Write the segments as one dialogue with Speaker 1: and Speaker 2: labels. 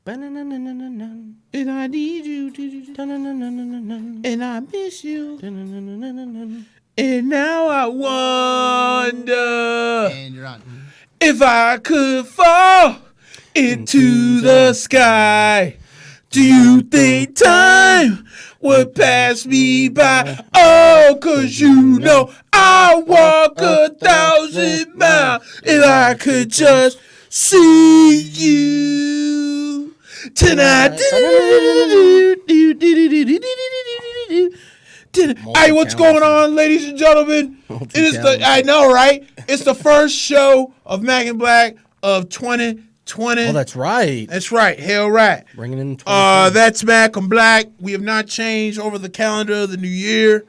Speaker 1: And I need you, and I miss you, and now I wonder
Speaker 2: And you're on.
Speaker 1: if I could fall into the sky. Do you think time would pass me by? Oh, 'cause you know I walk 1,000 miles if I could just see you tonight. Hey, what's going on, ladies and gentlemen? It is I know, right? It's the first show of Mack and Black of 2020.
Speaker 3: Oh, that's right.
Speaker 1: That's right. Hell right.
Speaker 3: Bringing in 2020.
Speaker 1: That's Mack and Black. We have not changed over the calendar of the new year.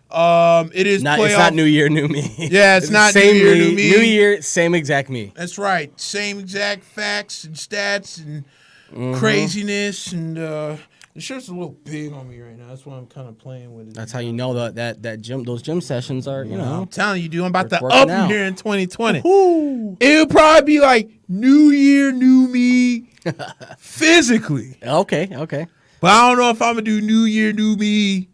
Speaker 1: It is
Speaker 3: not,
Speaker 1: playoff.
Speaker 3: It's not New Year, New Me.
Speaker 1: Yeah, it's not
Speaker 3: same
Speaker 1: New Year, New Me.
Speaker 3: New Year, same exact me.
Speaker 1: That's right. Same exact facts and stats and craziness. And the shirt's a little big on me right now. That's why I'm kind of playing with it.
Speaker 3: That's how you know that gym. Those gym sessions are, you know.
Speaker 1: I'm telling you, dude. I'm about to
Speaker 3: working
Speaker 1: up
Speaker 3: out.
Speaker 1: here in 2020. It'll probably be like New Year, New Me physically.
Speaker 3: Okay.
Speaker 1: But I don't know if I'm going to do New Year, New Me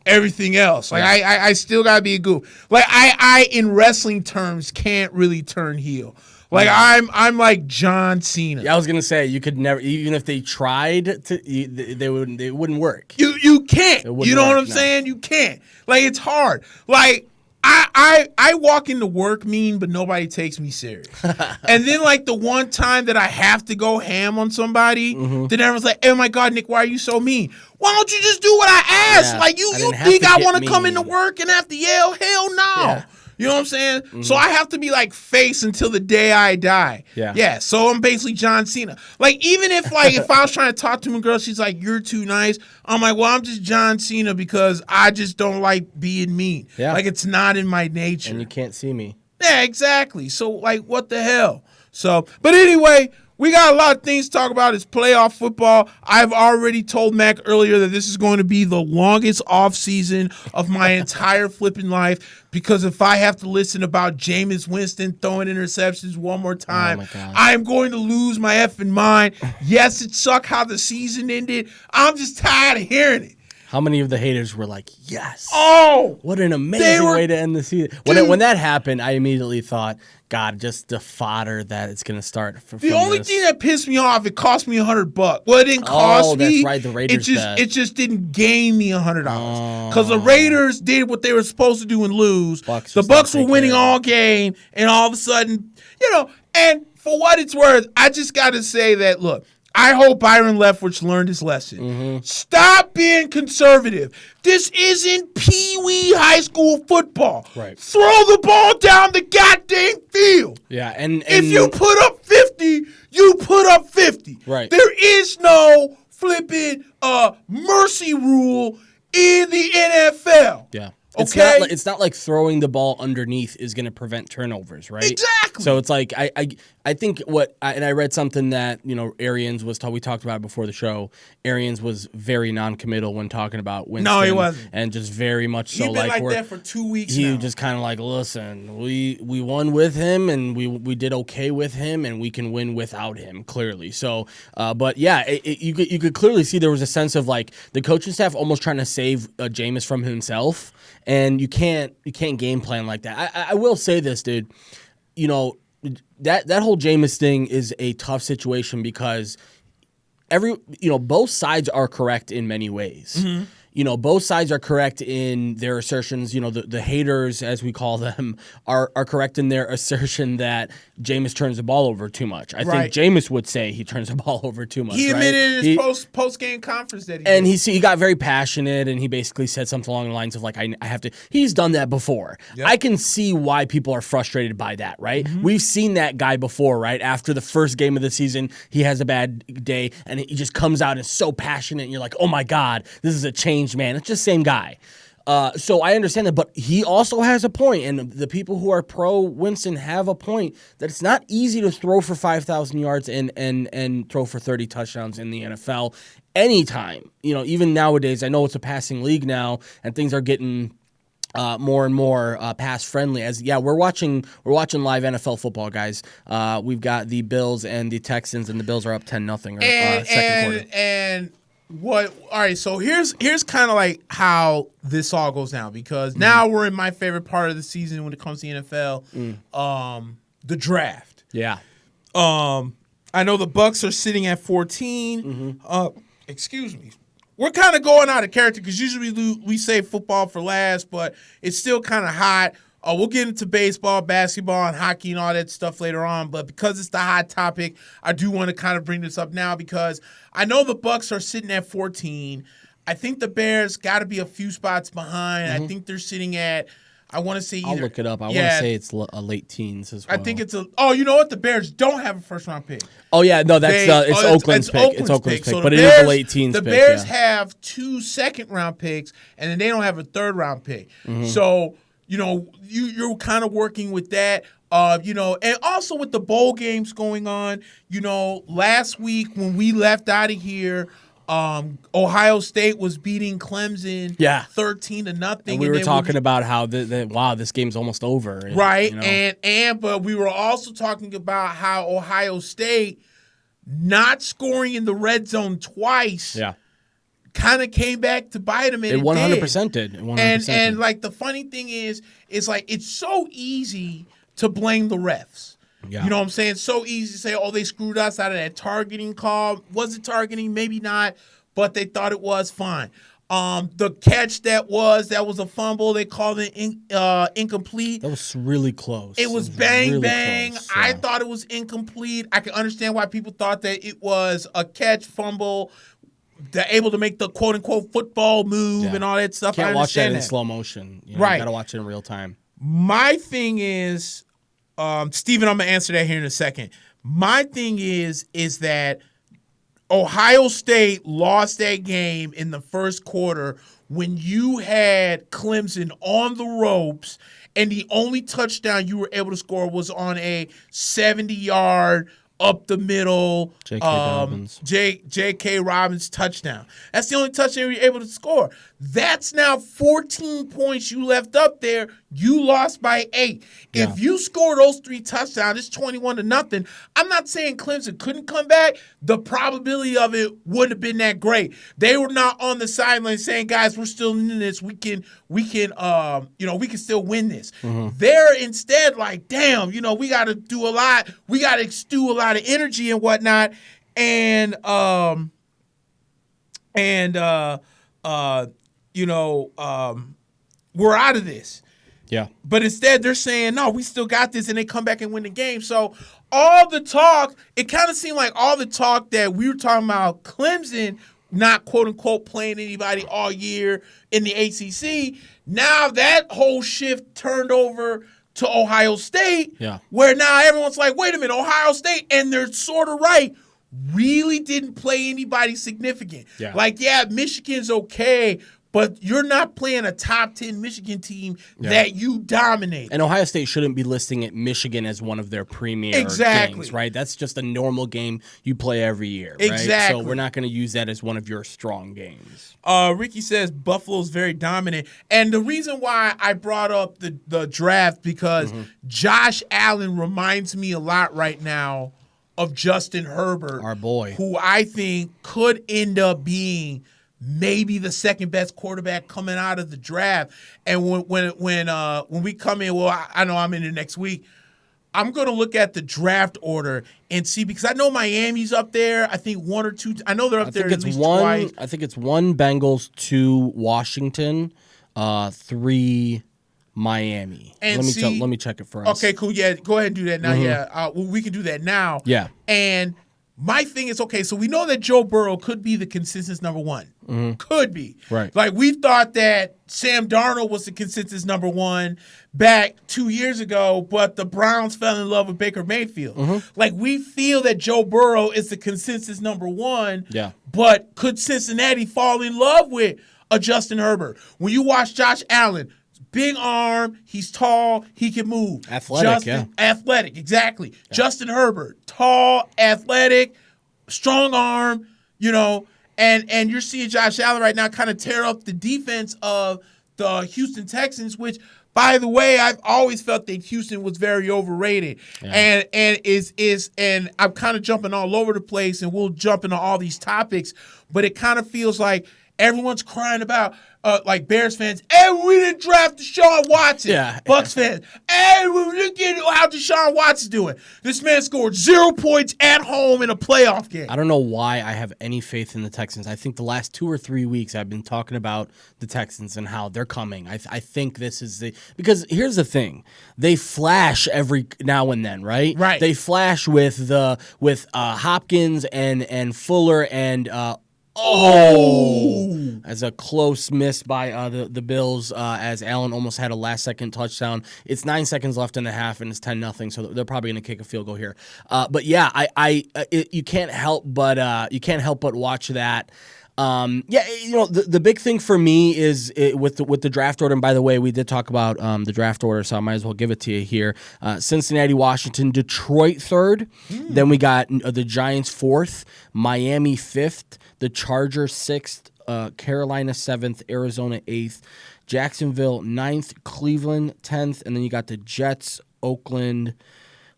Speaker 1: everything else. Like, I still got to be a goof. Like, I, in wrestling terms, can't really turn heel. Like, I'm like John Cena.
Speaker 3: Yeah, I was gonna say you could never, even if they tried to, they wouldn't work.
Speaker 1: You can't. You know what I'm
Speaker 3: no.
Speaker 1: saying? You can't. Like, it's hard. Like, I walk into work mean, but nobody takes me serious. And then, like, the one time that I have to go ham on somebody, then everyone's like, oh my God, Nick, why are you so mean? Why don't you just do what I asked?
Speaker 3: Yeah,
Speaker 1: like, you think I want to come into work and have to yell? Hell no.
Speaker 3: Yeah.
Speaker 1: You know what I'm saying? So I have to be like face until the day I die.
Speaker 3: Yeah.
Speaker 1: So I'm basically John Cena. Like, even if if I was trying to talk to a girl, she's like, you're too nice. I'm like, well, I'm just John Cena because I just don't like being mean.
Speaker 3: Yeah.
Speaker 1: Like, it's not in my nature.
Speaker 3: And you can't see me.
Speaker 1: Yeah, exactly. So, like, what the hell? So, but anyway, we got a lot of things to talk about. It's playoff football. I've already told Mac earlier that this is going to be the longest off season of my entire flipping life because if I have to listen about Jameis Winston throwing interceptions one more time, I'm going to lose my effing mind. Yes, it sucked how the season ended. I'm just tired of hearing it.
Speaker 3: How many of the haters were like, yes.
Speaker 1: Oh.
Speaker 3: What an amazing way to end the season. When that happened, I immediately thought, God, just the fodder that it's going to start.
Speaker 1: The only thing that pissed me off, it cost me $100. Well, it didn't cost me.
Speaker 3: Oh, that's right. The Raiders
Speaker 1: it just didn't gain me $100 because the Raiders did what they were supposed to do and lose. The Bucks were winning all game, and all of a sudden, and for what it's worth, I just got to say that, look, I hope Byron Leftwich learned his lesson. Stop being conservative. This isn't Pee-wee high school football.
Speaker 3: Right.
Speaker 1: Throw the ball down the goddamn field.
Speaker 3: Yeah, and
Speaker 1: if you put up 50, you put up 50.
Speaker 3: Right.
Speaker 1: There is no flipping mercy rule in the NFL.
Speaker 3: Yeah.
Speaker 1: Okay.
Speaker 3: It's not like throwing the ball underneath is going to prevent turnovers, right?
Speaker 1: Exactly.
Speaker 3: So it's like I think and I read something that Arians was we talked about it before the show. Arians was very non-committal when talking about Winston.
Speaker 1: No, he wasn't,
Speaker 3: and just very much so
Speaker 1: He's been like that for 2 weeks.
Speaker 3: He
Speaker 1: now.
Speaker 3: just kind of like, listen, we won with him and we did okay with him and we can win without him clearly. So, but yeah, you could clearly see there was a sense of like the coaching staff almost trying to save Jameis from himself. And you can't game plan like that. I will say this, dude. That whole Jameis thing is a tough situation because both sides are correct in many ways. Both sides are correct in their assertions. The haters, as we call them, are correct in their assertion that Jameis turns the ball over too much. I think Jameis would say he turns the ball over too much.
Speaker 1: He admitted in his post-game conference that he
Speaker 3: and
Speaker 1: did.
Speaker 3: he got very passionate, and he basically said something along the lines of like, I have to. He's done that before. Yep. I can see why people are frustrated by that, right? We've seen that guy before, right? After the first game of the season, he has a bad day, and he just comes out and is so passionate, and you're like, oh my God, this is a changed man. It's just the same guy. So I understand that, but he also has a point, and the people who are pro Winston have a point that it's not easy to throw for 5,000 yards and throw for 30 touchdowns in the NFL anytime. Even nowadays, I know it's a passing league now, and things are getting more and more pass friendly. We're watching live NFL football, guys. We've got the Bills and the Texans, and the Bills are up 10-0 second quarter.
Speaker 1: And what? All right, so here's kind of like how this all goes down, because now we're in my favorite part of the season when it comes to the NFL, the draft.
Speaker 3: Yeah.
Speaker 1: I know the Bucks are sitting at 14. Excuse me. We're kind of going out of character because usually we say football for last, but it's still kind of hot. We'll get into baseball, basketball, and hockey and all that stuff later on. But because it's the hot topic, I do want to kind of bring this up now because I know the Bucks are sitting at 14. I think the Bears got to be a few spots behind. I think they're sitting at, I want to say either.
Speaker 3: I'll look it up. I want to say it's a late teens as well.
Speaker 1: I think it's you know what? The Bears don't have a first-round pick.
Speaker 3: Oh, yeah. No, it's Oakland's pick. It's Oakland's pick,
Speaker 1: so
Speaker 3: but
Speaker 1: Bears,
Speaker 3: it is a late teens pick.
Speaker 1: The Bears have 2 second-round picks, and then they don't have a third-round pick. So, you're kind of working with that. And also with the bowl games going on, last week when we left out of here, Ohio State was beating Clemson 13-0.
Speaker 3: And we were talking about how this game's almost over.
Speaker 1: Right. But we were also talking about how Ohio State not scoring in the red zone twice kind of came back to bite them. And
Speaker 3: it 100% did.
Speaker 1: And like the funny thing is like it's so easy to blame the refs. Yeah. You know what I'm saying? It's so easy to say, they screwed us out of that targeting call. Was it targeting? Maybe not, but they thought it was fine. The catch that was a fumble. They called it incomplete.
Speaker 3: That was really close.
Speaker 1: It was bang, really bang. Close, yeah. I thought it was incomplete. I can understand why people thought that it was a catch, fumble. They're able to make the quote-unquote football move and all that stuff.
Speaker 3: Can't watch that in slow motion.
Speaker 1: Right.
Speaker 3: You got to watch it in real time.
Speaker 1: My thing is... Steven, I'm going to answer that here in a second. My thing is that Ohio State lost that game in the first quarter when you had Clemson on the ropes, and the only touchdown you were able to score was on a 70-yard up the middle J.K. Robbins touchdown. That's the only touchdown you were able to score. That's now 14 points you left up there. You lost by 8. Yeah. If you score those 3 touchdowns, it's 21-0. I'm not saying Clemson couldn't come back. The probability of it wouldn't have been that great. They were not on the sideline saying, "Guys, we're still in this. We can still win this." They're instead like, "Damn, we got to do a lot. We got to extend a lot of energy and whatnot." And we're out of this.
Speaker 3: Yeah.
Speaker 1: But instead they're saying, no, we still got this, and they come back and win the game. So all the talk, it kind of seemed like all the talk that we were talking about Clemson not quote-unquote playing anybody all year in the ACC, now that whole shift turned over to Ohio State, where now everyone's like, wait a minute, Ohio State, and they're sort of right, really didn't play anybody significant. Yeah. Like, Michigan's okay, but you're not playing a top 10 Michigan team that you dominate.
Speaker 3: And Ohio State shouldn't be listing it Michigan as one of their premier games, right? That's just a normal game you play every year, right?
Speaker 1: Exactly.
Speaker 3: So we're not going to use that as one of your strong games.
Speaker 1: Ricky says Buffalo's very dominant. And the reason why I brought up the draft, because Josh Allen reminds me a lot right now of Justin Herbert.
Speaker 3: Our boy.
Speaker 1: Who I think could end up being maybe the second best quarterback coming out of the draft. And when we come in, I know I'm in it next week, I'm going to look at the draft order and see, because I know Miami's up there. I think 1 or 2. I know they're up there at least twice.
Speaker 3: I think it's 1 Bengals, 2 Washington, 3 Miami.
Speaker 1: And
Speaker 3: let me check it for us.
Speaker 1: Okay, cool. Yeah, go ahead and do that now. We can do that now.
Speaker 3: Yeah.
Speaker 1: And my thing is, okay, so we know that Joe Burrow could be the consensus number 1. Could be.
Speaker 3: Right.
Speaker 1: Like, we thought that Sam Darnold was the consensus number 1 back 2 years ago, but the Browns fell in love with Baker Mayfield. Like, we feel that Joe Burrow is the consensus number 1.
Speaker 3: Yeah.
Speaker 1: But could Cincinnati fall in love with a Justin Herbert? When you watch Josh Allen, big arm, he's tall, he can move. Athletic, exactly. Yeah. Justin Herbert, tall, athletic, strong arm, and you're seeing Josh Allen right now kind of tear up the defense of the Houston Texans, which, by the way, I've always felt that Houston was very overrated. Yeah. And I'm kind of jumping all over the place, and we'll jump into all these topics, but it kind of feels like everyone's crying about, like Bears fans, hey, we didn't draft Deshaun Watson. Yeah. Bucks fans, hey, look at how Deshaun Watson's doing. This man scored 0 points at home in a playoff game.
Speaker 3: I don't know why I have any faith in the Texans. I think the last 2 or 3 weeks I've been talking about the Texans and how they're coming. I think this is because here's the thing. They flash every now and then, right?
Speaker 1: Right.
Speaker 3: They flash with Hopkins and Fuller and as a close miss by the Bills, as Allen almost had a last-second touchdown. It's 9 seconds left in the half, and it's 10-0, so they're probably going to kick a field goal here. But yeah, you can't help but watch that. The big thing for me is with the draft order. And by the way, we did talk about the draft order, so I might as well give it to you here. Cincinnati, Washington, Detroit 3rd. Then we got the Giants 4th, Miami 5th, the Chargers 6th, Carolina 7th, Arizona 8th, Jacksonville 9th, Cleveland 10th, and then you got the Jets, Oakland,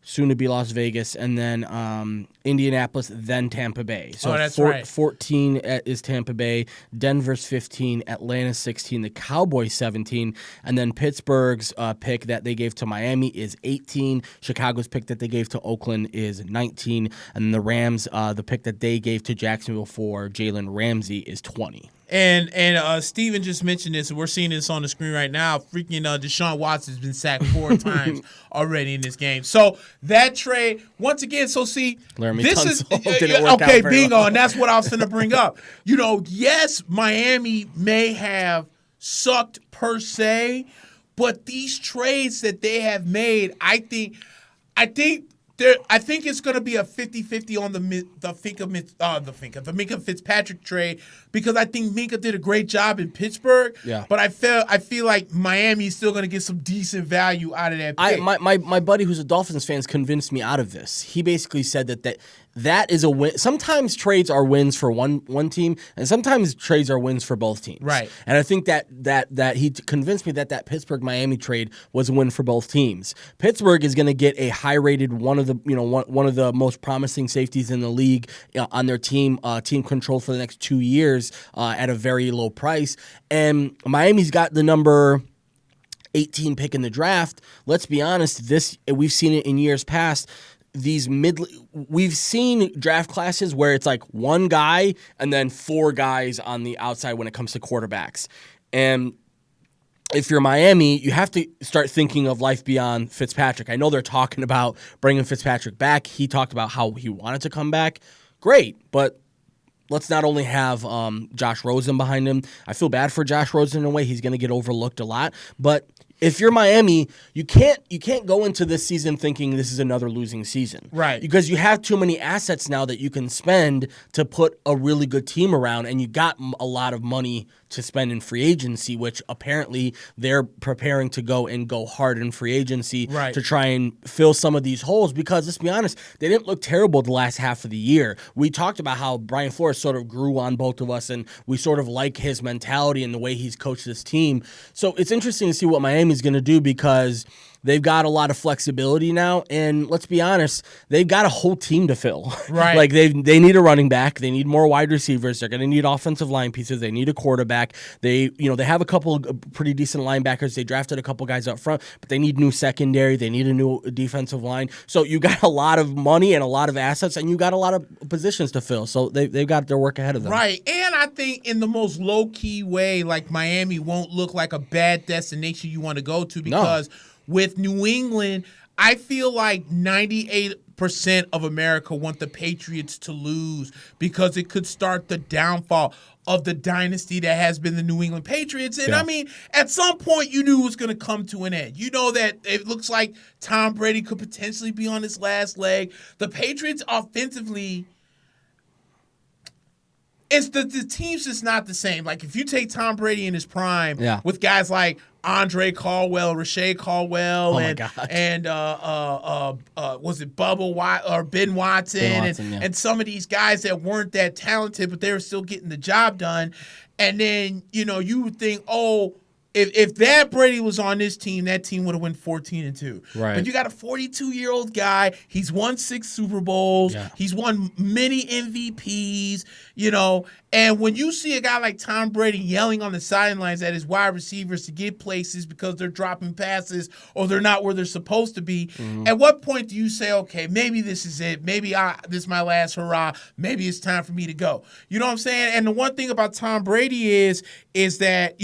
Speaker 3: soon to be Las Vegas, and then Indianapolis, then Tampa Bay. So
Speaker 1: that's right.
Speaker 3: 14 is Tampa Bay, Denver's 15, Atlanta's 16, the Cowboys 17, and then Pittsburgh's pick that they gave to Miami is 18. Chicago's pick that they gave to Oakland is 19, and the Rams, the pick that they gave to Jacksonville for Jalen Ramsey is 20.
Speaker 1: And Steven just mentioned this, and we're seeing this on the screen right now. Freaking Deshaun Watson's been sacked 4 times already in this game. So that trade, once again, this is okay. Bingo, well. And that's what I was going to bring up. Yes, Miami may have sucked per se, but these trades that they have made, I think it's going to be a 50-50 on the Minkah Fitzpatrick trade, because I think Minkah did a great job in Pittsburgh. Yeah. But I feel like Miami is still going to get some decent value out of that pick.
Speaker 3: My buddy who's a Dolphins fan convinced me out of this. He basically said that is a win. Sometimes trades are wins for one team, and sometimes trades are wins for both teams.
Speaker 1: Right.
Speaker 3: And I think that he convinced me that Pittsburgh Miami trade was a win for both teams. Pittsburgh is going to get a high-rated one of the most promising safeties in the league on their team control for the next 2 years at a very low price, and Miami's got the number 18 pick in the draft. Let's be honest, we've seen it in years past. We've seen draft classes where it's like one guy and then 4 guys on the outside when it comes to quarterbacks. And if you're Miami, you have to start thinking of life beyond Fitzpatrick. I know they're talking about bringing Fitzpatrick back. He talked about how he wanted to come back. Great, but let's not only have Josh Rosen behind him. I feel bad for Josh Rosen in a way. He's going to get overlooked a lot, but if you're Miami, you can't go into this season thinking this is another losing season.
Speaker 1: Right.
Speaker 3: Because you have too many assets now that you can spend to put a really good team around, and you got a lot of money to spend in free agency, which apparently they're preparing to go hard in free agency to try and fill some of these holes, because let's be honest, they didn't look terrible the last half of the year. We talked about how Brian Flores sort of grew on both of us, and we sort of like his mentality and the way he's coached this team. So it's interesting to see what Miami's going to do, because they've got a lot of flexibility now, and let's be honest, they've got a whole team to fill.
Speaker 1: Right.
Speaker 3: Like they need a running back, they need more wide receivers, they're going to need offensive line pieces, they need a quarterback. They have a couple of pretty decent linebackers. They drafted a couple guys up front, but they need new secondary, they need a new defensive line. So you got a lot of money and a lot of assets, and you got a lot of positions to fill. So they've got their work ahead of them.
Speaker 1: Right. And I think in the most low-key way, like Miami won't look like a bad destination you want to go to, because with New England, I feel like 98% of America want the Patriots to lose, because it could start the downfall of the dynasty that has been the New England Patriots. And I mean, at some point you knew it was going to come to an end. You know that it looks like Tom Brady could potentially be on his last leg. The Patriots offensively, it's the team's just not the same. Like, if you take Tom Brady in his prime with guys like Andre Caldwell, Rashae Caldwell, was it Bubba Watt or Ben Watson, and some of these guys that weren't that talented, but they were still getting the job done. And then, you would think, if Dad Brady was on this team, that team would have won 14-2.
Speaker 3: Right.
Speaker 1: But you got a 42-year-old guy. He's won 6 Super Bowls.
Speaker 3: Yeah.
Speaker 1: He's won many MVPs, And when you see a guy like Tom Brady yelling on the sidelines at his wide receivers to get places because they're dropping passes or they're not where they're supposed to be, at what point do you say, okay, maybe this is it. Maybe this is my last hurrah. Maybe it's time for me to go. You know what I'm saying? And the one thing about Tom Brady is that,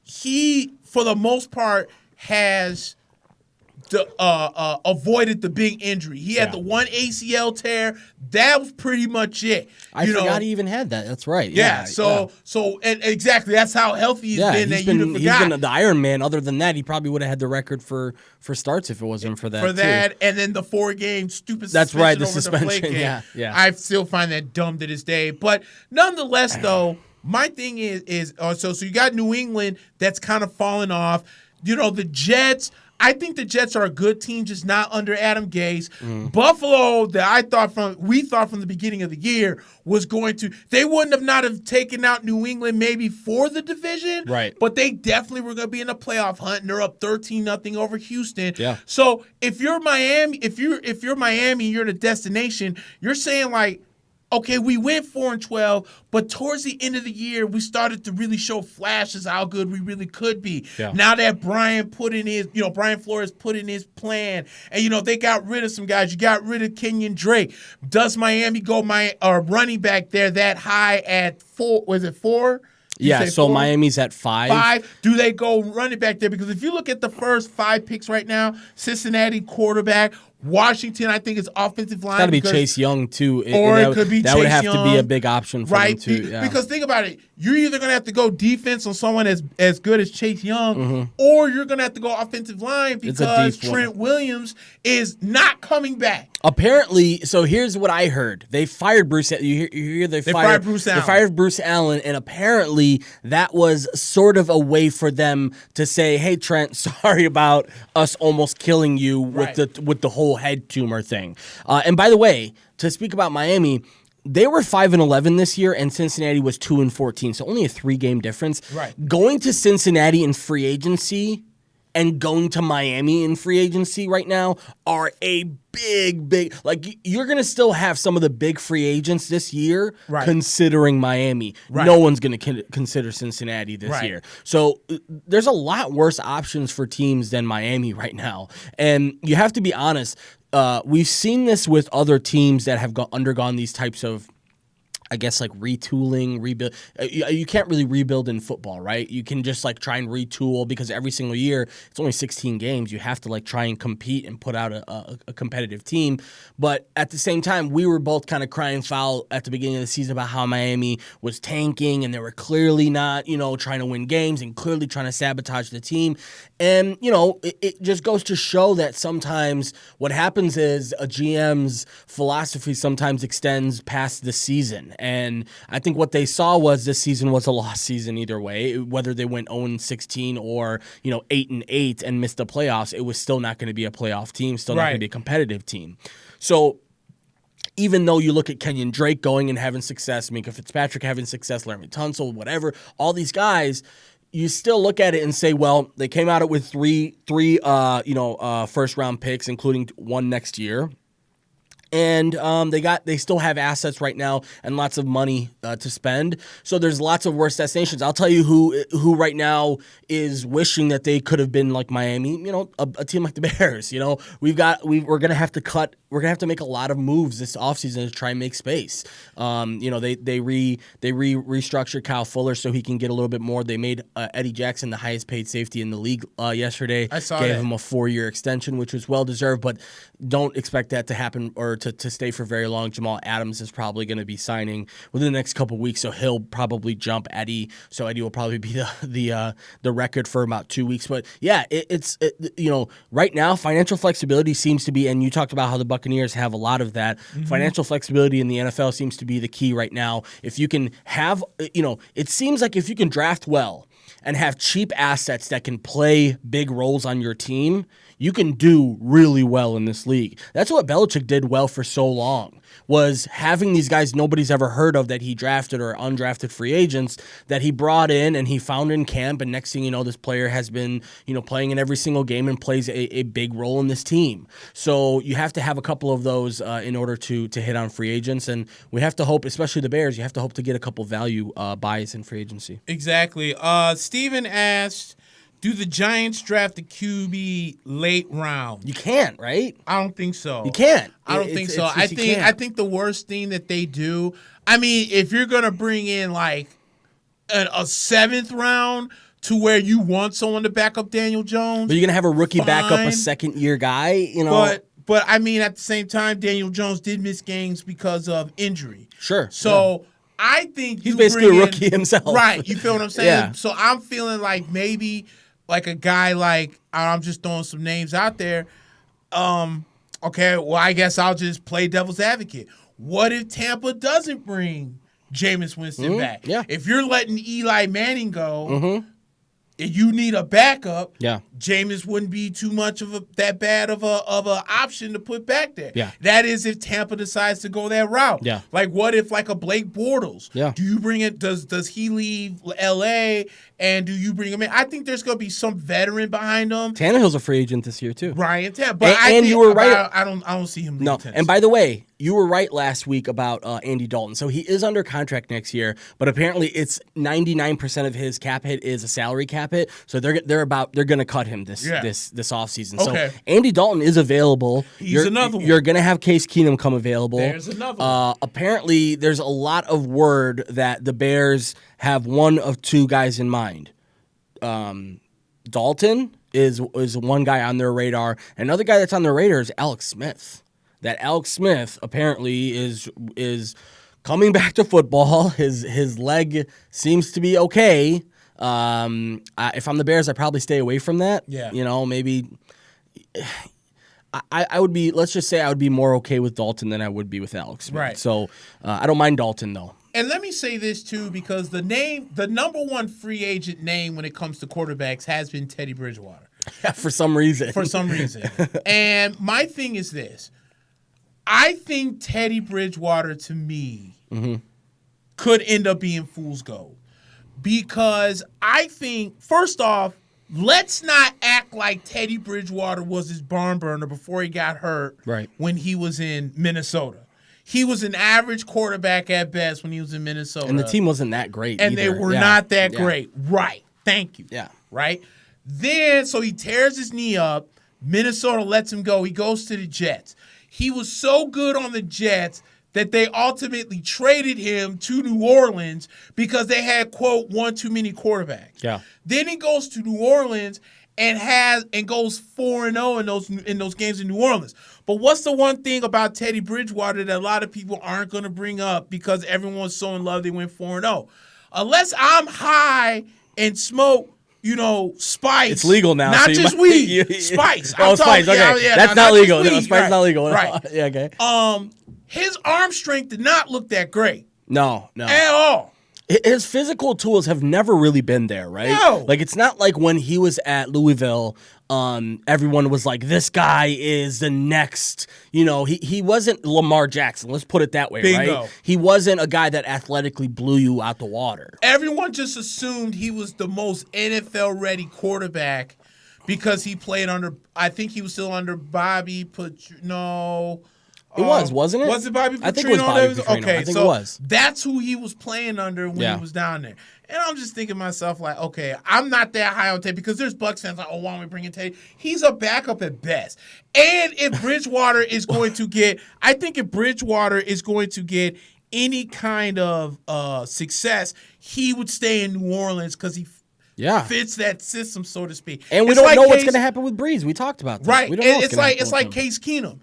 Speaker 1: he, for the most part, has avoided the big injury. He had the one ACL tear. That was pretty much it.
Speaker 3: I forgot he even had that. That's right.
Speaker 1: Yeah. So and exactly. That's how healthy he's been. He's been
Speaker 3: the Iron Man. Other than that, he probably would have had the record for starts if it wasn't for that.
Speaker 1: And then the 4-game stupid.
Speaker 3: That's right. The
Speaker 1: over
Speaker 3: suspension.
Speaker 1: The
Speaker 3: yeah.
Speaker 1: I still find that dumb to this day. But nonetheless, though. My thing is so you got New England that's kind of fallen off. The Jets, I think the Jets are a good team, just not under Adam Gase. Buffalo, that we thought from the beginning of the year was going to, they wouldn't have taken out New England maybe for the division,
Speaker 3: right?
Speaker 1: But they definitely were going to be in a playoff hunt, and they're up 13-0 over Houston.
Speaker 3: Yeah.
Speaker 1: So if you're Miami, if you're Miami, you're the destination. You're saying like, okay, we went 4-12, but towards the end of the year, we started to really show flashes how good we really could be.
Speaker 3: Yeah.
Speaker 1: Now that Brian Flores put in his plan, and they got rid of some guys. You got rid of Kenyon Drake. Does Miami go running back there that high at 4? Was it 4?
Speaker 3: Yeah, so 4? Miami's at 5.
Speaker 1: 5. Do they go running back there? Because if you look at the first 5 picks right now, Cincinnati quarterback, Washington, I think, is offensive line.
Speaker 3: It's got to be Chase Young, too.
Speaker 1: It could be Chase Young.
Speaker 3: That would have to be a big option for them, too.
Speaker 1: Yeah. Because think about it. You're either going to have to go defense on someone as good as Chase Young, or you're going to have to go offensive line because Trent Williams is not coming back.
Speaker 3: Apparently, so here's what I heard. They fired Bruce. You hear they fired
Speaker 1: Bruce Allen.
Speaker 3: They fired Bruce Allen, and apparently that was sort of a way for them to say, "Hey, Trent, sorry about us almost killing you with the whole head tumor thing." And by the way, to speak about Miami, they were 5-11 this year, and Cincinnati was 2-14. So only a 3-game difference.
Speaker 1: Right.
Speaker 3: Going to Cincinnati in free agency and going to Miami in free agency right now are a big, like, you're going to still have some of the big free agents this year considering Miami.
Speaker 1: Right.
Speaker 3: No one's going to consider Cincinnati this year. So there's a lot worse options for teams than Miami right now. And you have to be honest, we've seen this with other teams that have undergone these types of, I guess, like retooling, rebuild. You can't really rebuild in football, right? You can just like try and retool because every single year it's only 16 games. You have to like try and compete and put out a competitive team. But at the same time, we were both kind of crying foul at the beginning of the season about how Miami was tanking and they were clearly not, trying to win games and clearly trying to sabotage the team. And, it just goes to show that sometimes what happens is a GM's philosophy sometimes extends past the season. And I think what they saw was this season was a lost season either way. Whether they went 0-16 or 8-8 and missed the playoffs, it was still not going to be a playoff team, still not going to be a competitive team. So even though you look at Kenyon Drake going and having success, Minka Fitzpatrick having success, Laremy Tunsil, whatever, all these guys, you still look at it and say, well, they came out with three first round picks, including one next year. And they still have assets right now and lots of money to spend. So there's lots of worse destinations. I'll tell you who right now is wishing that they could have been like Miami. A team like the Bears. We're gonna have to cut. We're gonna have to make a lot of moves this offseason to try and make space. They restructured Kyle Fuller so he can get a little bit more. They made Eddie Jackson the highest paid safety in the league yesterday.
Speaker 1: I saw
Speaker 3: Gave
Speaker 1: that.
Speaker 3: him a 4-year extension, which was well deserved, but don't expect that to happen or to stay for very long. Jamal Adams is probably going to be signing within the next couple of weeks, so he'll probably jump Eddie. So Eddie will probably be the record for about 2 weeks. But yeah, it's right now financial flexibility seems to be, and you talked about how the Buccaneers have a lot of that. Financial flexibility in the NFL seems to be the key right now. If you can have, it seems like if you can draft well and have cheap assets that can play big roles on your team, you can do really well in this league. That's what Belichick did well for so long, was having these guys nobody's ever heard of that he drafted or undrafted free agents that he brought in and he found in camp. And next thing you know, this player has been, playing in every single game and plays a big role in this team. So you have to have a couple of those in order to hit on free agents. And we have to hope, especially the Bears, you have to hope to get a couple value buys in free agency.
Speaker 1: Exactly. Steven asked, do the Giants draft a QB late round?
Speaker 3: You can't, right?
Speaker 1: I don't think so.
Speaker 3: You can't.
Speaker 1: I don't think so. I think the worst thing that they do, I mean, if you're gonna bring in like a seventh round to where you want someone to back up Daniel Jones,
Speaker 3: but you're gonna have a rookie back up a second-year guy,
Speaker 1: But I mean, at the same time, Daniel Jones did miss games because of injury.
Speaker 3: Sure.
Speaker 1: So. Yeah. I think
Speaker 3: he's basically a rookie himself.
Speaker 1: Right. You feel what I'm saying?
Speaker 3: Yeah.
Speaker 1: So I'm feeling like maybe like a guy like, I'm just throwing some names out there. Okay, well, I guess I'll just play devil's advocate. What if Tampa doesn't bring Jameis Winston back?
Speaker 3: Yeah.
Speaker 1: If you're letting Eli Manning go, and you need a backup, Jameis wouldn't be too much of that bad of a option to put back there.
Speaker 3: Yeah.
Speaker 1: That is if Tampa decides to go that route.
Speaker 3: Yeah.
Speaker 1: Like what if like a Blake Bortles?
Speaker 3: Yeah.
Speaker 1: Do you bring it? Does he leave LA and do you bring him in? I think there's gonna be some veteran behind him.
Speaker 3: Tannehill's a free agent this year too.
Speaker 1: Ryan Tannehill. But
Speaker 3: you were right.
Speaker 1: I don't see him leaving Tennessee.
Speaker 3: And by the way, you were right last week about Andy Dalton. So he is under contract next year, but apparently it's 99% of his cap hit is a salary cap hit. So they're going to cut him this offseason.
Speaker 1: Okay.
Speaker 3: So Andy Dalton is available.
Speaker 1: He's another one.
Speaker 3: You're going to have Case Keenum come available.
Speaker 1: There's another one.
Speaker 3: Apparently there's a lot of word that the Bears have one of two guys in mind. Dalton is one guy on their radar. Another guy that's on their radar is Alex Smith. That Alex Smith apparently is coming back to football. His leg seems to be okay. If I'm the Bears, I'd probably stay away from that.
Speaker 1: Yeah.
Speaker 3: Maybe I would be. Let's just say I would be more okay with Dalton than I would be with Alex Smith.
Speaker 1: Right.
Speaker 3: So I don't mind Dalton though.
Speaker 1: And let me say this too, because the number one free agent name when it comes to quarterbacks has been Teddy Bridgewater.
Speaker 3: For some reason.
Speaker 1: And my thing is this. I think Teddy Bridgewater, to me, could end up being fool's gold. Because I think, first off, let's not act like Teddy Bridgewater was his barn burner before he got hurt when he was in Minnesota. He was an average quarterback at best when he was in Minnesota.
Speaker 3: And the team wasn't that great
Speaker 1: and
Speaker 3: either.
Speaker 1: They were not that great. Right. Thank you.
Speaker 3: Yeah.
Speaker 1: Right? Then, so he tears his knee up. Minnesota lets him go. He goes to the Jets. He was so good on the Jets that they ultimately traded him to New Orleans because they had, quote, one too many quarterbacks.
Speaker 3: Yeah.
Speaker 1: Then he goes to New Orleans and goes 4-0 in those games in New Orleans. But what's the one thing about Teddy Bridgewater that a lot of people aren't going to bring up because everyone's so in love they went 4-0? Unless I'm high and smoke, spice.
Speaker 3: It's legal now.
Speaker 1: Not
Speaker 3: so
Speaker 1: just weed. Spice.
Speaker 3: Spice. Okay. That's not legal. No, spice is not legal.
Speaker 1: Right.
Speaker 3: Yeah, okay.
Speaker 1: His arm strength did not look that great.
Speaker 3: No.
Speaker 1: At all.
Speaker 3: His physical tools have never really been there, right?
Speaker 1: No.
Speaker 3: Like, it's not like when he was at Louisville, everyone was like, this guy is the next, he wasn't Lamar Jackson. Let's put it that way,
Speaker 1: Bingo.
Speaker 3: Right? He wasn't a guy that athletically blew you out the water.
Speaker 1: Everyone just assumed he was the most NFL-ready quarterback because he played I think he was still under Bobby No.
Speaker 3: It wasn't it?
Speaker 1: Was it Bobby Petrino?
Speaker 3: I think it was Bobby Petrino.
Speaker 1: Okay,
Speaker 3: I think
Speaker 1: so
Speaker 3: it was.
Speaker 1: That's who he was playing under when he was down there. And I'm just thinking to myself, like, okay, I'm not that high on Teddy because there's Bucs fans like, why don't we bring in Teddy? He's a backup at best. And if Bridgewater is going to get, I think if Bridgewater is going to get any kind of success, he would stay in New Orleans because he fits that system, so to speak.
Speaker 3: And we don't know what's going to happen with Breeze. We talked about this.
Speaker 1: Right.
Speaker 3: We don't know
Speaker 1: It's like Case Keenum.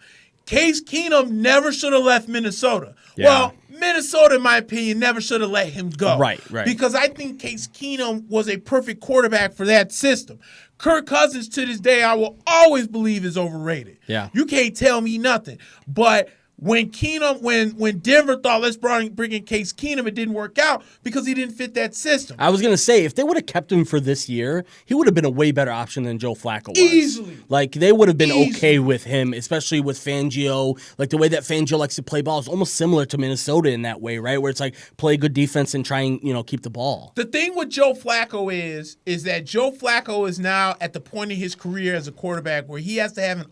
Speaker 1: Case Keenum never should have left Minnesota.
Speaker 3: Yeah.
Speaker 1: Well, Minnesota, in my opinion, never should have let him go.
Speaker 3: Right.
Speaker 1: Because I think Case Keenum was a perfect quarterback for that system. Kirk Cousins, to this day, I will always believe is overrated.
Speaker 3: Yeah.
Speaker 1: You can't tell me nothing. But when Denver thought let's bring in Case Keenum, it didn't work out because he didn't fit that system.
Speaker 3: I was gonna say if they would have kept him for this year, he would have been a way better option than Joe Flacco was.
Speaker 1: Easily.
Speaker 3: Like they would have been okay with him, especially with Fangio. Like the way that Fangio likes to play ball is almost similar to Minnesota in that way, right? Where it's like play good defense and try and keep the ball.
Speaker 1: The thing with Joe Flacco is that Joe Flacco is now at the point in his career as a quarterback where he has to have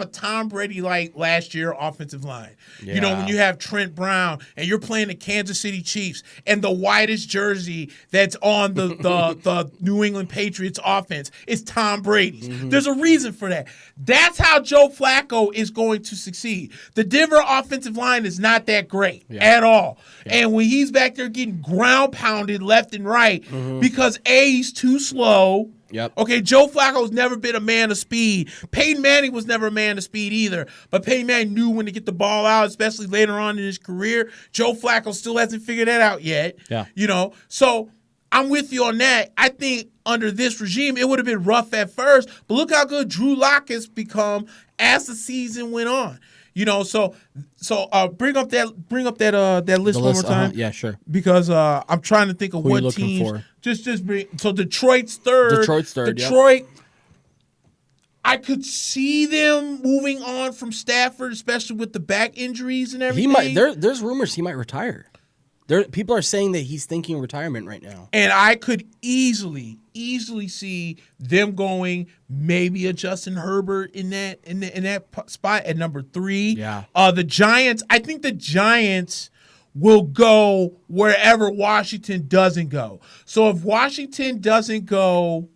Speaker 1: a Tom Brady like last year offensive line.
Speaker 3: Yeah.
Speaker 1: You know, when you have Trent Brown and you're playing the Kansas City Chiefs and the whitest jersey that's on the New England Patriots offense is Tom Brady's. Mm-hmm. There's a reason for that. That's how Joe Flacco is going to succeed. The Denver offensive line is not that great at all. Yeah. And when he's back there getting ground pounded left and right because A, he's too slow.
Speaker 3: Yep.
Speaker 1: Okay, Joe Flacco's never been a man of speed. Peyton Manning was never a man of speed either. But Peyton Manning knew when to get the ball out, especially later on in his career. Joe Flacco still hasn't figured that out yet.
Speaker 3: Yeah.
Speaker 1: You know, so I'm with you on that. I think under this regime, it would have been rough at first. But look how good Drew Lock has become as the season went on. You know, so bring up that list one more time.
Speaker 3: Yeah, sure.
Speaker 1: Because I'm trying to think of what teams.
Speaker 3: For?
Speaker 1: Just bring. So Detroit's third. Detroit. Yep. I could see them moving on from Stafford, especially with the back injuries and everything.
Speaker 3: There's rumors he might retire. People are saying that he's thinking retirement right now.
Speaker 1: And I could easily see them going maybe a Justin Herbert in that spot at number 3.
Speaker 3: Yeah.
Speaker 1: The Giants, I think the Giants will go wherever Washington doesn't go. So if Washington doesn't go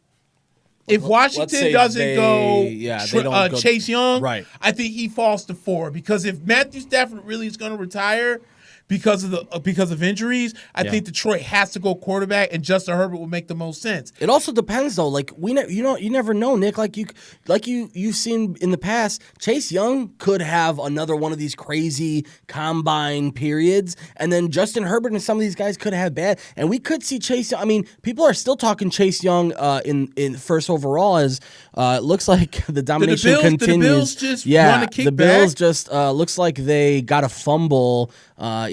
Speaker 1: Chase Young,
Speaker 3: right.
Speaker 1: I think he falls to 4 because if Matthew Stafford really is going to retire because of injuries, I think Detroit has to go quarterback, and Justin Herbert will make the most sense.
Speaker 3: It also depends though. Like you never know, Nick. You've seen in the past, Chase Young could have another one of these crazy combine periods, and then Justin Herbert and some of these guys could have bad, and we could see Chase Young. I mean, people are still talking Chase Young in first overall as it looks like the domination continues.
Speaker 1: The Bills just won a kickback.
Speaker 3: The Bills just looks like they got a fumble.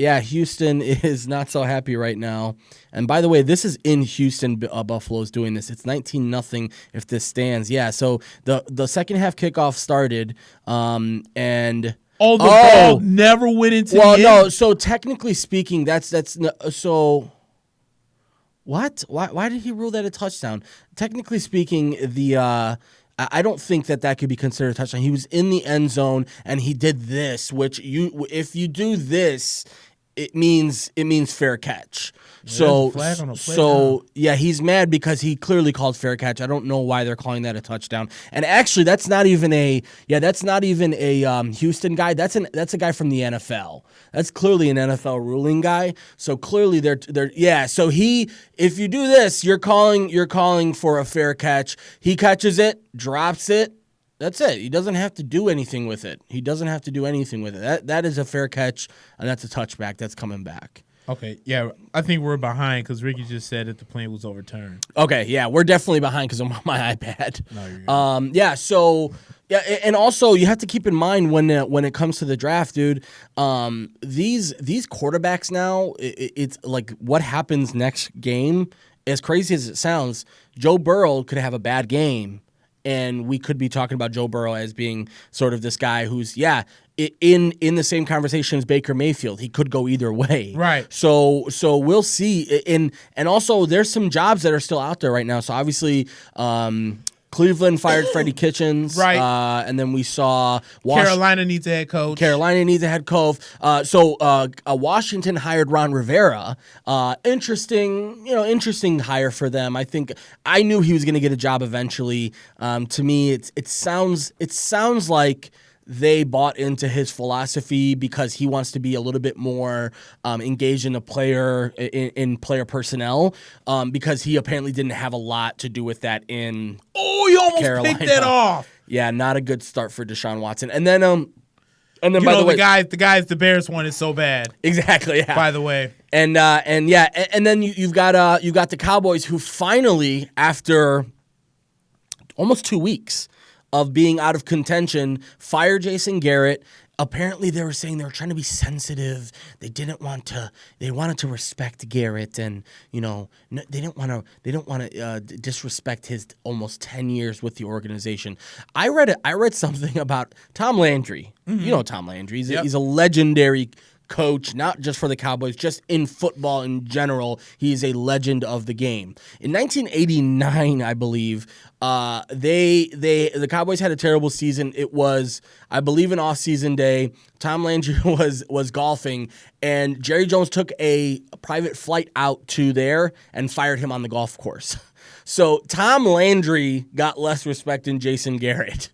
Speaker 3: Houston is not so happy right now. And by the way, this is in Houston. Buffalo's doing this. It's 19-0 if this stands. Yeah, so the second half kickoff started, and
Speaker 1: the ball never went into the end.
Speaker 3: No. So technically speaking, that's so. What? Why did he rule that a touchdown? Technically speaking, I don't think that could be considered a touchdown. He was in the end zone and he did this, which if you do this, it means fair catch.
Speaker 1: Yeah,
Speaker 3: he's mad because he clearly called fair catch. I don't know why they're calling that a touchdown. And actually, that's not even a Houston guy. That's a guy from the NFL. That's clearly an NFL ruling guy. So clearly So if you do this, you're calling for a fair catch. He catches it, drops it. That's it. He doesn't have to do anything with it. That is a fair catch, and that's a touchback. That's coming back.
Speaker 1: Okay, yeah, I think we're behind because Ricky just said that the play was overturned.
Speaker 3: Okay, yeah, we're definitely behind because I'm on my iPad.
Speaker 1: No, you're good.
Speaker 3: And also you have to keep in mind when it comes to the draft, dude. These quarterbacks now, it's like what happens next game. As crazy as it sounds, Joe Burrow could have a bad game. And we could be talking about Joe Burrow as being sort of this guy who's, in the same conversation as Baker Mayfield. He could go either way.
Speaker 1: Right.
Speaker 3: So we'll see. And also there's some jobs that are still out there right now. So obviously Cleveland fired Freddie Kitchens.
Speaker 1: Right.
Speaker 3: And then we saw
Speaker 1: Carolina needs a head coach.
Speaker 3: Washington hired Ron Rivera. Interesting hire for them. I knew he was going to get a job eventually. To me, it sounds like they bought into his philosophy because he wants to be a little bit more engaged in the player in player personnel because he apparently didn't have a lot to do with that in
Speaker 1: you almost
Speaker 3: Carolina.
Speaker 1: picked that off.
Speaker 3: Yeah, not a good start for Deshaun Watson. And then
Speaker 1: by the way, the Bears one is so bad.
Speaker 3: Exactly. Yeah.
Speaker 1: By the way,
Speaker 3: and then you've got the Cowboys who finally, after almost 2 weeks of being out of contention, fire Jason Garrett, apparently they were saying they were trying to be sensitive. They wanted to respect Garrett, and they don't want to disrespect his almost 10 years with the organization. I read something about Tom Landry. Mm-hmm. You know Tom Landry. He's a legendary coach, not just for the Cowboys, just in football in general. He's a legend of the game. In 1989, I believe, the Cowboys had a terrible season. It was, I believe, an off-season day. Tom Landry was golfing, and Jerry Jones took a private flight out to there and fired him on the golf course. So Tom Landry got less respect than Jason Garrett.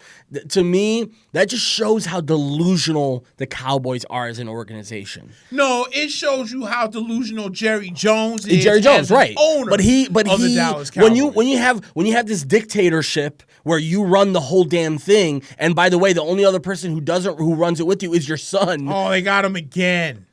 Speaker 3: To me, that just shows how delusional the Cowboys are as an organization.
Speaker 1: No, it shows you how delusional Jerry Jones is.
Speaker 3: Jerry Jones, right?
Speaker 1: Owner
Speaker 3: but he
Speaker 1: of the Dallas Cowboys.
Speaker 3: when you have this dictatorship where you run the whole damn thing, and by the way, the only other person who runs it with you is your son.
Speaker 1: Oh, they got him again.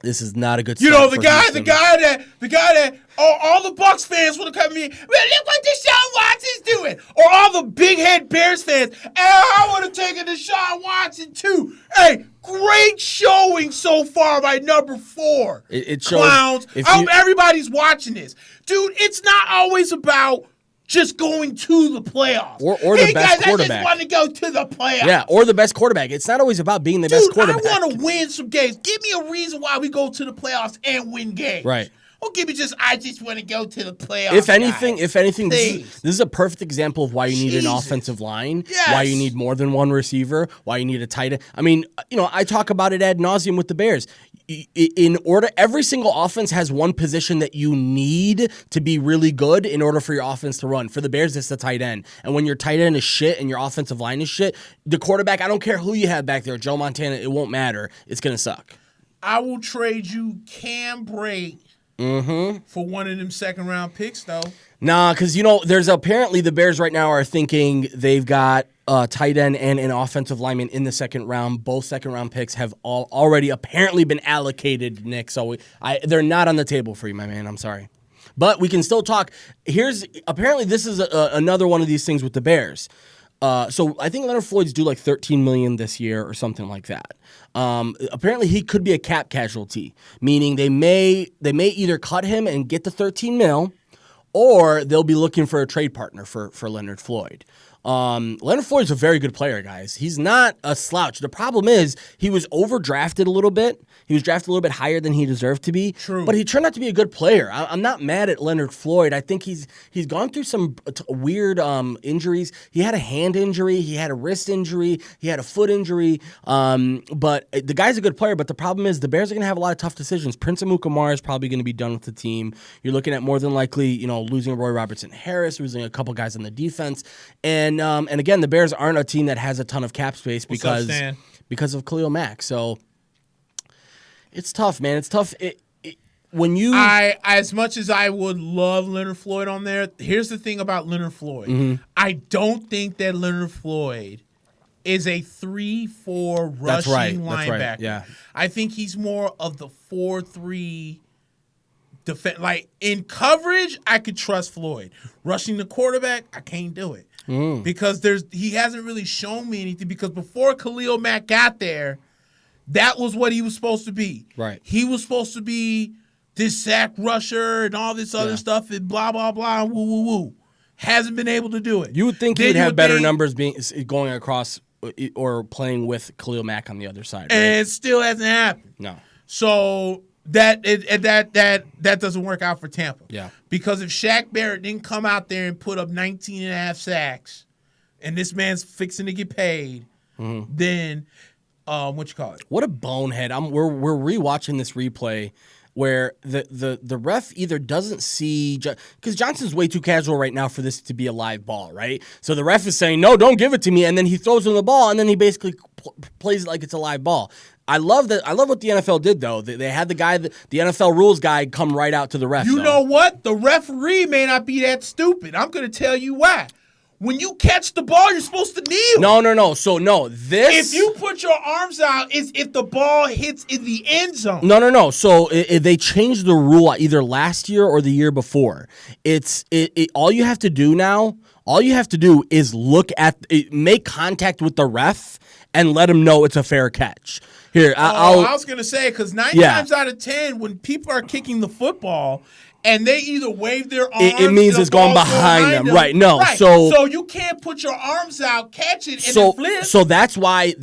Speaker 3: This is not a good start.
Speaker 1: The guy that all the Bucs fans would have come in. Well, look what Deshaun Watson's doing. Or all the big head Bears fans. I would have taken Deshaun Watson too. Hey, great showing so far by number 4.
Speaker 3: It shows,
Speaker 1: clowns. I hope everybody's watching this, dude. It's not always about just going to the playoffs.
Speaker 3: Or the best quarterback.
Speaker 1: I just want to go to the playoffs.
Speaker 3: Yeah, or the best quarterback. It's not always about being the best quarterback.
Speaker 1: I want to win some games. Give me a reason why we go to the playoffs and win games.
Speaker 3: Right.
Speaker 1: Don't give me I just want to go to the playoffs.
Speaker 3: If anything, this is a perfect example of why you need an offensive line, why you need more than one receiver, why you need a tight end. I mean, I talk about it ad nauseum with the Bears. In order, every single offense has one position that you need to be really good in order for your offense to run. For the Bears, it's the tight end. And when your tight end is shit and your offensive line is shit, the quarterback, I don't care who you have back there, Joe Montana, it won't matter. It's going to suck.
Speaker 1: I will trade you Cam Brate for one of them second-round picks, though.
Speaker 3: Nah, because, there's apparently the Bears right now are thinking they've got a tight end and an offensive lineman in the second round. Both second-round picks have already apparently been allocated, Nick. So they're not on the table for you, my man. I'm sorry. But we can still talk. Apparently this is another one of these things with the Bears. So I think Leonard Floyd's due like $13 million this year or something like that. Apparently he could be a cap casualty, meaning they may either cut him and get the $13 million, or they'll be looking for a trade partner for Leonard Floyd. Leonard Floyd's a very good player, guys. He's not a slouch. The problem is he was overdrafted a little bit. He was drafted a little bit higher than he deserved to be.
Speaker 1: True.
Speaker 3: But he turned out to be a good player. I'm not mad at Leonard Floyd. I think he's gone through some weird injuries. He had a hand injury. He had a wrist injury. He had a foot injury. But the guy's a good player. But the problem is the Bears are going to have a lot of tough decisions. Prince Amukamara is probably going to be done with the team. You're looking at more than likely, losing Roy Robertson-Harris, losing a couple guys on the defense. And again, the Bears aren't a team that has a ton of cap space because of Khalil Mack. So it's tough, man. It's tough.
Speaker 1: As much as I would love Leonard Floyd on there, here's the thing about Leonard Floyd. Mm-hmm. I don't think that Leonard Floyd is a 3-4 rushing linebacker.
Speaker 3: Right. Yeah.
Speaker 1: I think he's more of the 4-3 defense. Like in coverage, I could trust Floyd. Rushing the quarterback, I can't do it. Because he hasn't really shown me anything. Because before Khalil Mack got there, that was what he was supposed to be.
Speaker 3: Right.
Speaker 1: He was supposed to be this sack rusher and all this other stuff and blah, blah, blah, woo, woo, woo. Hasn't been able to do it.
Speaker 3: You would think he would have better numbers going across or playing with Khalil Mack on the other side. Right?
Speaker 1: And it still hasn't happened.
Speaker 3: No.
Speaker 1: So that doesn't work out for Tampa.
Speaker 3: Yeah.
Speaker 1: Because if Shaq Barrett didn't come out there and put up 19 and a half sacks and this man's fixing to get paid, then what
Speaker 3: a bonehead. We're rewatching this replay where the ref either doesn't see, because Johnson's way too casual right now for this to be a live ball, right? So the ref is saying, no, don't give it to me, and then he throws him the ball, and then he basically plays it like it's a live ball. I love what the NFL did, though. They had the NFL rules guy come right out to the ref.
Speaker 1: You know what? The referee may not be that stupid. I'm going to tell you why. When you catch the ball, you're supposed to kneel.
Speaker 3: No. So, no, this...
Speaker 1: If you put your arms out, it's if the ball hits in the end zone.
Speaker 3: No. So, they changed the rule either last year or the year before. All you have to do now, is make contact with the ref and let him know it's a fair catch. Here,
Speaker 1: I was going to say, because 9 times out of 10, when people are kicking the football and they either wave their arms,
Speaker 3: it means it's going behind them. Right? No,
Speaker 1: right. So you can't put your arms out, catch it, and then flip.
Speaker 3: So that's why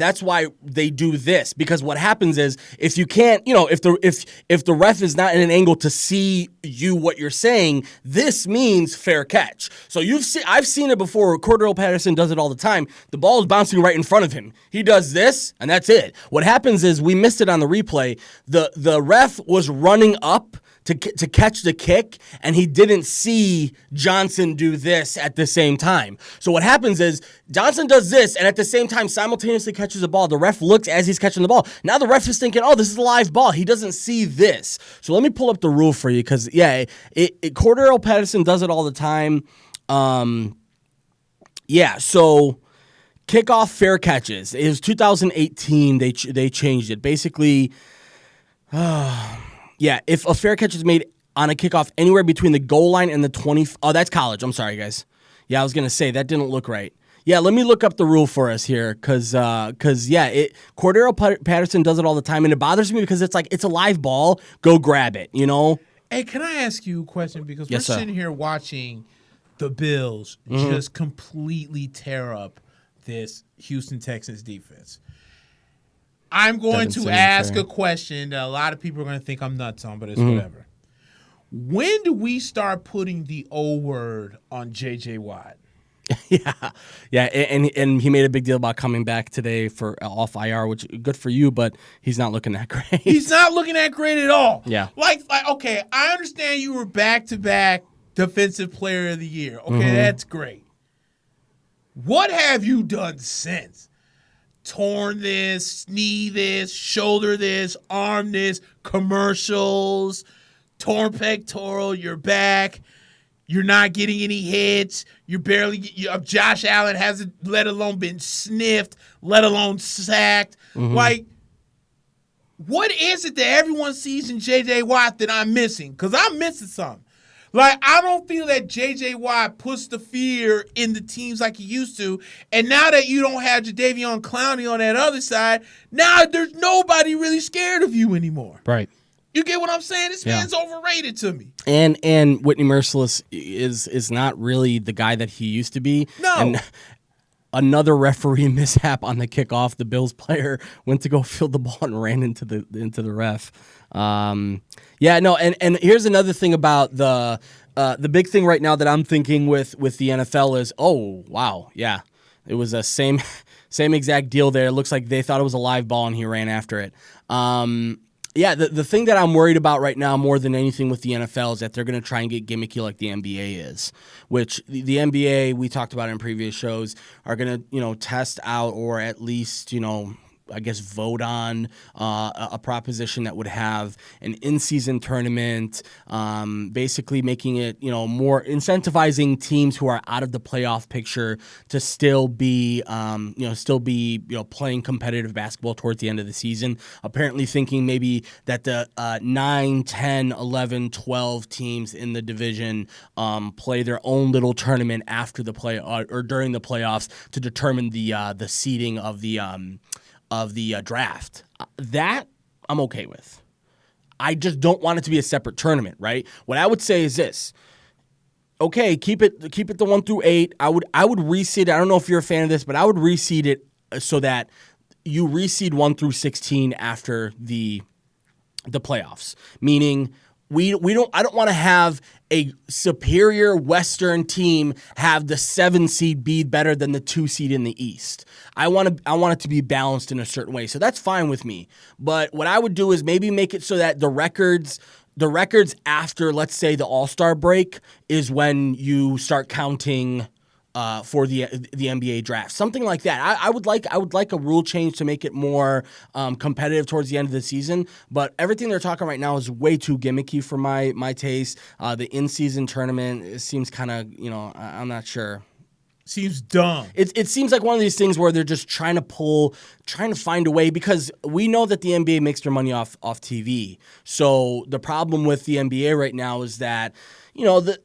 Speaker 3: they do this, because what happens is if you can't, if the ref is not in an angle to see what you're saying, this means fair catch. So I've seen it before. Cordero Patterson does it all the time. The ball is bouncing right in front of him. He does this, and that's it. What happens is we missed it on the replay. The ref was running up to catch the kick, and he didn't see Johnson do this at the same time. So what happens is Johnson does this, and at the same time simultaneously catches the ball. The ref looks as he's catching the ball. Now the ref is thinking, oh, this is a live ball. He doesn't see this. So let me pull up the rule for you, because, Cordero Patterson does it all the time. So kickoff fair catches. It was 2018. They changed it. Basically, if a fair catch is made on a kickoff anywhere between the goal line and the 20. Oh, that's college. I'm sorry, guys. Yeah, I was going to say that didn't look right. Yeah, let me look up the rule for us here, because Cordero Patterson does it all the time, and it bothers me because it's like it's a live ball. Go grab it,
Speaker 1: Hey, can I ask you a question? Because
Speaker 3: Yes,
Speaker 1: we're
Speaker 3: sir.
Speaker 1: sitting here watching the Bills just completely tear up this Houston Texans defense. I'm going
Speaker 3: Doesn't
Speaker 1: to
Speaker 3: seem
Speaker 1: ask
Speaker 3: fair.
Speaker 1: a question that a lot of people are going to think I'm nuts on, but it's whatever. When do we start putting the O word on J.J. Watt?
Speaker 3: And he made a big deal about coming back today for off IR, which good for you, but he's not looking that great.
Speaker 1: He's not looking that great at all.
Speaker 3: Yeah.
Speaker 1: Like okay, I understand you were back-to-back Defensive Player of the Year. Okay, that's great. What have you done since? Torn this, knee this, shoulder this, arm this, commercials, torn pectoral, you're back. You're not getting any hits. Josh Allen hasn't, let alone been sniffed, let alone sacked. Like, what is it that everyone sees in J.J. Watt that I'm missing? Because I'm missing something. Like, I don't feel that J.J. Watt puts the fear in the teams like he used to. And now that you don't have Jadeveon Clowney on that other side, now there's nobody really scared of you anymore.
Speaker 3: Right.
Speaker 1: You get what I'm saying? This man's overrated to me.
Speaker 3: And Whitney Merciless is not really the guy that he used to be.
Speaker 1: No.
Speaker 3: And another referee mishap on the kickoff. The Bills player went to go field the ball and ran into the ref. And here's another thing about the big thing right now that I'm thinking with the NFL is, oh wow, yeah, it was a same exact deal there. It looks like they thought it was a live ball and he ran after it. The thing that I'm worried about right now more than anything with the NFL is that they're going to try and get gimmicky like the NBA is, which the NBA, we talked about in previous shows, are going to, test out or at least, I guess vote on a proposition that would have an in-season tournament, basically making it, more incentivizing teams who are out of the playoff picture to still be playing competitive basketball towards the end of the season. Apparently thinking maybe that the 9, 10, 11, 12 teams in the division play their own little tournament after the play or during the playoffs to determine the seeding of the draft. That I'm okay with. I just don't want it to be a separate tournament, right? What I would say is this. Okay, keep it the 1 through 8. I would reseed it. I don't know if you're a fan of this, but I would reseed it so that you reseed 1 through 16 after the playoffs. Meaning I don't want to have a superior Western team have the 7 seed be better than the 2 seed in the East. I want it to be balanced in a certain way. So that's fine with me. But what I would do is maybe make it so that the records after, let's say, the All-Star break is when you start counting for the NBA draft, something like that. I would like a rule change to make it more competitive towards the end of the season. But everything they're talking right now is way too gimmicky for my taste. The in-season tournament seems kind of, I'm not sure.
Speaker 1: Seems dumb.
Speaker 3: It seems like one of these things where they're just trying to find a way, because we know that the NBA makes their money off TV. So the problem with the NBA right now is that, do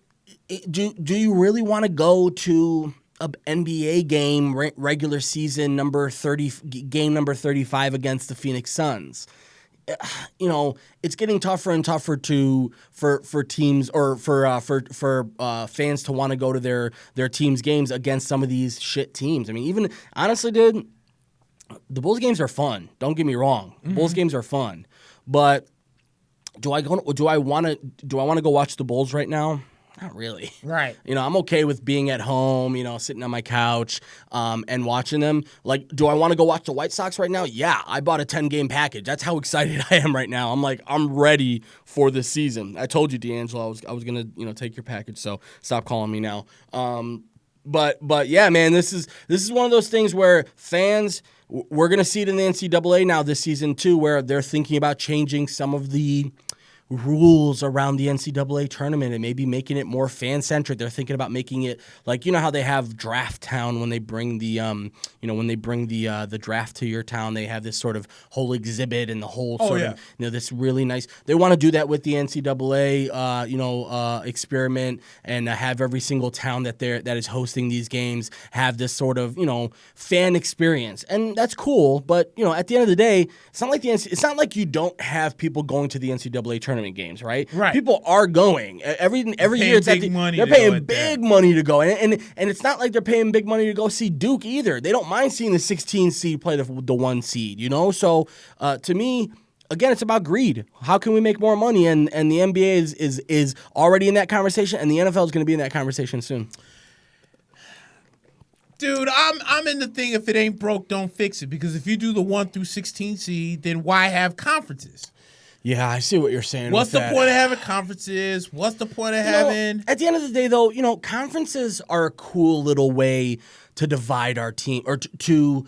Speaker 3: you really want to go to a NBA game, regular season game number 35 against the Phoenix Suns. You know, it's getting tougher and tougher for teams or for fans to want to go to their team's games against some of these shit teams. I mean, even honestly, dude, the Bulls games are fun. Don't get me wrong, Bulls games are fun, but do I want to go watch the Bulls right now? Not really.
Speaker 1: Right.
Speaker 3: You know, I'm okay with being at home, you know, sitting on my couch and watching them. Like, do I want to go watch the White Sox right now? Yeah, I bought a 10-game package. That's how excited I am right now. I'm ready for this season. I told you, D'Angelo, I was going to, you know, take your package, so stop calling me now. But yeah, man, this is one of those things where fans, we're going to see it in the NCAA now this season too, where they're thinking about changing some of the rules around the NCAA tournament and maybe making it more fan-centric. They're thinking about making it like, you know how they have Draft Town when they bring the the draft to your town. They have this sort of whole exhibit and the whole sort of, you know, this really nice. They want to do that with the NCAA experiment and have every single town that is hosting these games have this sort of, you know, fan experience. And that's cool, but you know, at the end of the day, it's not like you don't have people going to the NCAA tournament games, right?
Speaker 1: Right.
Speaker 3: People are going every year. They're paying big money to go, and it's not like they're paying big money to go see Duke either. They don't mind seeing the 16 seed play the 1 seed, you know. So to me, again, it's about greed. How can we make more money? And the NBA is already in that conversation, and the NFL is going to be in that conversation soon.
Speaker 1: Dude, I'm in the thing, if it ain't broke, don't fix it. Because if you do the 1 through 16 seed, then why have conferences?
Speaker 3: Yeah, I see what you're saying.
Speaker 1: What's the point of having conferences? What's the point of having...
Speaker 3: At the end of the day, though, you know, conferences are a cool little way to divide our team, or to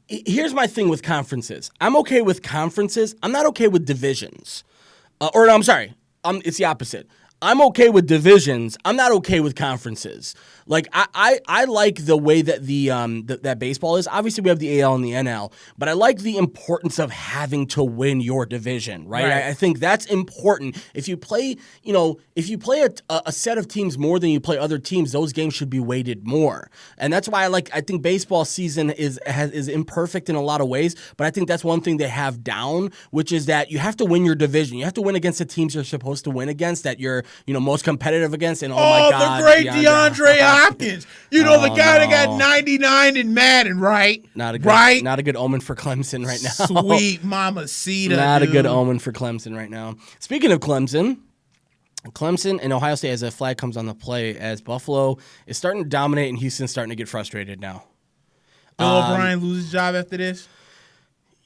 Speaker 3: here's my thing with conferences. I'm okay with conferences. I'm not okay with divisions. It's the opposite. I'm okay with divisions. I'm not okay with conferences. Like I like the way that that baseball is. Obviously, we have the AL and the NL, but I like the importance of having to win your division, right? I think that's important. If you play, a set of teams more than you play other teams, those games should be weighted more. And that's why I think baseball season is imperfect in a lot of ways, but I think that's one thing they have down, which is that you have to win your division. You have to win against the teams you're supposed to win against, that you're, most competitive against. And my God,
Speaker 1: the great DeAndre Hopkins. The guy that got 99 in Madden, right?
Speaker 3: Not a good omen for Clemson right now.
Speaker 1: Sweet mamacita.
Speaker 3: Not a good omen for Clemson right now. Speaking of Clemson and Ohio State, as a flag comes on the play, as Buffalo is starting to dominate and Houston's starting to get frustrated now.
Speaker 1: Bill O'Brien lose his job after this?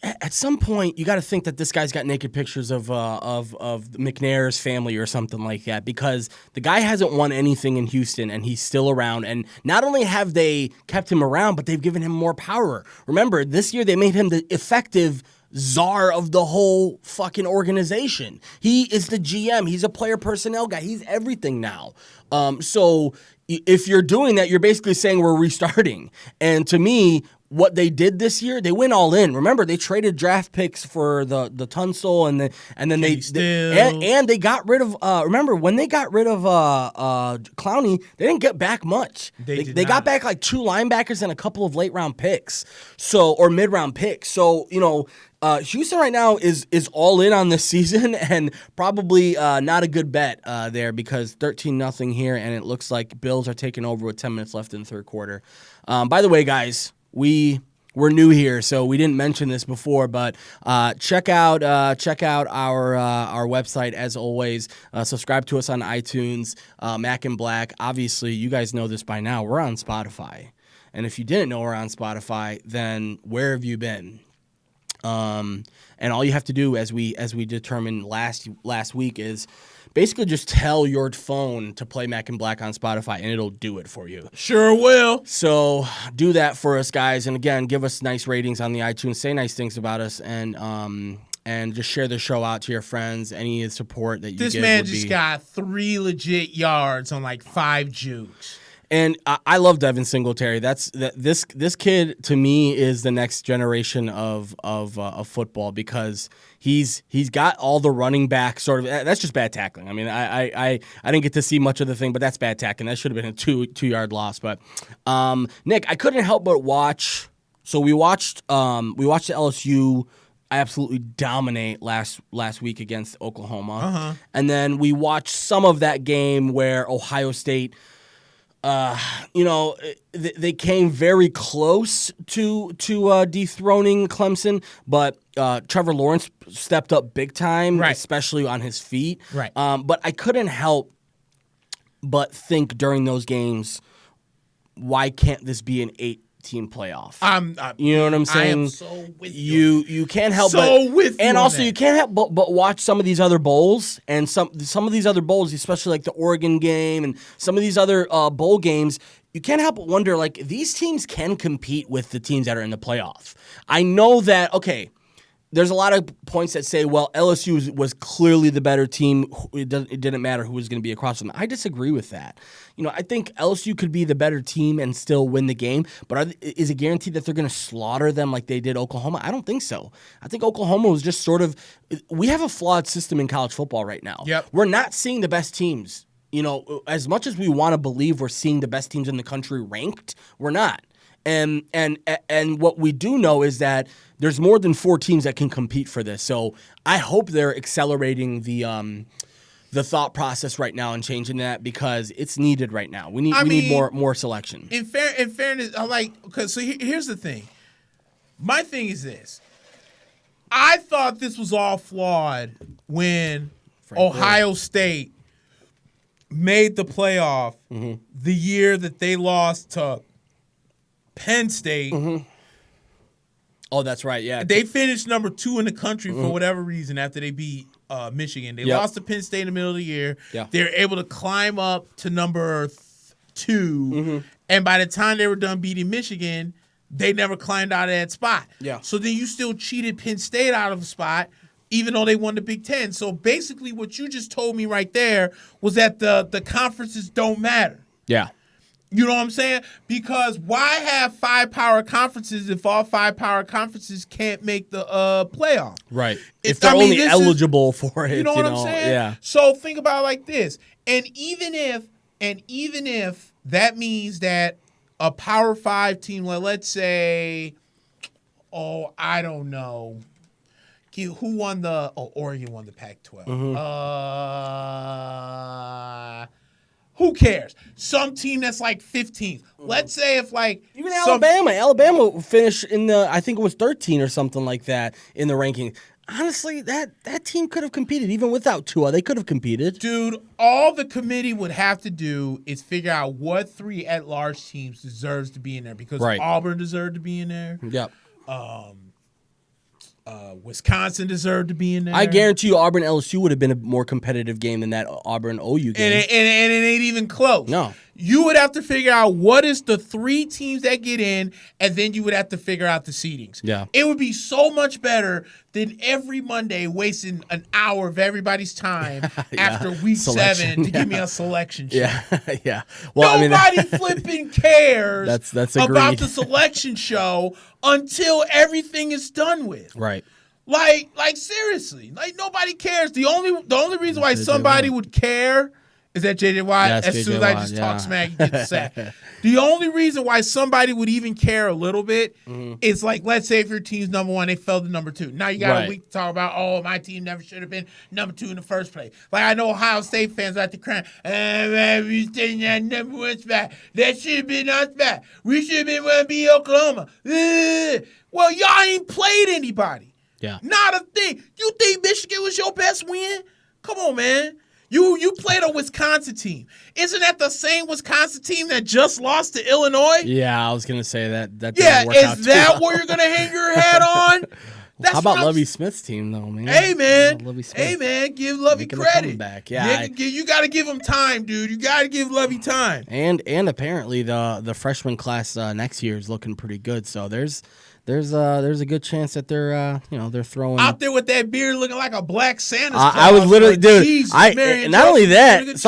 Speaker 3: At some point, you got to think that this guy's got naked pictures of McNair's family or something like that, because the guy hasn't won anything in Houston and he's still around. And not only have they kept him around, but they've given him more power. Remember, this year they made him the effective czar of the whole fucking organization. He is the GM. He's a player personnel guy. He's everything now. So if you're doing that, you're basically saying we're restarting. And to me, what they did this year, they went all in. Remember, they traded draft picks for the Tunsil and then they got rid of. Remember when they got rid of Clowney, they didn't get back much. They got back like 2 linebackers and a couple of late round picks, or mid round picks. So Houston right now is all in on this season, and probably not a good bet there, because 13-0 here, and it looks like Bills are taking over with 10 minutes left in the third quarter. By the way, guys, we're new here, so we didn't mention this before, but check out our website as always. Subscribe to us on iTunes, Mack and Black. Obviously, you guys know this by now. We're on Spotify, and if you didn't know we're on Spotify, then where have you been? And all you have to do, as we determined last week, is basically just tell your phone to play Mack and Black on Spotify, and it'll do it for you.
Speaker 1: Sure will.
Speaker 3: So do that for us, guys. And again, give us nice ratings on the iTunes. Say nice things about us, and just share the show out to your friends. Any support that you give.
Speaker 1: This man just got 3 legit yards on like 5 jukes.
Speaker 3: And I love Devin Singletary. This kid to me is the next generation of football because he's got all the running back sort of. That's just bad tackling. I mean, I didn't get to see much of the thing, but that's bad tackling. That should have been a 2-yard loss. But Nick, I couldn't help but watch. So we watched the LSU absolutely dominate last week against Oklahoma, and then we watched some of that game where Ohio State. They came very close to dethroning Clemson, but Trevor Lawrence stepped up big time, especially on his feet.
Speaker 1: Right.
Speaker 3: But I couldn't help but think during those games, why can't this be an 8-team playoff? You know what I'm saying?
Speaker 1: I am so with you.
Speaker 3: You can't help
Speaker 1: and
Speaker 3: also you can't help but watch some of these other bowls and some of these other bowls, especially like the Oregon game and some of these other bowl games. You can't help but wonder, like, these teams can compete with the teams that are in the playoff. I know that, okay, there's a lot of points that say, well, LSU was clearly the better team. It didn't matter who was going to be across from them. I disagree with that. I think LSU could be the better team and still win the game, but is it guaranteed that they're going to slaughter them like they did Oklahoma? I don't think so. I think Oklahoma was just sort of – we have a flawed system in college football right now.
Speaker 1: Yep.
Speaker 3: We're not seeing the best teams. As much as we want to believe we're seeing the best teams in the country ranked, we're not. And what we do know is that there's more than 4 teams that can compete for this. So I hope they're accelerating the thought process right now and changing that because it's needed right now. We need more selection.
Speaker 1: In fairness, here's the thing. My thing is this. I thought this was all flawed when Ohio State made the playoff the year that they lost to Penn State.
Speaker 3: Oh, that's right. Yeah,
Speaker 1: they finished number 2 in the country for whatever reason after they beat Michigan. They lost to Penn State in the middle of the year.
Speaker 3: Yeah.
Speaker 1: They were able to climb up to number 2, and by the time they were done beating Michigan, they never climbed out of that spot.
Speaker 3: Yeah.
Speaker 1: So then you still cheated Penn State out of a spot, even though they won the Big Ten. So basically, what you just told me right there was that the conferences don't matter.
Speaker 3: Yeah.
Speaker 1: You know what I'm saying? Because why have 5 power conferences if all 5 power conferences can't make the playoff?
Speaker 3: Right. If they're only eligible for it.
Speaker 1: You know what I'm saying?
Speaker 3: Yeah.
Speaker 1: So think about it like this. And even if that means that a Power 5 team, let's say, I don't know. Who won Oregon won the Pac-12. Who cares? Some team that's like 15th. Let's say if
Speaker 3: even Alabama finished in I think it was 13 or something like that in the ranking. Honestly, that team could have competed even without Tua. They could have competed.
Speaker 1: Dude, all the committee would have to do is figure out what 3 at-large teams deserves to be in there because Auburn deserved to be in there.
Speaker 3: Yep.
Speaker 1: Wisconsin deserved to be in there.
Speaker 3: I guarantee you Auburn LSU would have been a more competitive game than that Auburn OU game.
Speaker 1: And it ain't even close.
Speaker 3: No.
Speaker 1: You would have to figure out what is the 3 teams that get in, and then you would have to figure out the seedings.
Speaker 3: Yeah.
Speaker 1: It would be so much better than every Monday wasting an hour of everybody's time after week 7 to give me a selection show.
Speaker 3: Yeah, yeah. Well,
Speaker 1: Nobody flipping cares
Speaker 3: that's
Speaker 1: about the selection show until everything is done with.
Speaker 3: Right.
Speaker 1: Like seriously, nobody cares. The only reason why somebody would care is that J.J. Watt, as soon as I just talk smack, he gets sacked. The only reason why somebody would even care a little bit is let's say if your team's number 1, they fell to number 2. Now you got a week to talk about, my team never should have been number 2 in the first place. I know Ohio State fans like to cry, we stayed in that number 1 spot. That should have been our spot. We should have been want to be Oklahoma. Well, y'all ain't played anybody.
Speaker 3: Yeah.
Speaker 1: Not a thing. You think Michigan was your best win? Come on, man. You played a Wisconsin team. Isn't that the same Wisconsin team that just lost to Illinois?
Speaker 3: Yeah, I was going to say that didn't work out
Speaker 1: is that where you're going to hang your hat on?
Speaker 3: How about Lovie Smith's team, though, man?
Speaker 1: Hey, man.
Speaker 3: Hey,
Speaker 1: man, give Lovie credit.
Speaker 3: Back. Yeah,
Speaker 1: you got to give him time, dude. You got to give Lovie time.
Speaker 3: And apparently the freshman class next year is looking pretty good. So there's there's a good chance that they're throwing
Speaker 1: out there with that beard looking like a black Santa Claus.
Speaker 3: I was literally, dude.
Speaker 1: Jesus,
Speaker 3: And not only that,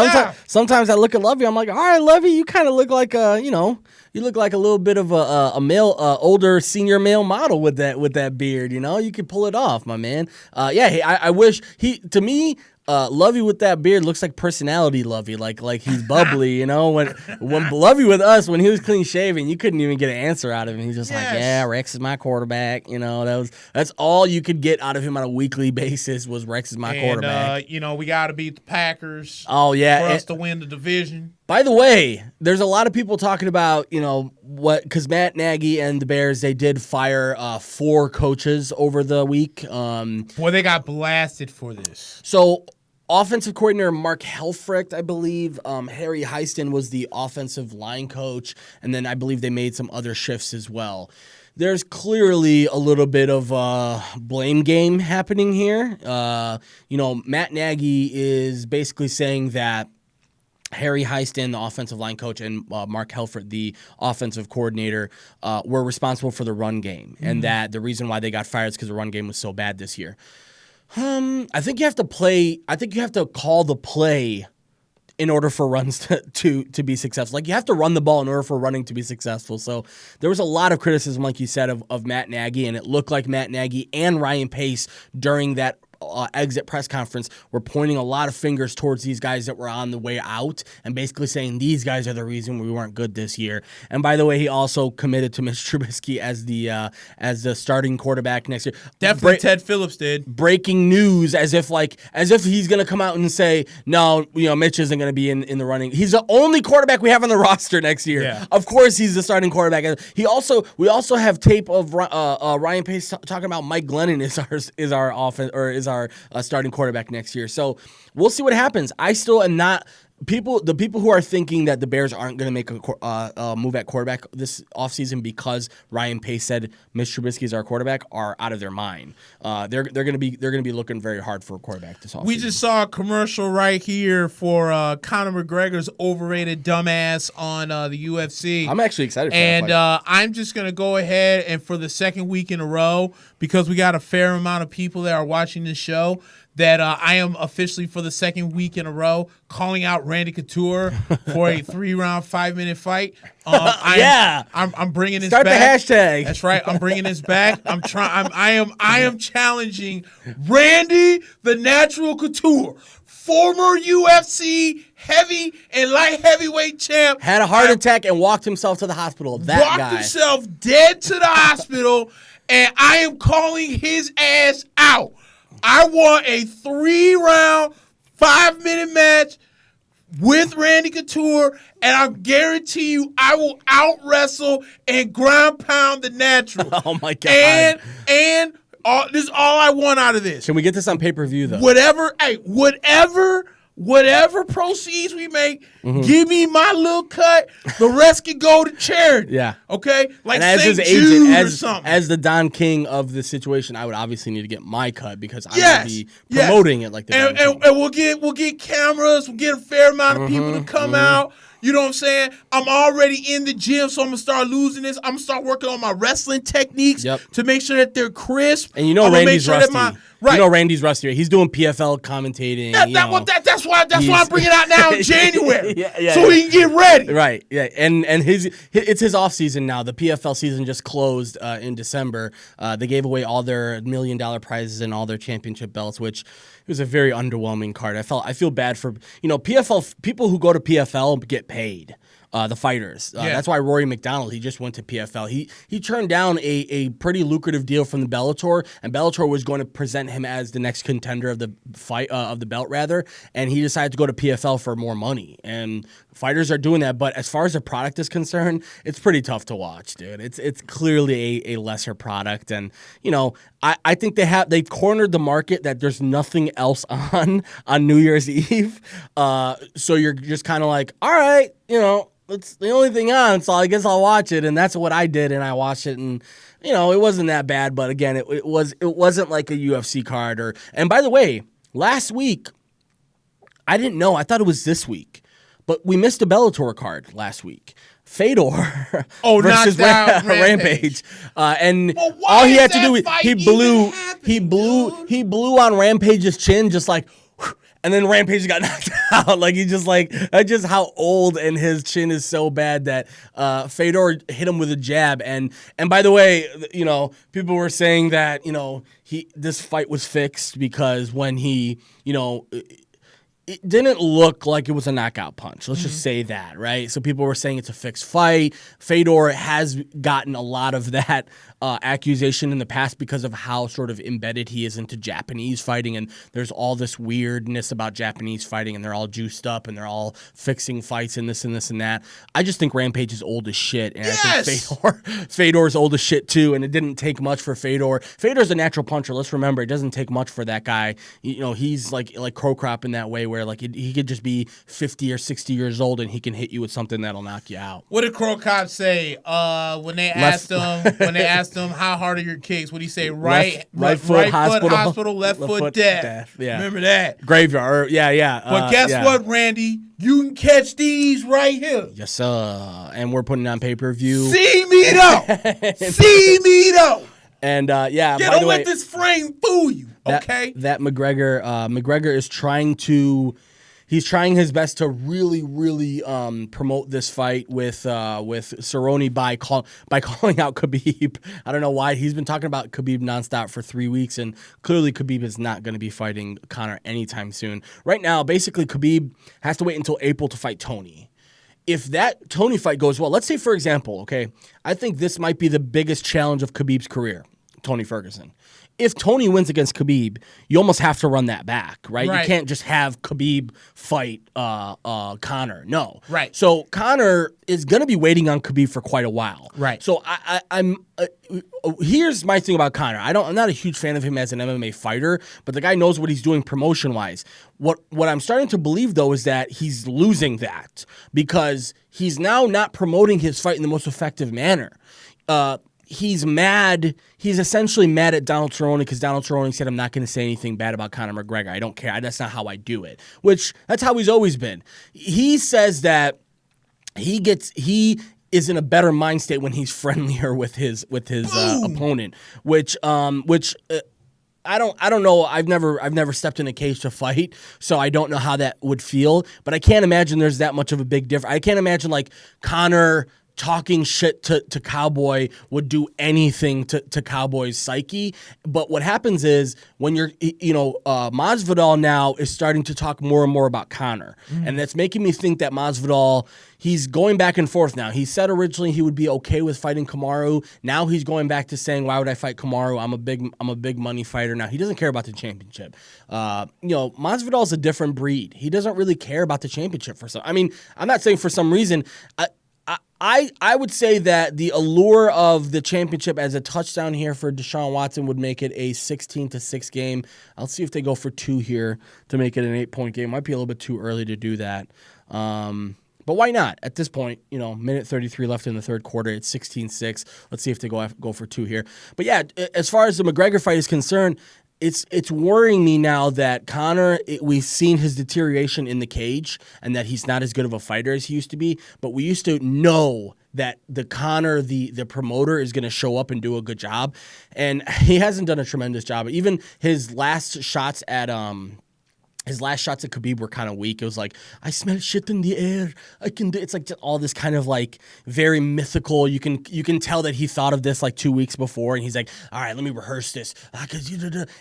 Speaker 3: sometimes I look at Lovey, I'm like, all right, Lovey, you kind of look like you look like a little bit of a male, older senior male model with that beard. You can pull it off, my man. I wish to me. Lovey with that beard looks like personality Lovey, like he's bubbly, When Lovey with us, when he was clean shaven, you couldn't even get an answer out of him. He's just like, yeah, Rex is my quarterback. That's all you could get out of him on a weekly basis was Rex is my quarterback.
Speaker 1: We got to beat the Packers.
Speaker 3: Oh yeah,
Speaker 1: for us to win the division.
Speaker 3: By the way, there's a lot of people talking about, because Matt Nagy and the Bears, they did fire 4 coaches over the week.
Speaker 1: Boy, they got blasted for this.
Speaker 3: So, offensive coordinator Mark Helfrich, I believe. Harry Heiston was the offensive line coach, and then I believe they made some other shifts as well. There's clearly a little bit of a blame game happening here. Matt Nagy is basically saying that Harry Heiston, the offensive line coach, and Mark Helfrich, the offensive coordinator, were responsible for the run game, and that the reason why they got fired is because the run game was so bad this year. I think you have to call the play in order for runs to be successful. Like, you have to run the ball in order for running to be successful. So there was a lot of criticism, like you said, of Matt Nagy, and it looked like Matt Nagy and Ryan Pace during that exit press conference were pointing a lot of fingers towards these guys that were on the way out and basically saying these guys are the reason we weren't good this year. And by the way, he also committed to Mitch Trubisky as the starting quarterback next year.
Speaker 1: Definitely Ted Phillips did.
Speaker 3: Breaking news, as if he's going to come out and say, no, Mitch isn't going to be in the running. He's the only quarterback we have on the roster next year.
Speaker 1: Yeah.
Speaker 3: Of course he's the starting quarterback. We also have tape of Ryan Pace talking about Mike Glennon is our offense, or is our starting quarterback next year. So we'll see what happens. I still am not the people who are thinking that the Bears aren't going to make a move at quarterback this offseason because Ryan Pace said Mitch Trubisky is our quarterback are out of their mind. They're going to be looking very hard for a quarterback this offseason.
Speaker 1: We just saw a commercial right here for Conor McGregor's overrated dumbass on the UFC.
Speaker 3: I'm actually excited for
Speaker 1: that
Speaker 3: fight.
Speaker 1: I'm just going to go ahead and for the second week in a row, because we got a fair amount of people that are watching this show, that I am officially for the second week in a row calling out Randy Couture for a 3-round, 5-minute fight. I'm bringing this
Speaker 3: back. Start the hashtag.
Speaker 1: That's right. I'm bringing this back. I am challenging Randy the Natural Couture, former UFC heavy and light heavyweight champ.
Speaker 3: Had a heart attack and walked himself to the hospital.
Speaker 1: Walked himself dead to the hospital, and I am calling his ass out. I want a 3-round, 5-minute match with Randy Couture, and I guarantee you I will out-wrestle and ground pound the Natural.
Speaker 3: Oh, my God.
Speaker 1: And this is all I want out of this.
Speaker 3: Can we get this on pay-per-view, though?
Speaker 1: Whatever proceeds we make, give me my little cut. The rest can go to charity.
Speaker 3: Yeah.
Speaker 1: Okay? Like
Speaker 3: and
Speaker 1: St. Jude or something.
Speaker 3: As the Don King of the situation, I would obviously need to get my cut because I'm going to be promoting it like the Don King.
Speaker 1: And we'll get cameras. We'll get a fair amount of people to come out. You know what I'm saying? I'm already in the gym, so I'm going to start losing this. I'm going to start working on my wrestling techniques to make sure that they're crisp.
Speaker 3: And Randy's rusty. Randy's rusty. He's doing PFL commentating.
Speaker 1: That's why I'm bringing it out now in January. So he can get ready.
Speaker 3: Right. Yeah. And it's his off season now. The PFL season just closed in December. They gave away all their $1 million prizes and all their championship belts, which it was a very underwhelming card. I feel bad for PFL people who go to PFL get paid. The fighters. That's why Rory McDonald, he just went to PFL. He turned down a pretty lucrative deal from the Bellator, and Bellator was going to present him as the next contender of the fight of the belt rather, and he decided to go to PFL for more money. And fighters are doing that, but as far as the product is concerned, it's pretty tough to watch, dude. It's clearly a lesser product, and I think they've cornered the market that there's nothing else on New Year's Eve. So you're just kind of like, all right, it's the only thing on, so I guess I'll watch it, and that's what I did, and I watched it, and it wasn't that bad, but again, it wasn't like a UFC card. And by the way, last week, I didn't know, I thought it was this week, But we missed a Bellator card last week. Fedor versus
Speaker 1: knocked out
Speaker 3: Rampage. And
Speaker 1: But why
Speaker 3: all he
Speaker 1: is
Speaker 3: had to do
Speaker 1: that
Speaker 3: was
Speaker 1: fight
Speaker 3: he
Speaker 1: even
Speaker 3: blew on Rampage's chin just like, and then Rampage got knocked out. Like, that's just how old, and his chin is so bad that Fedor hit him with a jab. And by the way, people were saying that, this fight was fixed because when he, it didn't look like it was a knockout punch. Let's just say that, right? So people were saying it's a fixed fight. Fedor has gotten a lot of that accusation in the past because of how sort of embedded he is into Japanese fighting, and there's all this weirdness about Japanese fighting, and they're all juiced up, and they're all fixing fights and this and this and that. I just think Rampage is old as shit, and I think Fedor's old as shit too, and it didn't take much for Fedor. Fedor's a natural puncher. Let's remember, it doesn't take much for that guy. He's like Crow Crop in that way, where he could just be 50 or 60 years old and he can hit you with something that'll knock you out.
Speaker 1: What did Crow Cop say when they asked him how hard are your kicks? What did he say? Right foot hospital, left foot death.
Speaker 3: Yeah.
Speaker 1: Remember that?
Speaker 3: Graveyard. Yeah.
Speaker 1: But guess what, Randy? You can catch these right here.
Speaker 3: Yes, sir. And we're putting on pay-per-view.
Speaker 1: See me though.
Speaker 3: And
Speaker 1: don't let this frame fool you. Okay.
Speaker 3: That McGregor is trying to. He's trying his best to really, really promote this fight with Cerrone by calling out Khabib. I don't know why. He's been talking about Khabib nonstop for 3 weeks, and clearly Khabib is not going to be fighting Conor anytime soon. Right now, basically, Khabib has to wait until April to fight Tony. If that Tony fight goes well, let's say, for example, okay, I think this might be the biggest challenge of Khabib's career, Tony Ferguson. If Tony wins against Khabib, you almost have to run that back, right? You can't just have Khabib fight Conor. No.
Speaker 1: Right.
Speaker 3: So Conor is going to be waiting on Khabib for quite a while.
Speaker 1: Right.
Speaker 3: So I'm here's my thing about Conor. I'm not a huge fan of him as an MMA fighter, but the guy knows what he's doing promotion-wise. What I'm starting to believe, though, is that he's losing that because he's now not promoting his fight in the most effective manner. He's mad. He's essentially mad at Donald Cerrone because Donald Cerrone said, I'm not going to say anything bad about Conor McGregor. I don't care. That's not how I do it, which that's how he's always been. He says that he is in a better mind state when he's friendlier with his opponent, which I don't know. I've never stepped in a cage to fight, so I don't know how that would feel, but I can't imagine there's that much of a big difference. I can't imagine like Conor talking shit to Cowboy would do anything to Cowboy's psyche. But what happens is when you're, Masvidal now is starting to talk more and more about Conor. And that's making me think that Masvidal, he's going back and forth now. He said originally he would be okay with fighting Kamaru. Now he's going back to saying, why would I fight Kamaru? I'm a big money fighter. Now he doesn't care about the championship. Masvidal's a different breed. He doesn't really care about the championship for some. I mean, I'm not saying for some reason. I would say that the allure of the championship as a touchdown here for Deshaun Watson would make it a 16-6 game. I'll see if they go for 2 here to make it an 8-point game. Might be a little bit too early to do that. But why not? At this point, minute 33 left in the third quarter. It's 16-6. Let's see if they go for 2 here. But yeah, as far as the McGregor fight is concerned, it's worrying me now that Conor, we've seen his deterioration in the cage and that he's not as good of a fighter as he used to be, but we used to know that the Conor, the promoter, is going to show up and do a good job, and he hasn't done a tremendous job. Even his last shots at Khabib were kind of weak. It was like, I smell shit in the air. I can do. It's like all this kind of like very mythical. You can tell that he thought of this like 2 weeks before, and he's like, all right, let me rehearse this.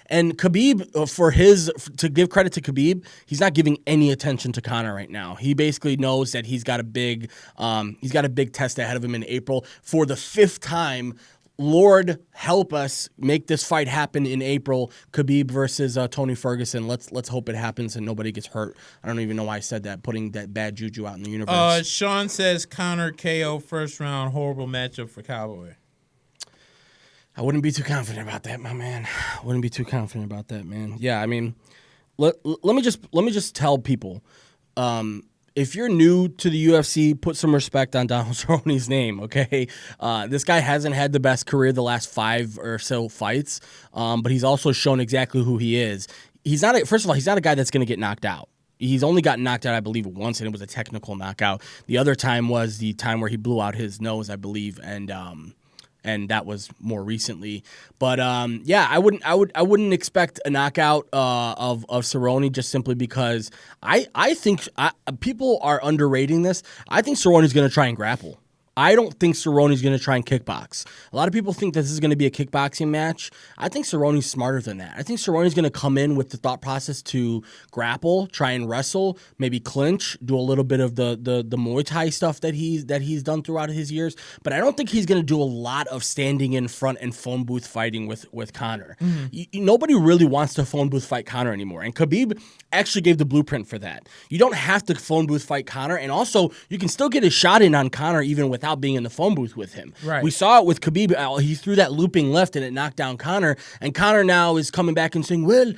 Speaker 3: And Khabib, to give credit to Khabib, he's not giving any attention to Conor right now. He basically knows that he's got a big test ahead of him in April for the 5th time. Lord help us make this fight happen in April. Khabib versus Tony Ferguson. Let's hope it happens and nobody gets hurt. I don't even know why I said that, putting that bad juju out in the universe.
Speaker 1: Sean says Conor KO first round, horrible matchup for Cowboy.
Speaker 3: I wouldn't be too confident about that, my man. Yeah, I mean, let me just tell people. If you're new to the UFC, put some respect on Donald Cerrone's name, okay? This guy hasn't had the best career the last 5 or so fights, but he's also shown exactly who he is. First of all, he's not a guy that's going to get knocked out. He's only gotten knocked out, I believe, once, and it was a technical knockout. The other time was the time where he blew out his nose, I believe, and that was more recently. But I wouldn't expect a knockout of Cerrone, just simply because I think people are underrating this. I think Cerrone's going to try and grapple. I don't think Cerrone's going to try and kickbox. A lot of people think this is going to be a kickboxing match. I think Cerrone's smarter than that. I think Cerrone's going to come in with the thought process to grapple, try and wrestle, maybe clinch, do a little bit of the Muay Thai stuff that he's done throughout his years. But I don't think he's going to do a lot of standing in front and phone booth fighting with Conor. Nobody really wants to phone booth fight Conor anymore. And Khabib actually gave the blueprint for that. You don't have to phone booth fight Conor. And also, you can still get a shot in on Conor even without being in the phone booth with him.
Speaker 1: Right.
Speaker 3: We saw it with Khabib. He threw that looping left and it knocked down Conor. And Conor now is coming back and saying, well,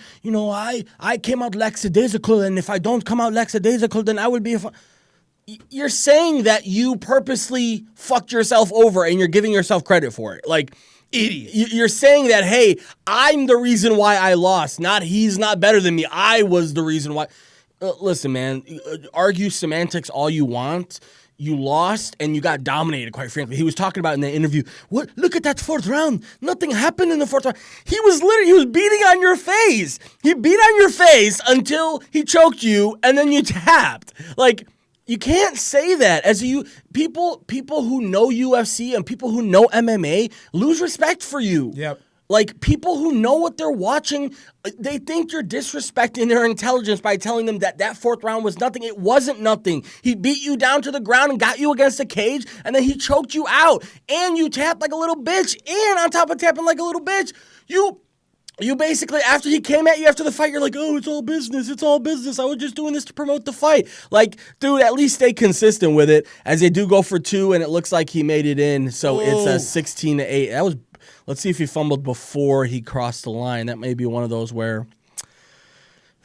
Speaker 3: I came out lackadaisical, and if I don't come out lackadaisical, then I will be You're saying that you purposely fucked yourself over and you're giving yourself credit for it. Like,
Speaker 1: idiot.
Speaker 3: You're saying that, hey, I'm the reason why I lost, not he's not better than me. I was the reason why. Listen, man, argue semantics all you want. You lost and you got dominated, quite frankly. He was talking about in the interview, what? Look at that fourth round. Nothing happened in the fourth round. He was beating on your face. He beat on your face until he choked you and then you tapped. Like, you can't say that. People who know UFC and people who know MMA lose respect for you.
Speaker 1: Yep.
Speaker 3: Like, people who know what they're watching, they think you're disrespecting their intelligence by telling them that fourth round was nothing. It wasn't nothing. He beat you down to the ground and got you against the cage, and then he choked you out. And you tapped like a little bitch. And on top of tapping like a little bitch, you basically, after he came at you after the fight, you're like, oh, it's all business. It's all business. I was just doing this to promote the fight. Like, dude, at least stay consistent with it, as they do go for 2, and it looks like he made it in. So It's a 16-8. That was... Let's see if he fumbled before he crossed the line. That may be one of those where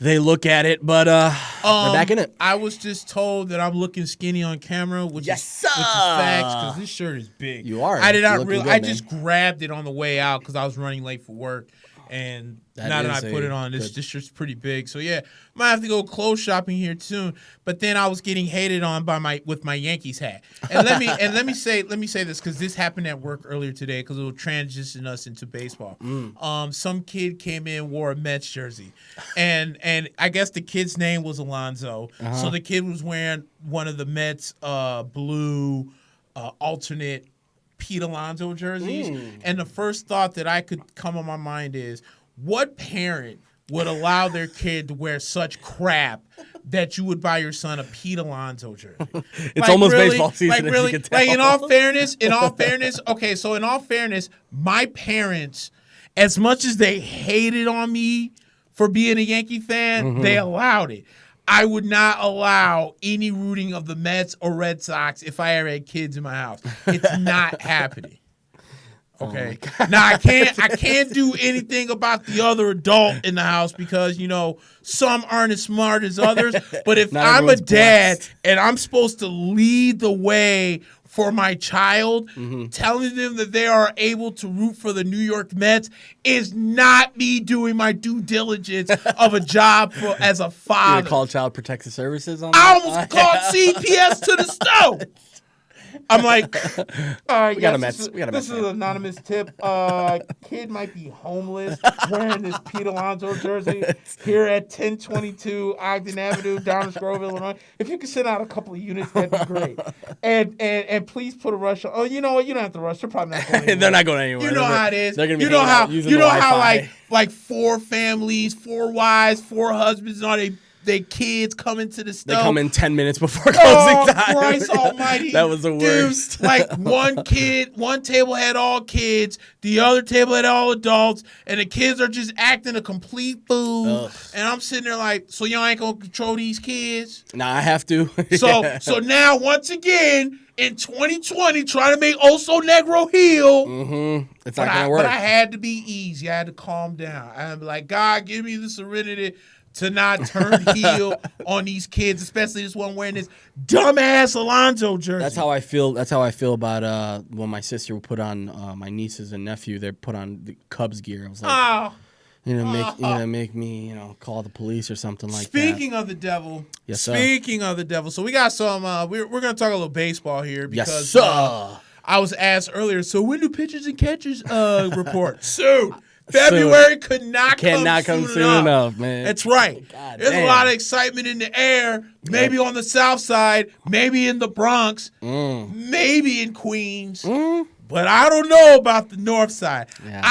Speaker 3: they look at it, but they're back in it.
Speaker 1: I was just told that I'm looking skinny on camera, which is facts, because this shirt is big.
Speaker 3: You are.
Speaker 1: I did not realize. I just grabbed it on the way out because I was running late for work. And now that I put it on, this shirt's pretty big. So yeah, might have to go clothes shopping here soon. But then I was getting hated on with my Yankees hat. And let me say this, because this happened at work earlier today, because it will transition us into baseball. Some kid came in, wore a Mets jersey, and I guess the kid's name was Alonzo. So the kid was wearing one of the Mets blue alternate Pete Alonso jerseys. And the first thought that I could come on my mind is, what parent would allow their kid to wear such crap that you would buy your son a Pete Alonso jersey?
Speaker 3: It's almost baseball season.
Speaker 1: Like, really?
Speaker 3: As you can tell.
Speaker 1: Like, in all fairness, okay, so in all fairness, my parents, as much as they hated on me for being a Yankee fan, they allowed it. I would not allow any rooting of the Mets or Red Sox if I ever had kids in my house. It's not happening. Okay. Now I can't do anything about the other adult in the house, because some aren't as smart as others. But if I'm a dad and I'm supposed to lead the way for my child, telling them that they are able to root for the New York Mets is not me doing my due diligence of a job as a father.
Speaker 3: You gonna call Child Protective Services on
Speaker 1: I
Speaker 3: that?
Speaker 1: almost called CPS to the stove. I'm like,
Speaker 3: we got a Mets.
Speaker 1: This is an anonymous tip. Kid might be homeless wearing this Pete Alonso jersey here at 1022 Ogden Avenue, Downers Grove, Illinois. If you could send out a couple of units, that'd be great. And please put a rush on. Oh, you know what? You don't have to rush. They're probably not going anywhere.
Speaker 3: They're not going anywhere.
Speaker 1: You know how it is.
Speaker 3: They're gonna be
Speaker 1: you know how like 4 families, 4 wives, 4 husbands, and all they kids come into the stove.
Speaker 3: They come in 10 minutes before closing time.
Speaker 1: Christ almighty.
Speaker 3: That was the worst.
Speaker 1: Dude, like one table had all kids, the other table had all adults, and the kids are just acting a complete fool. And I'm sitting there like, so y'all ain't gonna control these kids?
Speaker 3: Nah, I have to.
Speaker 1: So now, once again, in 2020, trying to make Oso Negro heal.
Speaker 3: It's not gonna work.
Speaker 1: But I had to be easy. I had to calm down. I had to be like, God, give me the serenity to not turn heel on these kids, especially this one wearing this dumbass Alonso jersey.
Speaker 3: That's how I feel. That's how I feel about when my sister would put on my nieces and nephew. They put on the Cubs gear. I was like, make me call the police or something like that.
Speaker 1: Speaking of the devil,
Speaker 3: Yes, sir.
Speaker 1: so we got some. We're gonna talk a little baseball here because
Speaker 3: Yes, sir.
Speaker 1: I was asked earlier. So when do pitchers and catchers report? Soon. February cannot come soon enough,
Speaker 3: man.
Speaker 1: That's right.
Speaker 3: God
Speaker 1: There's
Speaker 3: damn.
Speaker 1: a lot of excitement in the air. Maybe on the South Side, maybe in the Bronx, maybe in Queens. But I don't know about the North Side.
Speaker 3: Yeah.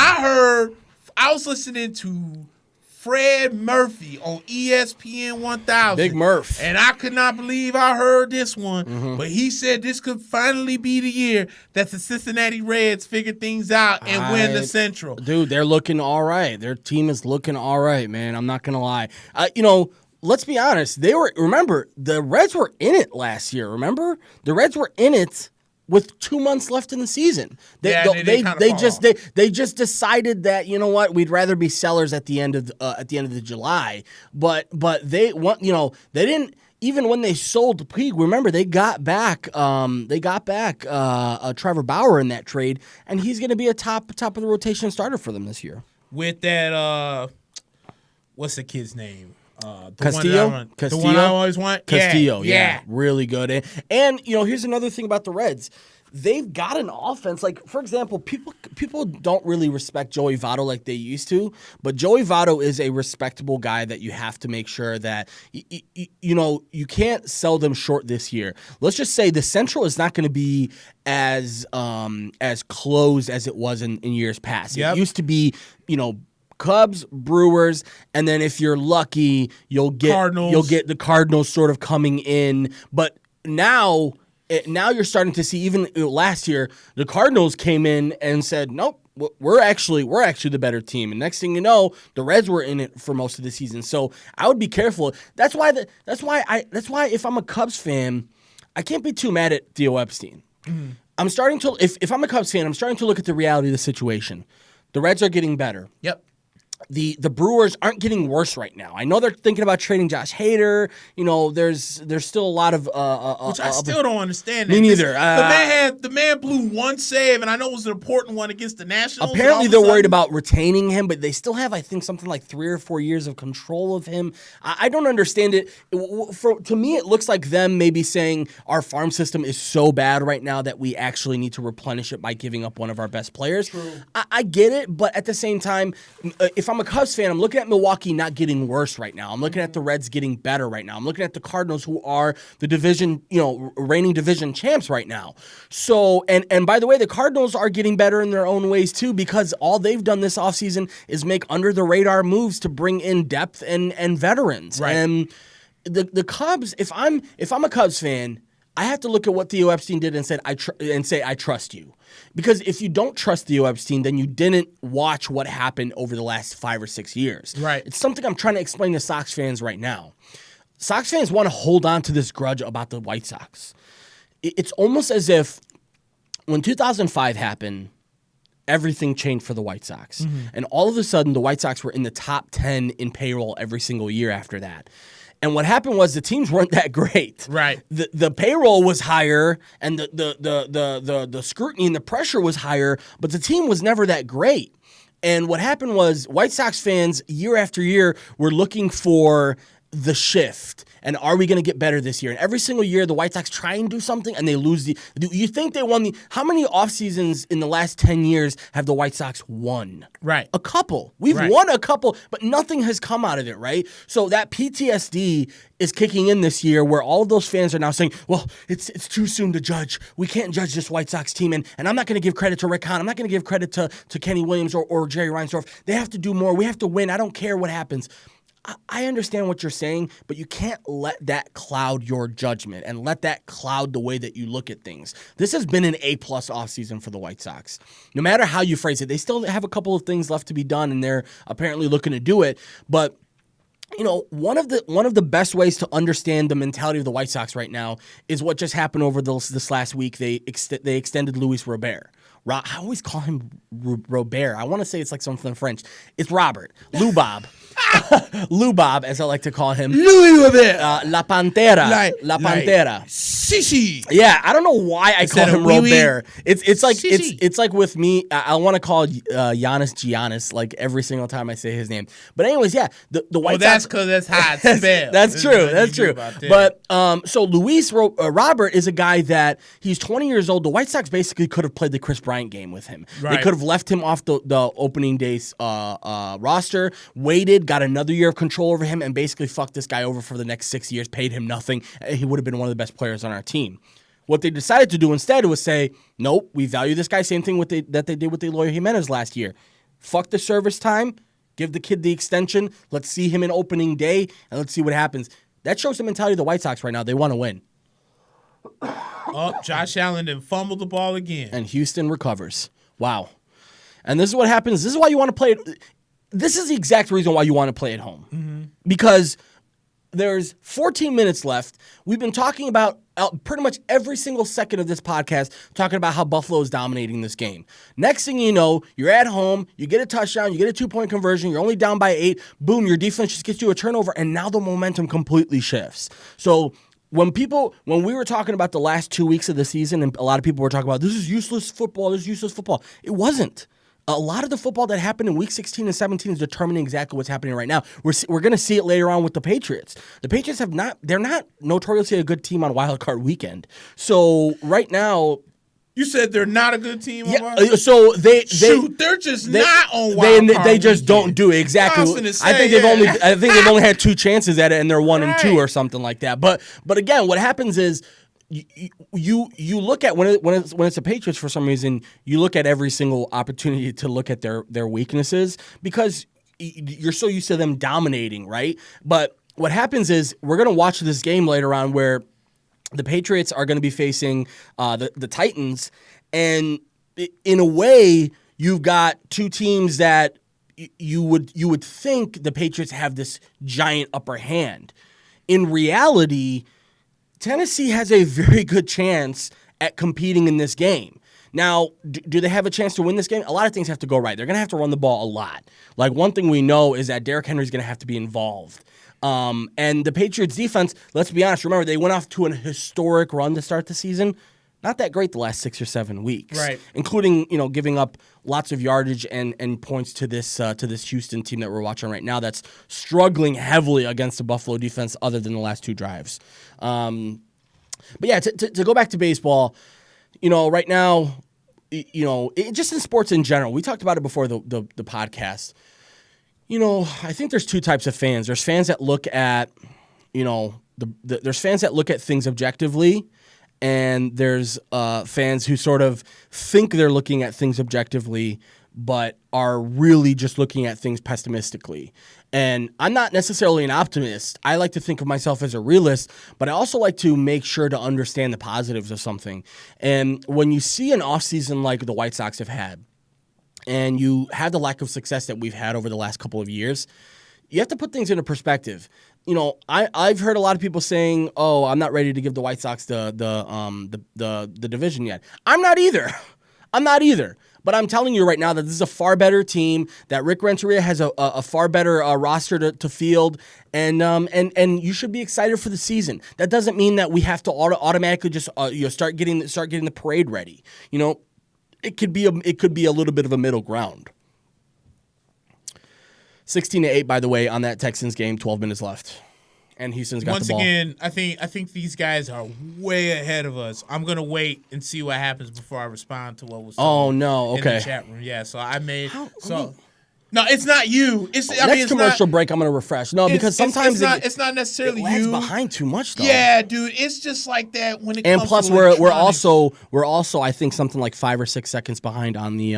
Speaker 1: I was listening to Fred Murphy on ESPN 1000.
Speaker 3: Big Murph.
Speaker 1: And I could not believe I heard this one. But he said this could finally be the year that the Cincinnati Reds figure things out and win the Central.
Speaker 3: Dude, they're looking all right. Their team is looking all right, man. I'm not going to lie. Let's be honest. Remember, the Reds were in it last year, remember? The Reds were in it with 2 months left in the season. They just decided that, you know what, we'd rather be sellers at the end of the July. But they want, they didn't. Even when they sold Puig, remember they got back Trevor Bauer in that trade, and he's going to be a top of the rotation starter for them this year.
Speaker 1: With that, what's the kid's name?
Speaker 3: Castillo?
Speaker 1: The one I always want?
Speaker 3: Castillo, yeah. Really good. And here's another thing about the Reds. They've got an offense. Like, for example, people don't really respect Joey Votto like they used to, but Joey Votto is a respectable guy that you have to make sure that, you can't sell them short this year. Let's just say the Central is not going to be as closed as it was in years past.
Speaker 1: Yep.
Speaker 3: It used to be, Cubs, Brewers, and then if you're lucky, you'll get the Cardinals sort of coming in. But now you're starting to see, even last year, the Cardinals came in and said, nope, we're actually the better team. And next thing you know, the Reds were in it for most of the season. So I would be careful. That's why if I'm a Cubs fan, I can't be too mad at Theo Epstein. Mm-hmm. I'm starting to, if I'm a Cubs fan, I'm starting to look at the reality of the situation. The Reds are getting better.
Speaker 1: Yep.
Speaker 3: The Brewers aren't getting worse right now. I know they're thinking about trading Josh Hader. There's still a lot of
Speaker 1: which I still don't understand.
Speaker 3: Me neither.
Speaker 1: The man blew one save, and I know it was an important one against the Nationals.
Speaker 3: Apparently, they're worried about retaining him, but they still have, I think, something like 3 or 4 years of control of him. I don't understand it. To me, it looks like them maybe saying our farm system is so bad right now that we actually need to replenish it by giving up one of our best players.
Speaker 1: True.
Speaker 3: I get it, but at the same time, if I'm a Cubs fan, I'm looking at Milwaukee not getting worse right now. I'm looking at the Reds getting better right now. I'm looking at the Cardinals, who are the division, reigning division champs right now. So, and by the way, the Cardinals are getting better in their own ways too, because all they've done this offseason is make under the radar moves to bring in depth and veterans.
Speaker 1: Right.
Speaker 3: And the Cubs, if I'm a Cubs fan, I have to look at what Theo Epstein did and say I trust you. Because if you don't trust Theo Epstein, then you didn't watch what happened over the last 5 or 6 years.
Speaker 1: Right.
Speaker 3: It's something I'm trying to explain to Sox fans right now. Sox fans want to hold on to this grudge about the White Sox. It's almost as if when 2005 happened, everything changed for the White Sox. Mm-hmm. And all of a sudden, the White Sox were in the top 10 in payroll every single year after that. And what happened was the teams weren't that great.
Speaker 1: Right.
Speaker 3: The payroll was higher, and the scrutiny and the pressure was higher, but the team was never that great. And what happened was White Sox fans year after year were looking for the shift. And are we going to get better this year? And every single year, the White Sox try and do something, and they lose you think they won how many off seasons in the last 10 years have the White Sox won?
Speaker 1: Right.
Speaker 3: A couple. We've won a couple, but nothing has come out of it, right? So that PTSD is kicking in this year, where all of those fans are now saying, well, it's too soon to judge. We can't judge this White Sox team. And I'm not going to give credit to Rick Hahn. I'm not going to give credit to Kenny Williams or Jerry Reinsdorf. They have to do more. We have to win. I don't care what happens. I understand what you're saying, but you can't let that cloud your judgment and let that cloud the way that you look at things. This has been an A+ offseason for the White Sox. No matter how you phrase it, they still have a couple of things left to be done, and they're apparently looking to do it. But one of the best ways to understand the mentality of the White Sox right now is what just happened over this last week. They extended Luis Robert. I always call him Robert. I want to say it's like something in French. It's Robert. Lou Bob. Lou Bob, as I like to call him.
Speaker 1: Louis Robert.
Speaker 3: La Pantera. La Pantera.
Speaker 1: Sissy.
Speaker 3: Yeah, I don't know why I call him Robert. It's like with me, I want to call Giannis like every single time I say his name. But anyways, yeah, the White Sox.
Speaker 1: That's because that's how it's spelled.
Speaker 3: That's true. That's true. But so Luis Robert is a guy that he's 20 years old. The White Sox basically could have played the Chris Bryant game with him. Right. They could have left him off the opening day's roster, waited, got another year of control over him, and basically fucked this guy over for the next 6 years, paid him nothing. He would have been one of the best players on our team. What they decided to do instead was say, nope, we value this guy. Same thing that they did with Eloy Jimenez last year. Fuck the service time. Give the kid the extension. Let's see him in opening day, and let's see what happens. That shows the mentality of the White Sox right now. They want to win.
Speaker 1: Oh, Josh Allen then fumbled the ball again.
Speaker 3: And Houston recovers. Wow. And this is what happens. This is why you want to play it. This is the exact reason why you want to play at home. Mm-hmm. Because there's 14 minutes left. We've been talking about pretty much every single second of this podcast, talking about how Buffalo is dominating this game. Next thing you know, you're at home, you get a touchdown, you get a 2-point conversion, you're only down by 8, boom, your defense just gets you a turnover, and now the momentum completely shifts. So when we were talking about the last 2 weeks of the season, and a lot of people were talking about, this is useless football, it wasn't. A lot of the football that happened in Week 16 and 17 is determining exactly what's happening right now. We're going to see it later on with the Patriots. The Patriots they're not notoriously a good team on Wild Card Weekend. So right now,
Speaker 1: you said they're not a good team.
Speaker 3: Yeah. So they're
Speaker 1: just not on Wild Card.
Speaker 3: They just don't do it exactly. I think they've only had 2 chances at it, and they're 1-2 or something like that. But again, what happens is, You look at when it's the Patriots, for some reason, you look at every single opportunity to look at their weaknesses because you're so used to them dominating, right? But what happens is we're going to watch this game later on where the Patriots are going to be facing the Titans, and in a way, you've got 2 teams that you would think the Patriots have this giant upper hand. In reality, Tennessee has a very good chance at competing in this game. Now, do they have a chance to win this game? A lot of things have to go right. They're going to have to run the ball a lot. Like, one thing we know is that Derrick Henry's going to have to be involved. And the Patriots defense, let's be honest, remember, they went off to an historic run to start the season. Not that great the last 6 or 7 weeks,
Speaker 1: right?
Speaker 3: Including giving up lots of yardage and points to this Houston team that we're watching right now that's struggling heavily against the Buffalo defense, other than the last 2 drives. But yeah, to go back to baseball, right now, just in sports in general, we talked about it before the podcast. I think there's 2 types of fans. There's fans that look at, there's fans that look at things objectively. And there's fans who sort of think they're looking at things objectively, but are really just looking at things pessimistically. And I'm not necessarily an optimist. I like to think of myself as a realist, but I also like to make sure to understand the positives of something. And when you see an offseason like the White Sox have had, and you have the lack of success that we've had over the last couple of years, you have to put things into perspective. I've heard a lot of people saying, "Oh, I'm not ready to give the White Sox the division yet." I'm not either. But I'm telling you right now that this is a far better team. That Rick Renteria has a far better roster to field, and you should be excited for the season. That doesn't mean that we have to automatically just start getting the parade ready. It could be a little bit of a middle ground. 16-8, by the way, on that Texans game. 12 minutes left, and Houston's got the ball.
Speaker 1: Once again, I think these guys are way ahead of us. I'm gonna wait and see what happens before I respond to what was.
Speaker 3: Oh no! Okay.
Speaker 1: In the chat room, yeah. So I made No, it's not you. It's
Speaker 3: next commercial break. I'm gonna refresh. No, because sometimes
Speaker 1: it's not necessarily
Speaker 3: it
Speaker 1: you.
Speaker 3: Behind too much though.
Speaker 1: Yeah, dude. It's just like that when it
Speaker 3: and
Speaker 1: comes.
Speaker 3: And plus,
Speaker 1: to
Speaker 3: we're also I think something like 5 or 6 seconds behind on the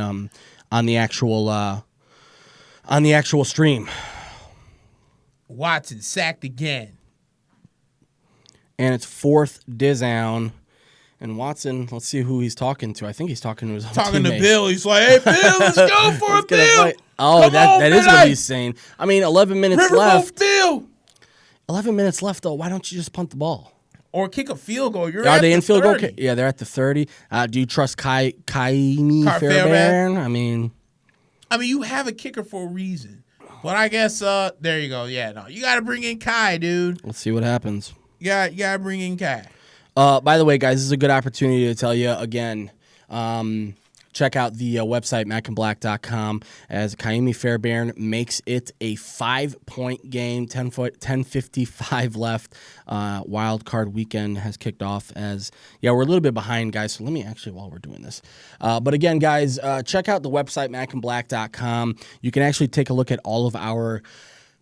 Speaker 3: actual stream.
Speaker 1: Watson sacked again.
Speaker 3: And it's 4th down. And Watson, let's see who he's talking to. I think he's talking to his own teammate.
Speaker 1: To Bill. He's like, "Hey, Bill, let's go for it, Bill."
Speaker 3: Oh, that is what he's saying. I mean, 11 minutes left.
Speaker 1: Bill.
Speaker 3: 11 minutes left, though. Why don't you just punt the ball?
Speaker 1: Or kick a field goal.
Speaker 3: Are they in field goal? Yeah, they're at the 30. Do you trust Kaimi Fairbairn? I mean,
Speaker 1: you have a kicker for a reason. But I guess there you go. Yeah, no, you got to bring in Kai, dude.
Speaker 3: Let's see what happens.
Speaker 1: You got to bring in Kai.
Speaker 3: By the way, guys, this is a good opportunity to tell you again. Check out the website, mackandblack.com, as Kaimi Fairbairn makes it a 5-point game, 10:55 left. Wild card weekend has kicked off we're a little bit behind, guys, so let me actually, while we're doing this. But again, guys, check out the website, mackandblack.com. You can actually take a look at all of our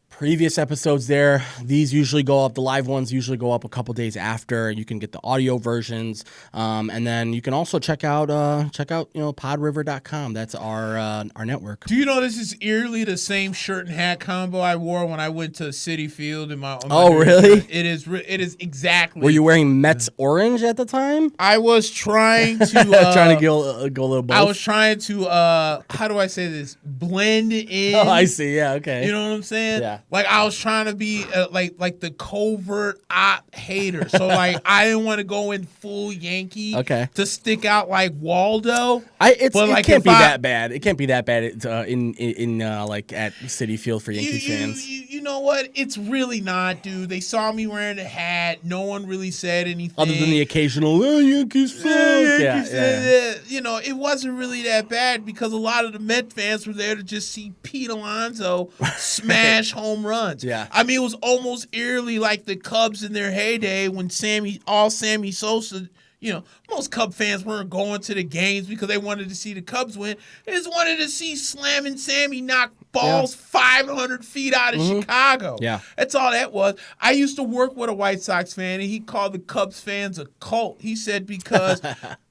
Speaker 3: previous episodes there. These usually go up. The live ones usually go up a couple days after. You can get the audio versions, and then you can also check out PodRiver.com. That's our network.
Speaker 1: Do you know this is eerily the same shirt and hat combo I wore when I went to Citi Field in my?
Speaker 3: Oh, really?
Speaker 1: It is exactly.
Speaker 3: Were you wearing Mets orange at the time?
Speaker 1: I was trying to
Speaker 3: trying to go a little both.
Speaker 1: I was trying to how do I say this? Blend in.
Speaker 3: Oh, I see. Yeah. Okay.
Speaker 1: You know what I'm saying?
Speaker 3: Yeah.
Speaker 1: Like I was trying to be like the covert op hater. So like I didn't want to go in full Yankee to stick out like Waldo.
Speaker 3: It can't be that bad. It can't be that bad in like at Citi Field for Yankees fans.
Speaker 1: You know what? It's really not, dude. They saw me wearing a hat. No one really said anything.
Speaker 3: Other than the occasional Yankees fans. Yeah.
Speaker 1: You know, it wasn't really that bad because a lot of the Met fans were there to just see Pete Alonso smash home runs.
Speaker 3: Yeah.
Speaker 1: I mean, it was almost eerily like the Cubs in their heyday when Sammy Sosa, most Cub fans weren't going to the games because they wanted to see the Cubs win. They just wanted to see Slamming Sammy knock balls 500 feet out of Chicago.
Speaker 3: Yeah.
Speaker 1: That's all that was. I used to work with a White Sox fan, and he called the Cubs fans a cult. He said because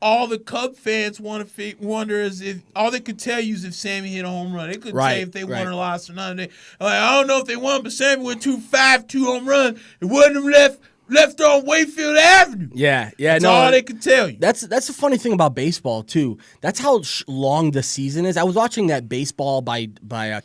Speaker 1: all the Cub fans wonder is if all they could tell you is if Sammy hit a home run. They couldn't say if they won or lost or nothing. I don't know if they won, but Sammy went 2 home runs. It wasn't him left on Wayfield Avenue.
Speaker 3: Yeah.
Speaker 1: That's all they could tell you.
Speaker 3: That's the funny thing about baseball too. That's how long the season is. I was watching that Baseball by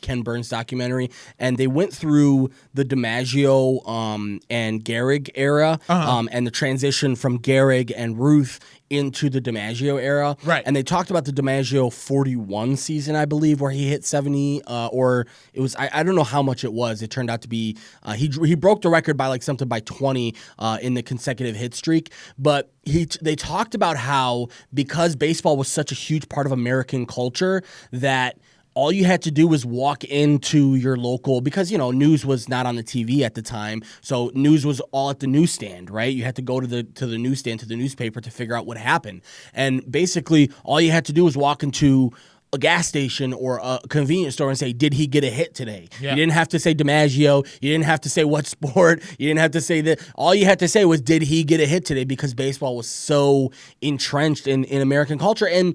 Speaker 3: Ken Burns documentary, and they went through the DiMaggio and Gehrig era, and the transition from Gehrig and Ruth into the DiMaggio era.
Speaker 1: Right.
Speaker 3: And they talked about the DiMaggio 41 season, I believe, where he hit 70, or it was, I don't know how much it was. It turned out to be, he broke the record by like something by 20 in the consecutive hit streak. But they talked about how because baseball was such a huge part of American culture that all you had to do was walk into your local, because, news was not on the TV at the time. So news was all at the newsstand, right? You had to go to the newsstand, to the newspaper to figure out what happened. And basically all you had to do was walk into a gas station or a convenience store and say, did he get a hit today? Yeah. You didn't have to say DiMaggio. You didn't have to say what sport. You didn't have to say that. All you had to say was, did he get a hit today? Because baseball was so entrenched in American culture. And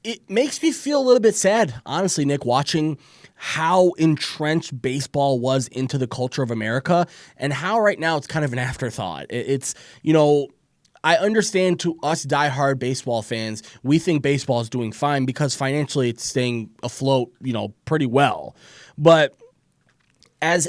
Speaker 3: it makes me feel a little bit sad, honestly, Nick, watching how entrenched baseball was into the culture of America and how right now it's kind of an afterthought. It's, I understand to us diehard baseball fans, we think baseball is doing fine because financially it's staying afloat, pretty well. But let's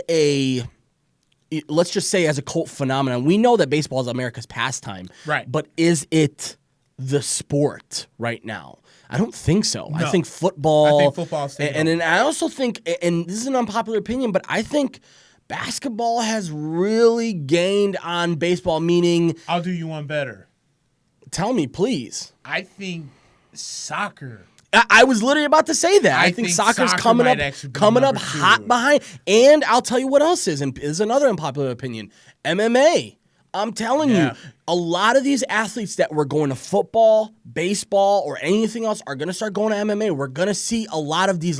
Speaker 3: just say as a cult phenomenon, we know that baseball is America's pastime.
Speaker 1: Right.
Speaker 3: But is it the sport right now? I don't think so.
Speaker 1: No.
Speaker 3: I think football.
Speaker 1: I think football's
Speaker 3: and then I also think, and this is an unpopular opinion, but I think basketball has really gained on baseball, meaning.
Speaker 1: I'll do you one better.
Speaker 3: Tell me, please.
Speaker 1: I think soccer.
Speaker 3: I was literally about to say that. I think soccer's coming up hot behind. And I'll tell you what else is, and this is another unpopular opinion. MMA. I'm telling you, a lot of these athletes that were going to football, baseball, or anything else are going to start going to MMA. We're going to see a lot of these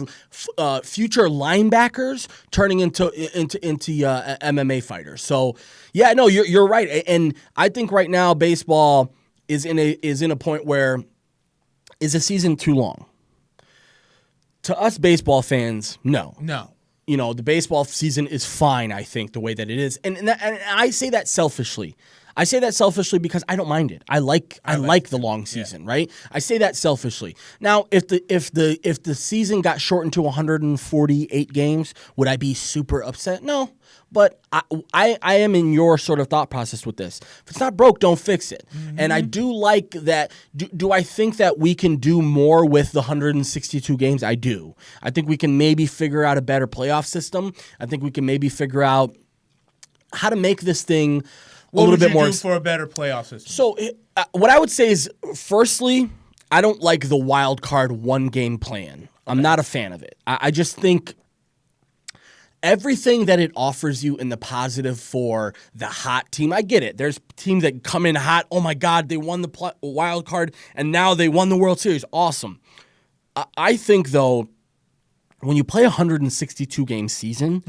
Speaker 3: future linebackers turning into MMA fighters. So, yeah, no, you're right, and I think right now baseball is in a point where is a season too long? To us baseball fans, no. The baseball season is fine, I think, the way that it is. And I say that selfishly. I say that selfishly because I don't mind it. I like the long season, right? I say that selfishly. Now, if the season got shortened to 148 games, would I be super upset? No. But I am in your sort of thought process with this. If it's not broke, don't fix it. Mm-hmm. And I do like that. Do I think that we can do more with the 162 games? I do. I think we can maybe figure out a better playoff system. I think we can maybe figure out how to make this thing a little bit more.
Speaker 1: What would you do for a better playoff system?
Speaker 3: So what I would say is, firstly, I don't like the wild card one-game plan. I'm not a fan of it. I just think everything that it offers you in the positive for the hot team, I get it. There's teams that come in hot. Oh, my God, they won the wild card, and now they won the World Series. Awesome. I think, though, when you play a 162-game season,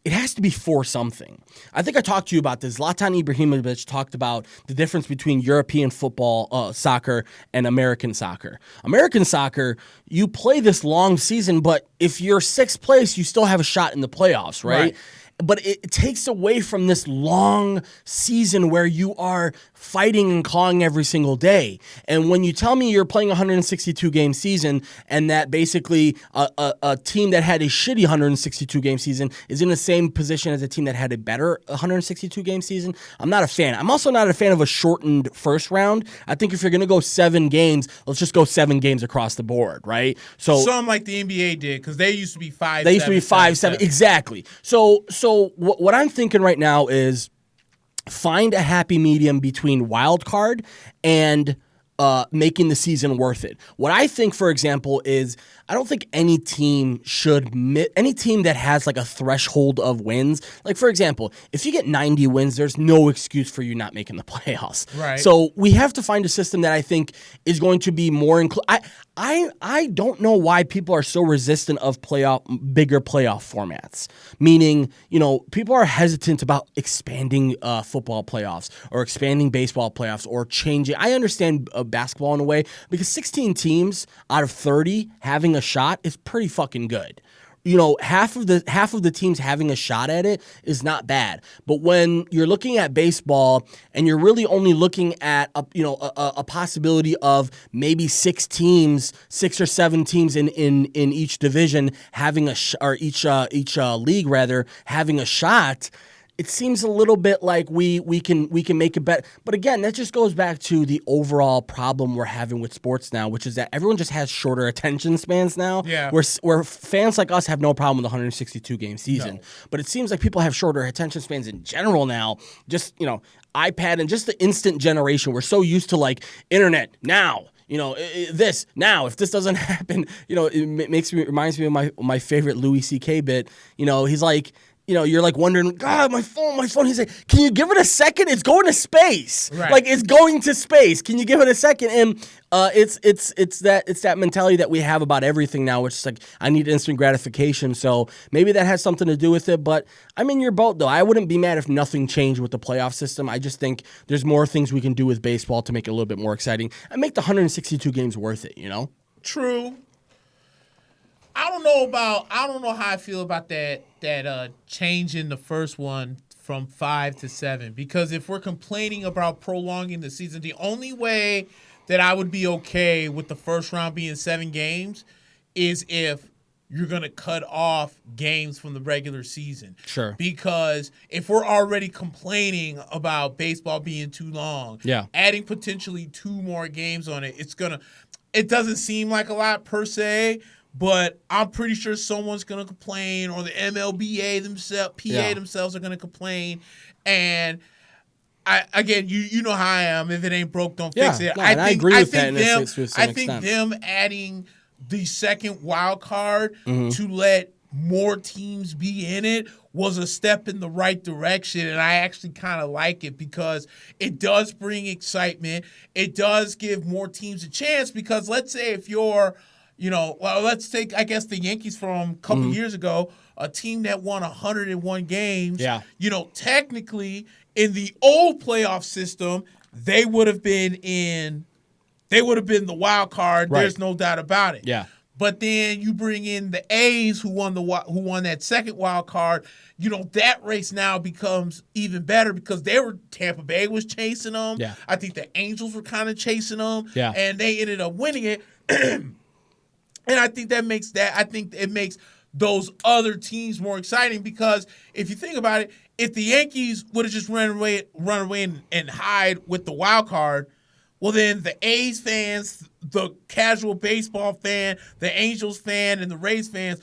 Speaker 3: it has to be for something. I think I talked to you about this. Zlatan Ibrahimovic talked about the difference between European football, soccer, and American soccer. American soccer, you play this long season, but if you're sixth place, you still have a shot in the playoffs, right? But it takes away from this long season where you are fighting and clawing every single day. And when you tell me you're playing a 162-game season and that basically a team that had a shitty 162-game season is in the same position as a team that had a better 162-game season, I'm not a fan. I'm also not a fan of a shortened first round. I think if you're going to go 7 games, let's just go 7 games across the board, right? So
Speaker 1: some like the NBA did, because they used to be 5-7.
Speaker 3: They used to be 5-7. Exactly. So what I'm thinking right now is find a happy medium between wild card and making the season worth it. What I think, for example, is I don't think any team any team that has like a threshold of wins, like for example, if you get 90 wins, there's no excuse for you not making the playoffs.
Speaker 1: Right.
Speaker 3: So we have to find a system that I think is going to be more I don't know why people are so resistant of bigger playoff formats. Meaning, people are hesitant about expanding football playoffs or expanding baseball playoffs or changing. I understand basketball in a way because 16 teams out of 30 having a shot is pretty fucking good. Half of the teams having a shot at it is not bad. But when you're looking at baseball and you're really only looking at a possibility of maybe 6 or 7 teams in each division having each league rather having a shot, it seems a little bit like we can make a bet. But again, that just goes back to the overall problem we're having with sports now, which is that everyone just has shorter attention spans now.
Speaker 1: Yeah.
Speaker 3: Where fans like us have no problem with the 162-game season.
Speaker 1: No.
Speaker 3: But it seems like people have shorter attention spans in general now. Just, iPad and just the instant generation. We're so used to like internet now. This now, if this doesn't happen, it reminds me of my favorite Louis C.K. bit. He's like, you're like wondering, God, my phone. He's like, can you give it a second? It's going to space.
Speaker 1: Right.
Speaker 3: Like it's going to space. Can you give it a second? And it's that mentality that we have about everything now, which is like, I need instant gratification. So maybe that has something to do with it. But I'm in your boat though. I wouldn't be mad if nothing changed with the playoff system. I just think there's more things we can do with baseball to make it a little bit more exciting and make the 162 games worth it.
Speaker 1: True. I don't know how I feel about that change in the first one from 5 to 7, because if we're complaining about prolonging the season, the only way that I would be okay with the first round being 7 games is if you're going to cut off games from the regular season.
Speaker 3: Sure.
Speaker 1: Because if we're already complaining about baseball being too long, adding potentially 2 more games on it, it doesn't seem like a lot per se, but I'm pretty sure someone's going to complain, or the MLBA themselves are going to complain. And you know how I am. If it ain't broke, don't fix it.
Speaker 3: No, I agree with that.
Speaker 1: I think them adding the second wild card to let more teams be in it was a step in the right direction, and I actually kind of like it because it does bring excitement. It does give more teams a chance, because let's say if you're let's take, I guess, the Yankees from a couple years ago, a team that won 101 games.
Speaker 3: Yeah.
Speaker 1: Technically, in the old playoff system, they would have been the wild card.
Speaker 3: Right.
Speaker 1: There's no doubt about it.
Speaker 3: Yeah.
Speaker 1: But then you bring in the A's who won that second wild card. That race now becomes even better because Tampa Bay was chasing them.
Speaker 3: Yeah.
Speaker 1: I think the Angels were kind of chasing them.
Speaker 3: Yeah.
Speaker 1: And they ended up winning it. And I think it makes those other teams more exciting because if you think about it, if the Yankees would have just run away and hide with the wild card, well, then the A's fans, the casual baseball fan, the Angels fan, and the Rays fans,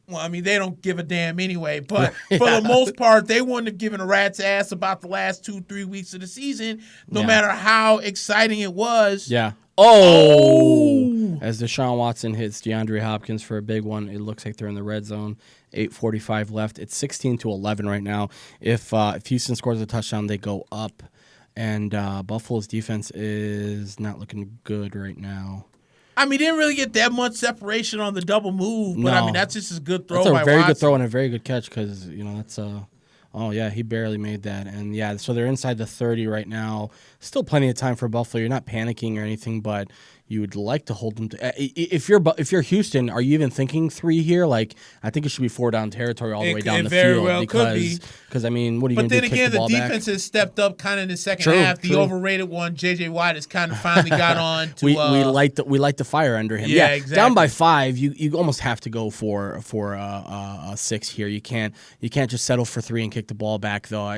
Speaker 1: well, I mean, they don't give a damn anyway. But for the most part, they wouldn't have given a rat's ass about the last 2-3 weeks of the season, no matter how exciting it was.
Speaker 3: Yeah. Oh! As Deshaun Watson hits DeAndre Hopkins for a big one, it looks like they're in the red zone. 8:45 left. It's 16-11 right now. If Houston scores a touchdown, they go up. And Buffalo's defense is not looking good right now.
Speaker 1: I mean, didn't really get that much separation on the double move, but I mean, that's just a good throw by
Speaker 3: That's a very
Speaker 1: Watson.
Speaker 3: good throw and a very good catch because, that's oh, yeah, he barely made that. And, yeah, so they're inside the 30 right now. Still plenty of time for Buffalo. You're not panicking or anything, but you would like to hold them to if you're Houston, are you even thinking 3 here? Like, I think it should be 4 down territory all the way down the field.
Speaker 1: Well
Speaker 3: because I mean, what are you going to do?
Speaker 1: But then again, the defense has stepped up kind of in the second half. The overrated one, J.J. Watt, has kind of finally got on to.
Speaker 3: we like the fire under him.
Speaker 1: Yeah, exactly.
Speaker 3: Down by 5, you almost have to go for a 6 here. You can't just settle for 3 and kick the ball back though.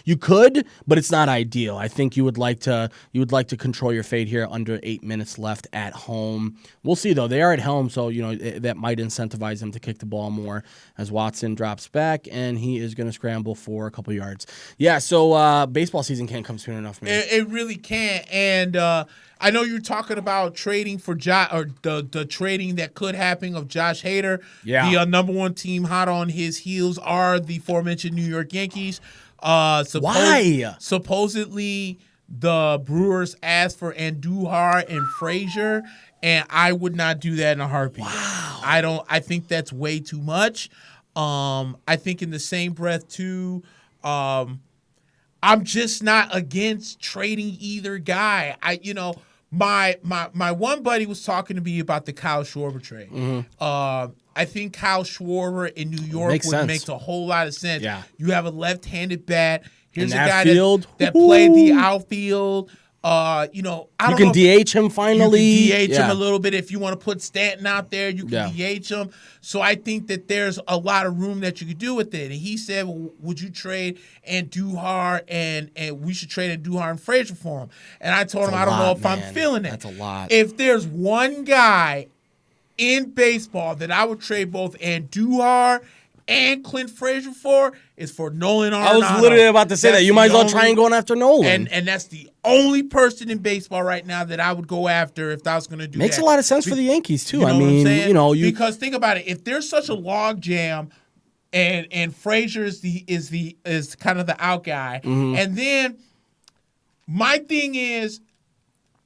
Speaker 3: You could, but it's not ideal. I think you would like to control your fate here under 8 minutes left at home. We'll see though. They are at home, so that might incentivize them to kick the ball more as Watson drops back and he is going to scramble for a couple yards. Yeah, so baseball season can't come soon enough, man.
Speaker 1: It really can't. And I know you're talking about trading for the trading that could happen of Josh Hader.
Speaker 3: Yeah.
Speaker 1: The number one team hot on his heels are the aforementioned New York Yankees.
Speaker 3: Why?
Speaker 1: Supposedly the Brewers asked for Andujar and Frazier, and I would not do that in a heartbeat.
Speaker 3: Wow.
Speaker 1: I think that's way too much. I think in the same breath too, I'm just not against trading either guy. My one buddy was talking to me about the Kyle Schwarber trade.
Speaker 3: Mm-hmm.
Speaker 1: I think Kyle Schwarber in New York makes a whole lot of sense.
Speaker 3: Yeah.
Speaker 1: You have a left-handed bat. Here's a
Speaker 3: guy
Speaker 1: that played the outfield. You can
Speaker 3: DH him finally.
Speaker 1: You can DH him a little bit if you want to put Stanton out there. You can DH him. So I think that there's a lot of room that you could do with it. And he said, well, would you trade Andujar and we should trade Andujar and Frazier for him? And I told him I don't know if I'm feeling it.
Speaker 3: That's a lot.
Speaker 1: If there's one guy in baseball that I would trade both Andujar and Clint Frazier is for Nolan Arenado.
Speaker 3: I was literally about to say that. You might as well try and go after Nolan.
Speaker 1: And that's the only person in baseball right now that I would go after if I was going to do
Speaker 3: Makes
Speaker 1: that.
Speaker 3: a lot of sense for the Yankees, too.
Speaker 1: What I'm saying?
Speaker 3: Because
Speaker 1: think about it. If there's such a log jam and Frazier is kind of the out guy, and then my thing is,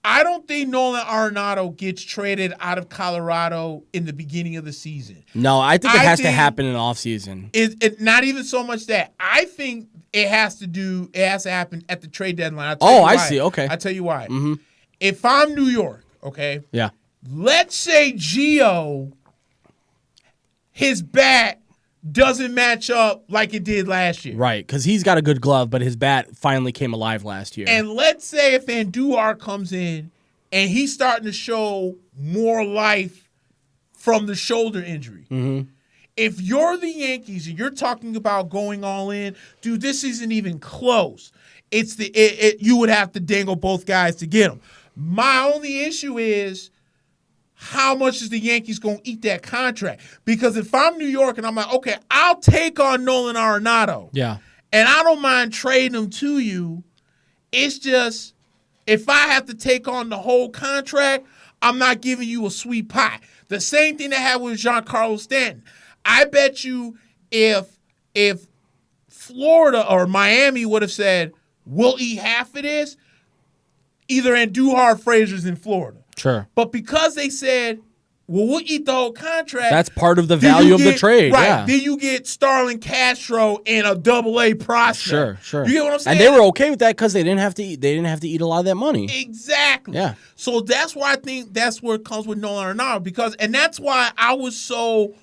Speaker 1: I don't think Nolan Arenado gets traded out of Colorado in the beginning of the season.
Speaker 3: No, I think it has to happen in the offseason.
Speaker 1: It not even so much that. I think it has to happen at the trade deadline.
Speaker 3: I see. Okay.
Speaker 1: I'll tell you why.
Speaker 3: Mm-hmm.
Speaker 1: If I'm New York, okay?
Speaker 3: Yeah.
Speaker 1: Let's say Gio, his bat doesn't match up like it did last year.
Speaker 3: Right, because he's got a good glove, but his bat finally came alive last year.
Speaker 1: And let's say if Andujar comes in and he's starting to show more life from the shoulder injury.
Speaker 3: Mm-hmm.
Speaker 1: If you're the Yankees and you're talking about going all in, dude, this isn't even close. You would have to dangle both guys to get them. My only issue is, how much is the Yankees going to eat that contract? Because if I'm New York and I'm like, okay, I'll take on Nolan Arenado.
Speaker 3: Yeah.
Speaker 1: And I don't mind trading him to you. It's just, if I have to take on the whole contract, I'm not giving you a sweet pie. The same thing that happened with Giancarlo Stanton. I bet you if Florida or Miami would have said, we'll eat half of this, either Andujar or Frazier's in Florida.
Speaker 3: Sure.
Speaker 1: But because they said, well, we'll eat the whole contract.
Speaker 3: That's part of the value of the trade.
Speaker 1: Right.
Speaker 3: Yeah.
Speaker 1: Then you get Starlin Castro and a AA prospect.
Speaker 3: Sure.
Speaker 1: You get what I'm saying?
Speaker 3: And they were okay with that because they didn't have to eat. They didn't have to eat a lot of that money.
Speaker 1: Exactly.
Speaker 3: Yeah.
Speaker 1: So that's why I think that's where it comes with Nolan Arenado, and that's why I was so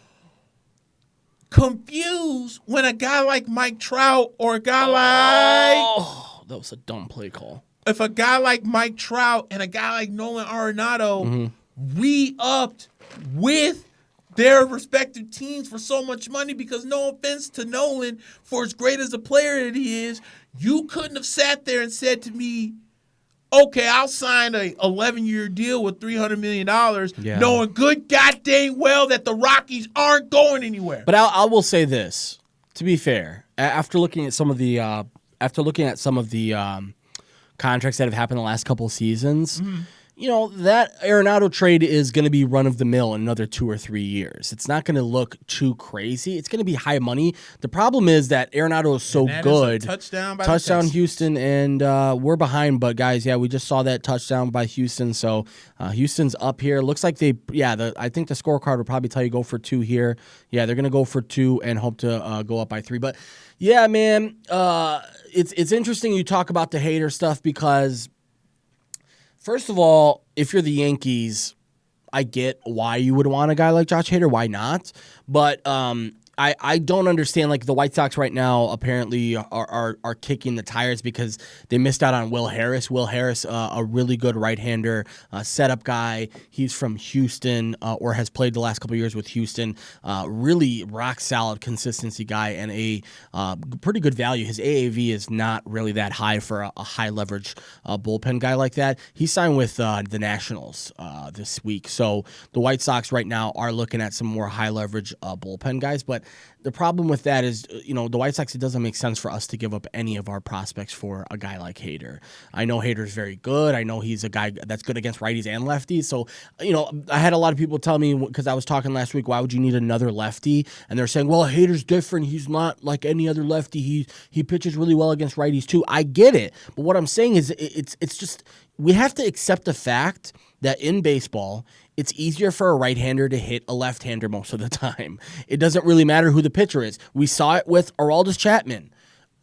Speaker 1: confused when a guy like Mike Trout or a guy
Speaker 3: That was a dumb play call.
Speaker 1: If a guy like Mike Trout and a guy like Nolan Arenado re-upped with their respective teams for so much money, because no offense to Nolan, for as great as a player that he is, you couldn't have sat there and said to me, okay, I'll sign a 11-year deal with $300 million, knowing good goddamn well that the Rockies aren't going anywhere.
Speaker 3: But I will say this, to be fair, after looking at some of the contracts that have happened the last couple of seasons, that Arenado trade is going to be run-of-the-mill in another 2 or 3 years. It's not going to look too crazy. It's going to be high money. The problem is that Arenado is so good. Touchdown Houston, and we're behind. But, guys, we just saw that touchdown by Houston. So, Houston's up here. Looks like I think the scorecard will probably tell you go for 2 here. Yeah, they're going to go for 2 and hope to go up by 3. But, yeah, man, it's interesting you talk about the hater stuff because – first of all, if you're the Yankees, I get why you would want a guy like Josh Hader. Why not? But I don't understand. Like the White Sox right now apparently are kicking the tires because they missed out on Will Harris. Will Harris, a really good right-hander, setup guy. He's from Houston or has played the last couple of years with Houston. Really rock-solid consistency guy and a pretty good value. His AAV is not really that high for a high-leverage bullpen guy like that. He signed with the Nationals this week. So the White Sox right now are looking at some more high-leverage bullpen guys, but the problem with that is, the White Sox, it doesn't make sense for us to give up any of our prospects for a guy like Hader. I know Hader's very good. I know he's a guy that's good against righties and lefties. So, I had a lot of people tell me, because I was talking last week, why would you need another lefty? And they're saying, well, Hader's different. He's not like any other lefty. He pitches really well against righties too. I get it. But what I'm saying is it's just, we have to accept the fact that in baseball, it's easier for a right-hander to hit a left-hander most of the time. It doesn't really matter who the pitcher is. We saw it with Aroldis Chapman.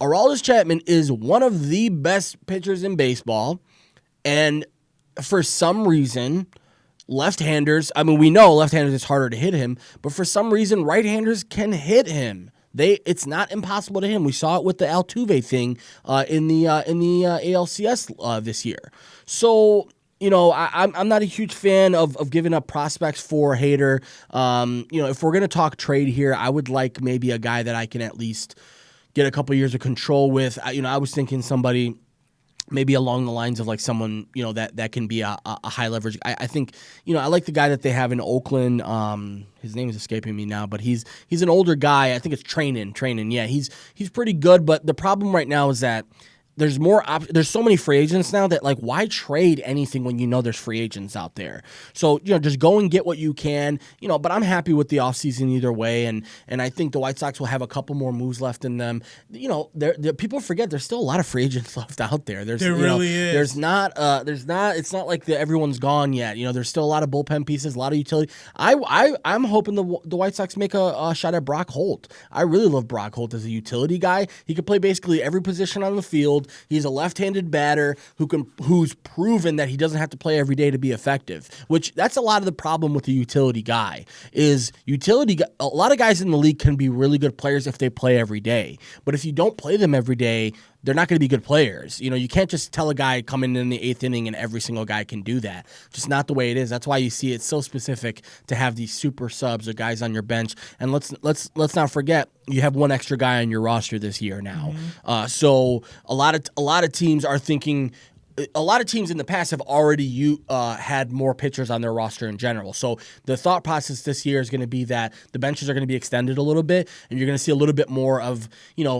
Speaker 3: Aroldis Chapman is one of the best pitchers in baseball, and for some reason, left-handers, we know left-handers it's harder to hit him, but for some reason, right-handers can hit him. It's not impossible to hit him. We saw it with the Altuve thing in the ALCS this year. So, I'm not a huge fan of giving up prospects for Hader. If we're going to talk trade here, I would like maybe a guy that I can at least get a couple years of control with. I was thinking somebody maybe along the lines of like someone, that can be a high leverage. I think, I like the guy that they have in Oakland. His name is escaping me now, but he's an older guy. I think it's Trainin. Yeah, he's pretty good. But the problem right now is that there's there's so many free agents now that, like, why trade anything when there's free agents out there? So, just go and get what you can, but I'm happy with the offseason either way, and I think the White Sox will have a couple more moves left in them. People forget there's still a lot of free agents left out there. There really is. It's not like everyone's gone yet. There's still a lot of bullpen pieces, a lot of utility. I'm hoping the White Sox make a shot at Brock Holt. I really love Brock Holt as a utility guy. He can play basically every position on the field. He's a left-handed batter who's proven that he doesn't have to play every day to be effective, which that's a lot of the problem with the utility guy is a lot of guys in the league can be really good players if they play every day. But if you don't play them every day, they're not going to be good players. You can't just tell a guy coming in the 8th inning and every single guy can do that. Just not the way it is. That's why you see it's so specific to have these super subs or guys on your bench. And let's not forget, you have one extra guy on your roster this year now. So a lot of teams are thinking. A lot of teams in the past have already had more pitchers on their roster in general. So the thought process this year is going to be that the benches are going to be extended a little bit, and you're going to see a little bit more of,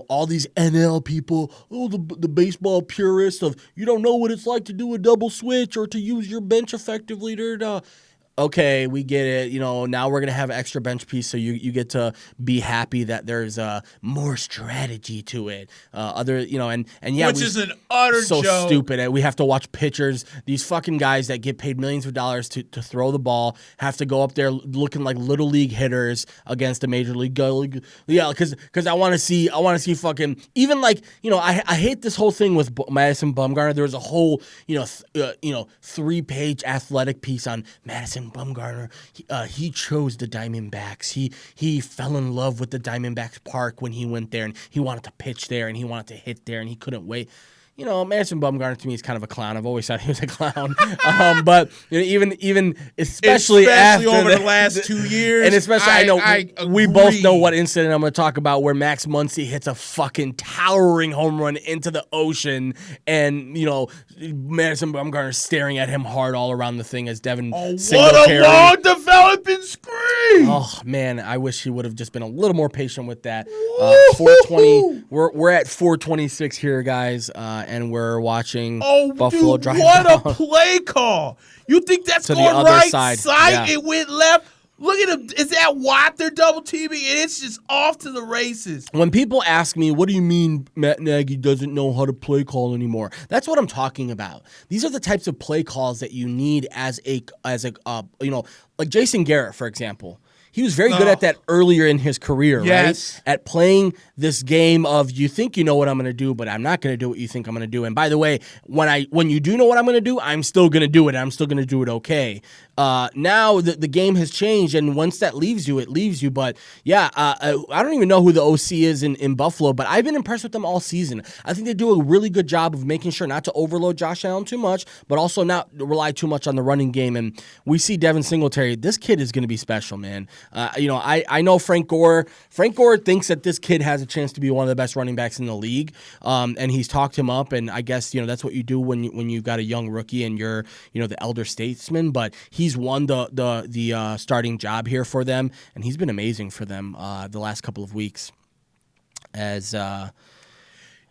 Speaker 3: all these NL people, the baseball purists of, you don't know what it's like to do a double switch or to use your bench effectively. okay, we get it. Now we're going to have an extra bench piece, so you get to be happy that there's more strategy to it.
Speaker 1: Which is an utter
Speaker 3: so
Speaker 1: joke.
Speaker 3: Stupid. We have to watch pitchers. These fucking guys that get paid millions of dollars to throw the ball have to go up there looking like little league hitters against a major league. Yeah, because I want to see fucking even I hate this whole thing with Madison Bumgarner. There was a whole 3-page athletic piece on Madison Bumgarner. He chose the Diamondbacks. He fell in love with the Diamondbacks park when he went there, and he wanted to pitch there, and he wanted to hit there, and he couldn't wait. Madison Bumgarner to me is kind of a clown. I've always thought he was a clown. But even especially after
Speaker 1: over the last 2 years,
Speaker 3: and especially
Speaker 1: I
Speaker 3: we
Speaker 1: agree.
Speaker 3: both know what incident I'm going to talk about where Max Muncy hits a fucking towering home run into the ocean, and Madison Bumgarner staring at him hard all around the thing as Devin Singletary.
Speaker 1: What a long developing screen!
Speaker 3: Oh man, I wish he would have just been a little more patient with that. 420. We're at 426 here, guys. And we're watching Buffalo drive
Speaker 1: what
Speaker 3: down.
Speaker 1: a play call. You think that's
Speaker 3: To the
Speaker 1: going
Speaker 3: other
Speaker 1: right
Speaker 3: side. Yeah.
Speaker 1: It went left. Look at him. Is that Watt they're double teaming? And it's just off to the races.
Speaker 3: When people ask me, what do you mean Matt Nagy doesn't know how to play call anymore? That's what I'm talking about. These are the types of play calls that you need as a like Jason Garrett, for example. He was very good at that earlier in his career, right? At playing this game of you think you know what I'm going to do, but I'm not going to do what you think I'm going to do. And by the way, when you do know what I'm going to do, I'm still going to do it. I'm still going to do it okay. Now the game has changed, and once that leaves you, it leaves you. But yeah, I don't even know who the OC is in Buffalo, but I've been impressed with them all season. I think they do a really good job of making sure not to overload Josh Allen too much, but also not rely too much on the running game. And we see Devin Singletary. This kid is going to be special, man. I know Frank Gore. Frank Gore thinks that this kid has a chance to be one of the best running backs in the league, and he's talked him up. And I guess that's what you do when you've got a young rookie and you're the elder statesman. But he's won the starting job here for them, and he's been amazing for them the last couple of weeks. As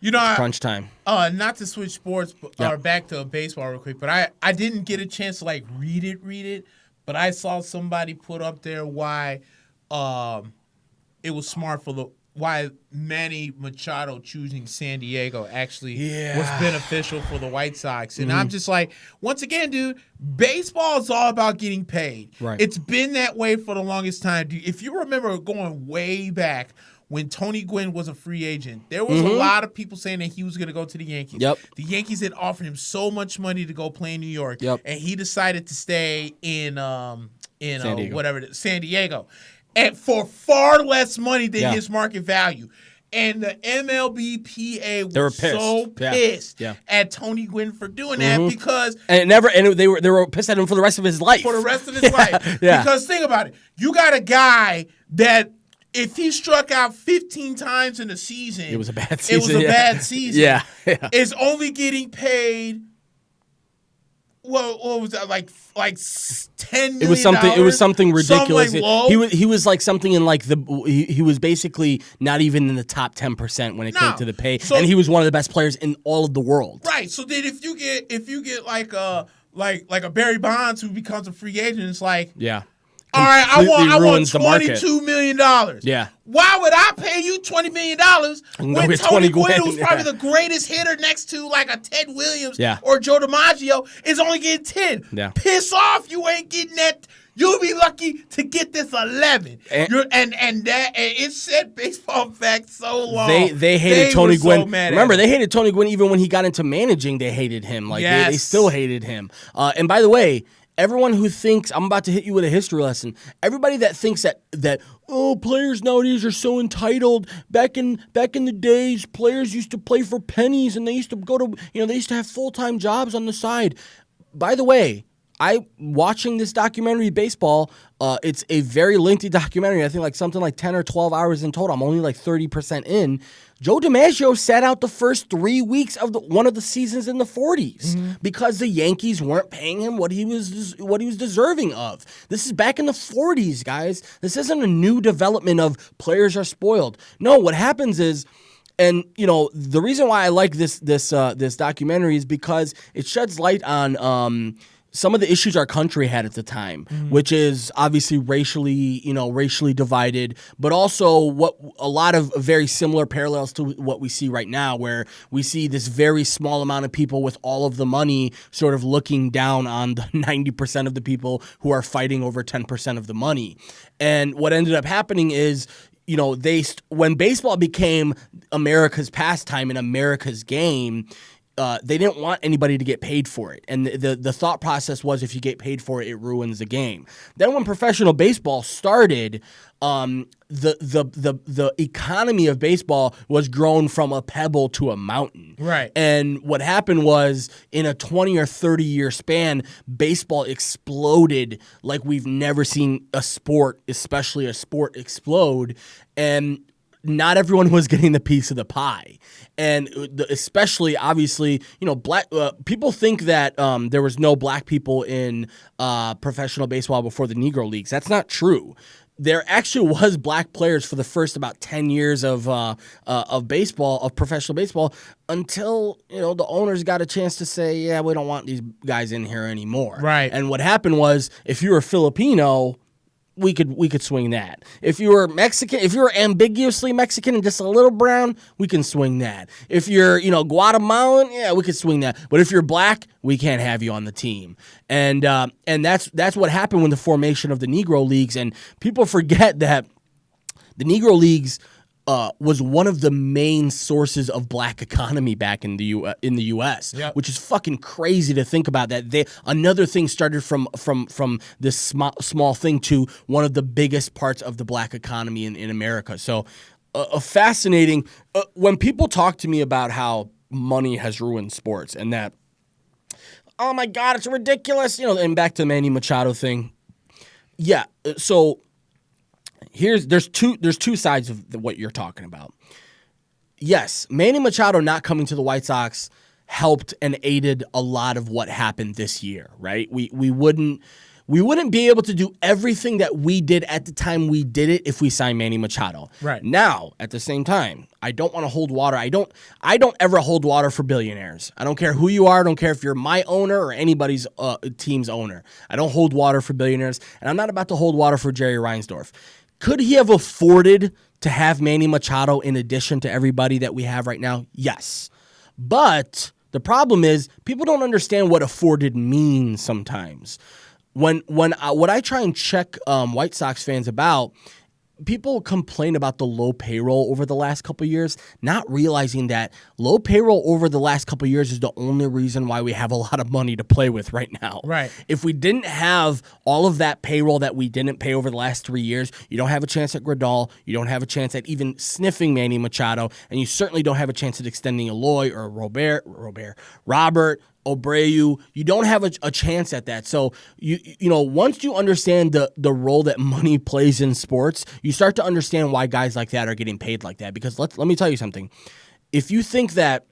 Speaker 3: crunch time.
Speaker 1: Not to switch sports, or back to baseball real quick, but I didn't get a chance to read it. But I saw somebody put up there why it was smart why Manny Machado choosing San Diego actually was beneficial for the White Sox. And I'm just like, once again, dude, baseball is all about getting paid.
Speaker 3: Right.
Speaker 1: It's been that way for the longest time. Dude, if you remember going way back, when Tony Gwynn was a free agent, there was a lot of people saying that he was going to go to the Yankees.
Speaker 3: Yep.
Speaker 1: The Yankees had offered him so much money to go play in New York, and he decided to stay in San Diego, and for far less money than his market value. And the MLBPA was so pissed at Tony Gwynn for doing that because
Speaker 3: they were pissed at him for the rest of his life.
Speaker 1: For the rest of his life, because think about it, you got a guy that. If he struck out 15 times in a season,
Speaker 3: it was a bad season.
Speaker 1: Is only getting paid. What was that like $10 million?
Speaker 3: It was something ridiculous.
Speaker 1: Something
Speaker 3: he was like something in like he was basically not even in the top 10% when it came to the pay, and he was one of the best players in all of the world.
Speaker 1: Right. So then if you get like a Barry Bonds who becomes a free agent, it's like all right, I want $22 million.
Speaker 3: Yeah.
Speaker 1: Why would I pay you $20 million when Tony Gwynn, who's probably the greatest hitter next to like a Ted Williams or Joe DiMaggio, is only getting 10?
Speaker 3: Yeah.
Speaker 1: Piss off, you ain't getting that. You'll be lucky to get this 11. And it said baseball facts so long.
Speaker 3: They hated Tony Gwynn.
Speaker 1: So mad
Speaker 3: Remember, they hated Tony Gwynn even when he got into managing. They hated him. They still hated him. And by the way, everyone who thinks, I'm about to hit you with a history lesson. Everybody that thinks that players nowadays are so entitled. Back in the days, players used to play for pennies and they used to go to, they used to have full-time jobs on the side. By the way, watching this documentary, Baseball, it's a very lengthy documentary. I think something like 10 or 12 hours in total. I'm only 30% in. Joe DiMaggio sat out the first 3 weeks of one of the seasons in the 40s because the Yankees weren't paying him what he was deserving of. This is back in the 40s, guys. This isn't a new development of players are spoiled. No, what happens is, and the reason why I like this documentary is because it sheds light on some of the issues our country had at the time, which is obviously racially divided, but also what a lot of very similar parallels to what we see right now, where we see this very small amount of people with all of the money sort of looking down on the 90% of the people who are fighting over 10% of the money. And what ended up happening is, when baseball became America's pastime and America's game, they didn't want anybody to get paid for it. And the thought process was, if you get paid for it, it ruins the game. Then when professional baseball started, the economy of baseball was grown from a pebble to a mountain.
Speaker 1: Right.
Speaker 3: And what happened was, in a 20 or 30 year span, baseball exploded like we've never seen a sport, especially a sport, explode. And not everyone was getting the piece of the pie. And especially, obviously, black people think that there was no black people in professional baseball before the Negro Leagues. That's not true. There actually was black players for the first about 10 years of baseball, of professional baseball, until the owners got a chance to say, yeah, we don't want these guys in here anymore.
Speaker 1: Right.
Speaker 3: And what happened was, if you were Filipino, we could swing that. If you were Mexican, if you were ambiguously Mexican and just a little brown, we can swing that. If you're, Guatemalan, yeah, we could swing that. But if you're black, we can't have you on the team. And that's what happened with the formation of the Negro Leagues. And people forget that the Negro Leagues was one of the main sources of black economy back in the U.S.,
Speaker 1: Yep.
Speaker 3: which is fucking crazy to think about. That another thing started from this small thing to one of the biggest parts of the black economy in America. So, a fascinating. When people talk to me about how money has ruined sports and that, oh my God, it's ridiculous, and back to the Manny Machado thing. Yeah, so. There's two sides of what you're talking about. Yes, Manny Machado not coming to the White Sox helped and aided a lot of what happened this year, right? We wouldn't be able to do everything that we did at the time we did it if we signed Manny Machado.
Speaker 1: Right.
Speaker 3: Now, at the same time, I don't want to hold water. I don't ever hold water for billionaires. I don't care who you are. I don't care if you're my owner or anybody's team's owner. I don't hold water for billionaires, and I'm not about to hold water for Jerry Reinsdorf. Could he have afforded to have Manny Machado in addition to everybody that we have right now? Yes. But the problem is, people don't understand what afforded means sometimes. What I try and check White Sox fans about, people complain about the low payroll over the last couple of years, not realizing that low payroll over the last couple of years is the only reason why we have a lot of money to play with right now.
Speaker 1: Right.
Speaker 3: If we didn't have all of that payroll that we didn't pay over the last 3 years, you don't have a chance at Grandal, you don't have a chance at even sniffing Manny Machado, and you certainly don't have a chance at extending Eloy or Robert, Abreu. You don't have a chance at that. So once you understand the role that money plays in sports, you start to understand why guys like that are getting paid like that. Because let me tell you something. If you think that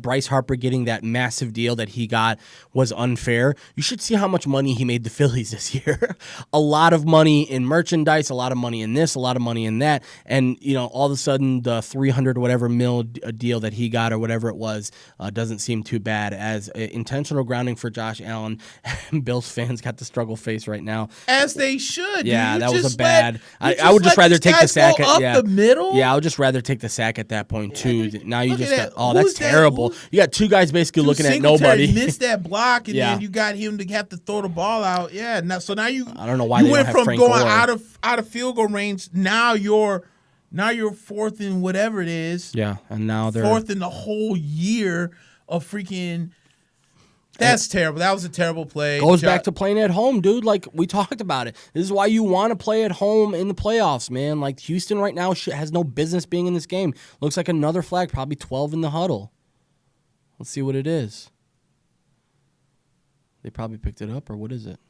Speaker 3: Bryce Harper getting that massive deal that he got was unfair, you should see how much money he made the Phillies this year. A lot of money in merchandise, a lot of money in this, a lot of money in that, and all of a sudden the 300 whatever mil deal that he got or whatever it was doesn't seem too bad. As intentional grounding for Josh Allen, Bills fans got the struggle face right now,
Speaker 1: as they should.
Speaker 3: Yeah, that was a bad. I would just rather take the sack
Speaker 1: the middle.
Speaker 3: Yeah, I would just rather take the sack at that point too. Now you just got,
Speaker 1: Who's
Speaker 3: that's terrible. You got two guys basically looking at nobody.
Speaker 1: Missed that block, and then you got him to have to throw the ball out. Yeah, so now you.
Speaker 3: I don't know why
Speaker 1: you
Speaker 3: they
Speaker 1: went
Speaker 3: don't have
Speaker 1: from
Speaker 3: Frank
Speaker 1: going
Speaker 3: Gore.
Speaker 1: out of field goal range. Now you're fourth in whatever it is.
Speaker 3: Yeah, and now they're
Speaker 1: fourth in the whole year of freaking. That's terrible. That was a terrible play.
Speaker 3: Goes back to playing at home, dude. Like, we talked about it. This is why you want to play at home in the playoffs, man. Like, Houston right now has no business being in this game. Looks like another flag, probably 12 in the huddle. Let's see what it is. They probably picked it up, or what is it?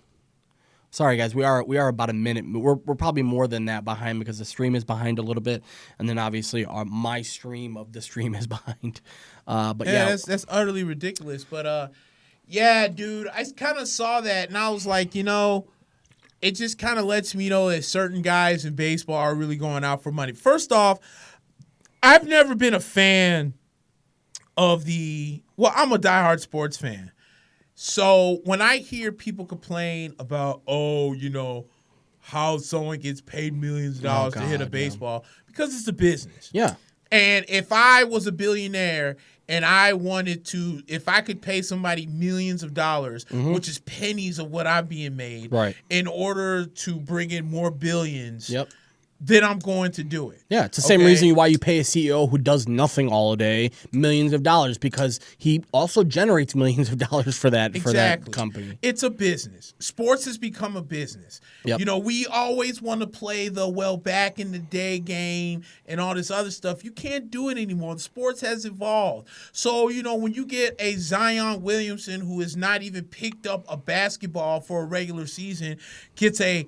Speaker 3: Sorry, guys. We are about a minute. We're probably more than that behind because the stream is behind a little bit, and then obviously my stream of the stream is behind. But yeah,
Speaker 1: that's utterly ridiculous. But yeah, dude, I kind of saw that, and I was like, it just kind of lets me know that certain guys in baseball are really going out for money. First off, I've never been a fan of I'm a diehard sports fan. So when I hear people complain about, how someone gets paid millions of dollars to hit a baseball, because it's a business.
Speaker 3: Yeah.
Speaker 1: And if I was a billionaire and I wanted to, if I could pay somebody millions of dollars, which is pennies of what I'm being made, in order to bring in more billions, then I'm going to do it.
Speaker 3: Yeah, it's the same reason why you pay a CEO who does nothing all day millions of dollars, because he also generates millions of dollars for that company.
Speaker 1: It's a business. Sports has become a business.
Speaker 3: Yep.
Speaker 1: We always want to play the back in the day game and all this other stuff. You can't do it anymore. The sports has evolved. So, when you get a Zion Williamson who has not even picked up a basketball for a regular season, gets a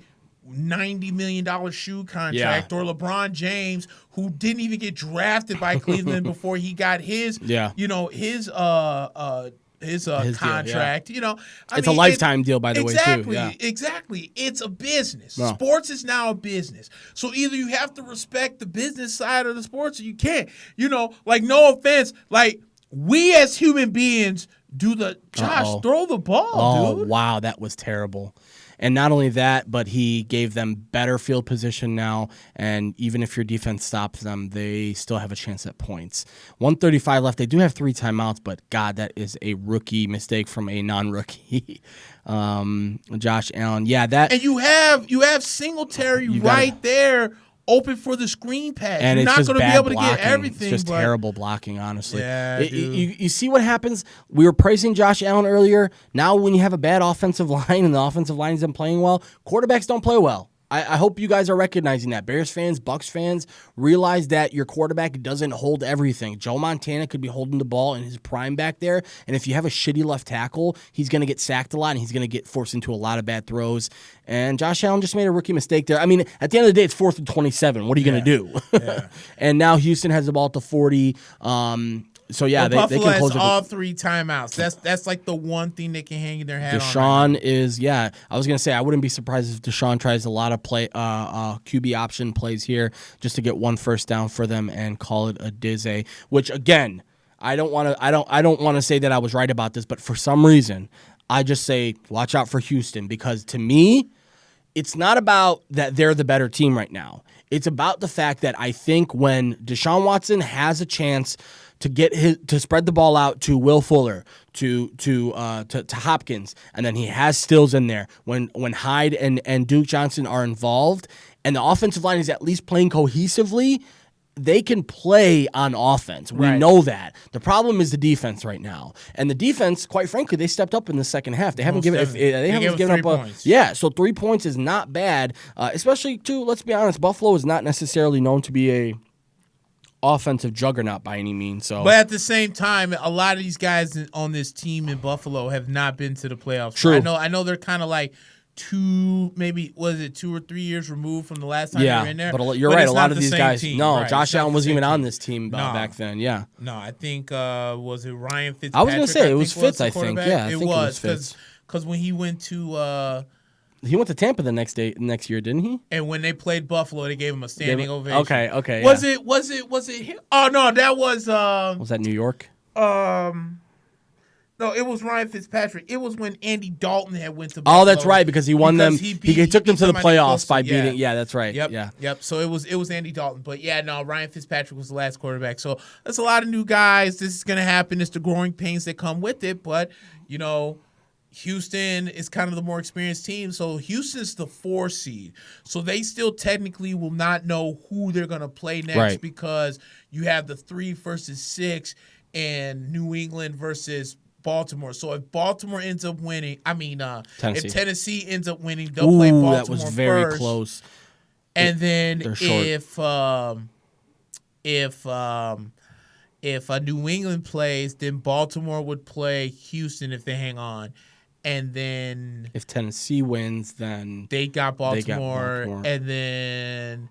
Speaker 1: $90 million shoe contract, or LeBron James, who didn't even get drafted by Cleveland before he got his contract.
Speaker 3: Deal, it's a lifetime deal, by the way, too.
Speaker 1: Exactly. It's a business. No. Sports is now a business. So either you have to respect the business side of the sports, or you can't. No offense, we as human beings do the throw the ball, dude.
Speaker 3: Oh, wow, that was terrible. And not only that, but he gave them better field position now, and even if your defense stops them, they still have a chance at points. 1:35 left. They do have 3 timeouts, but, God, that is a rookie mistake from a non-rookie. Josh Allen. Yeah, that.
Speaker 1: And you have Singletary there open for the screen pass.
Speaker 3: And
Speaker 1: you're not
Speaker 3: going
Speaker 1: to be able to get everything.
Speaker 3: It's just terrible blocking, honestly.
Speaker 1: Yeah,
Speaker 3: you see what happens? We were praising Josh Allen earlier. Now when you have a bad offensive line and the offensive line isn't playing well, quarterbacks don't play well. I hope you guys are recognizing that. Bears fans, Bucks fans, realize that your quarterback doesn't hold everything. Joe Montana could be holding the ball in his prime back there, and if you have a shitty left tackle, he's going to get sacked a lot, and he's going to get forced into a lot of bad throws. And Josh Allen just made a rookie mistake there. I mean, at the end of the day, it's 4th and 27. What are you going to do? And now Houston has the ball at the 40. So, yeah,
Speaker 1: well,
Speaker 3: they
Speaker 1: Buffalo
Speaker 3: can close
Speaker 1: has all 3 timeouts. That's like the one thing they can hang their hat on.
Speaker 3: Deshaun is, I was going to say, I wouldn't be surprised if Deshaun tries a lot of QB option plays here just to get 1 first down for them and call it a dizzy, which, again, I don't want to say that I was right about this, but for some reason, I just say watch out for Houston, because to me, it's not about that they're the better team right now. It's about the fact that I think when Deshaun Watson has a chance to spread the ball out to Will Fuller, to Hopkins, and then he has Stills in there. When Hyde and Duke Johnson are involved, and the offensive line is at least playing cohesively, they can play on offense. We know that. The problem is the defense right now, and the defense, quite frankly, they stepped up in the second half. They haven't given up
Speaker 1: points.
Speaker 3: So 3 points is not bad, especially too. Let's be honest, Buffalo is not necessarily known to be a offensive juggernaut by any means. So,
Speaker 1: but at the same time, a lot of these guys on this team in Buffalo have not been to the playoffs.
Speaker 3: True.
Speaker 1: I know they're kind of like 2 or 3 years removed from the last time they were in there.
Speaker 3: But you're right. A lot of these guys.
Speaker 1: Team.
Speaker 3: No,
Speaker 1: right,
Speaker 3: Josh Allen wasn't even on this team back then. Yeah.
Speaker 1: No, I think was it Ryan Fitzpatrick?
Speaker 3: I was going to say it was Fitz. I think. Yeah, I think it was Fitz.
Speaker 1: Because when he went to.
Speaker 3: He went to Tampa the next year, didn't he?
Speaker 1: And when they played Buffalo, they gave him a standing ovation.
Speaker 3: Okay.
Speaker 1: Was it him? Oh no, that was.
Speaker 3: Was that New York?
Speaker 1: No, it was Ryan Fitzpatrick. It was when Andy Dalton had went to Buffalo.
Speaker 3: Oh, that's right, because he won them. He took them to the playoffs by beating. Yeah, that's right.
Speaker 1: Yep. So it was Andy Dalton. But yeah, no, Ryan Fitzpatrick was the last quarterback. So that's a lot of new guys. This is going to happen. It's the growing pains that come with it. But, Houston is kind of the more experienced team. So Houston's the 4 seed. So they still technically will not know who they're going to play next because you have the 3 versus 6 and New England versus Baltimore. So if Baltimore ends up winning, if Tennessee ends up winning, they'll play Baltimore
Speaker 3: that was very
Speaker 1: first.
Speaker 3: Close.
Speaker 1: And then if a New England plays, then Baltimore would play Houston if they hang on. And then
Speaker 3: if Tennessee wins, then
Speaker 1: they got Baltimore. And then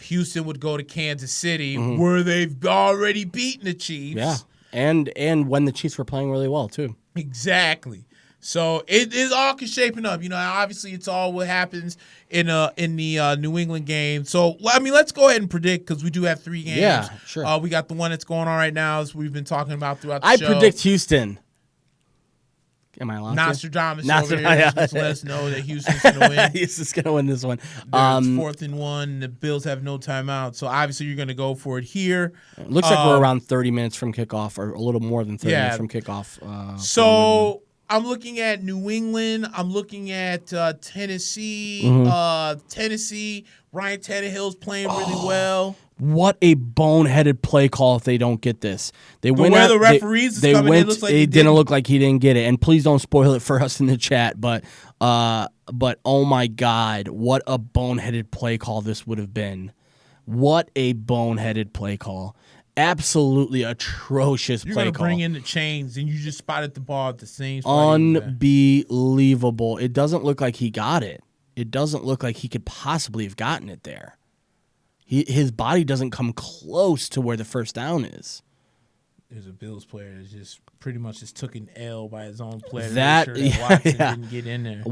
Speaker 1: Houston would go to Kansas City, where they've already beaten the Chiefs.
Speaker 3: Yeah, and when the Chiefs were playing really well too.
Speaker 1: Exactly. So it is all shaping up. Obviously it's all what happens in the New England game. So let's go ahead and predict, because we do have 3 games.
Speaker 3: Yeah, sure.
Speaker 1: We got the one that's going on right now, as we've been talking about throughout the show.
Speaker 3: I predict Houston. Am I allowed
Speaker 1: Nostradamus
Speaker 3: to?
Speaker 1: over here just let us know that Houston's going to win.
Speaker 3: Houston's going to win this one.
Speaker 1: It's 4th and 1. The Bills have no timeout. So, obviously, you're going to go for it here.
Speaker 3: It looks like we're around 30 minutes from kickoff, or a little more than 30 minutes from kickoff.
Speaker 1: So, I'm looking at New England. I'm looking at Tennessee. Tennessee, Ryan Tannehill's playing really well.
Speaker 3: What a boneheaded play call if they don't get this. They went
Speaker 1: where
Speaker 3: out,
Speaker 1: the referees
Speaker 3: they
Speaker 1: coming,
Speaker 3: went,
Speaker 1: it looks like
Speaker 3: it didn't look like he didn't get it. And please don't spoil it for us in the chat. But oh my God, what a boneheaded play call this would have been. What a boneheaded play call. Absolutely atrocious play call.
Speaker 1: You're going to bring in the chains, and you just spotted the ball at the same spot.
Speaker 3: Unbelievable. It doesn't look like he got it. It doesn't look like he could possibly have gotten it there. His body doesn't come close to where the first down is.
Speaker 1: There's a Bills player that just pretty much just took an L by his own player.
Speaker 3: That,
Speaker 1: sure that Watson didn't get in there.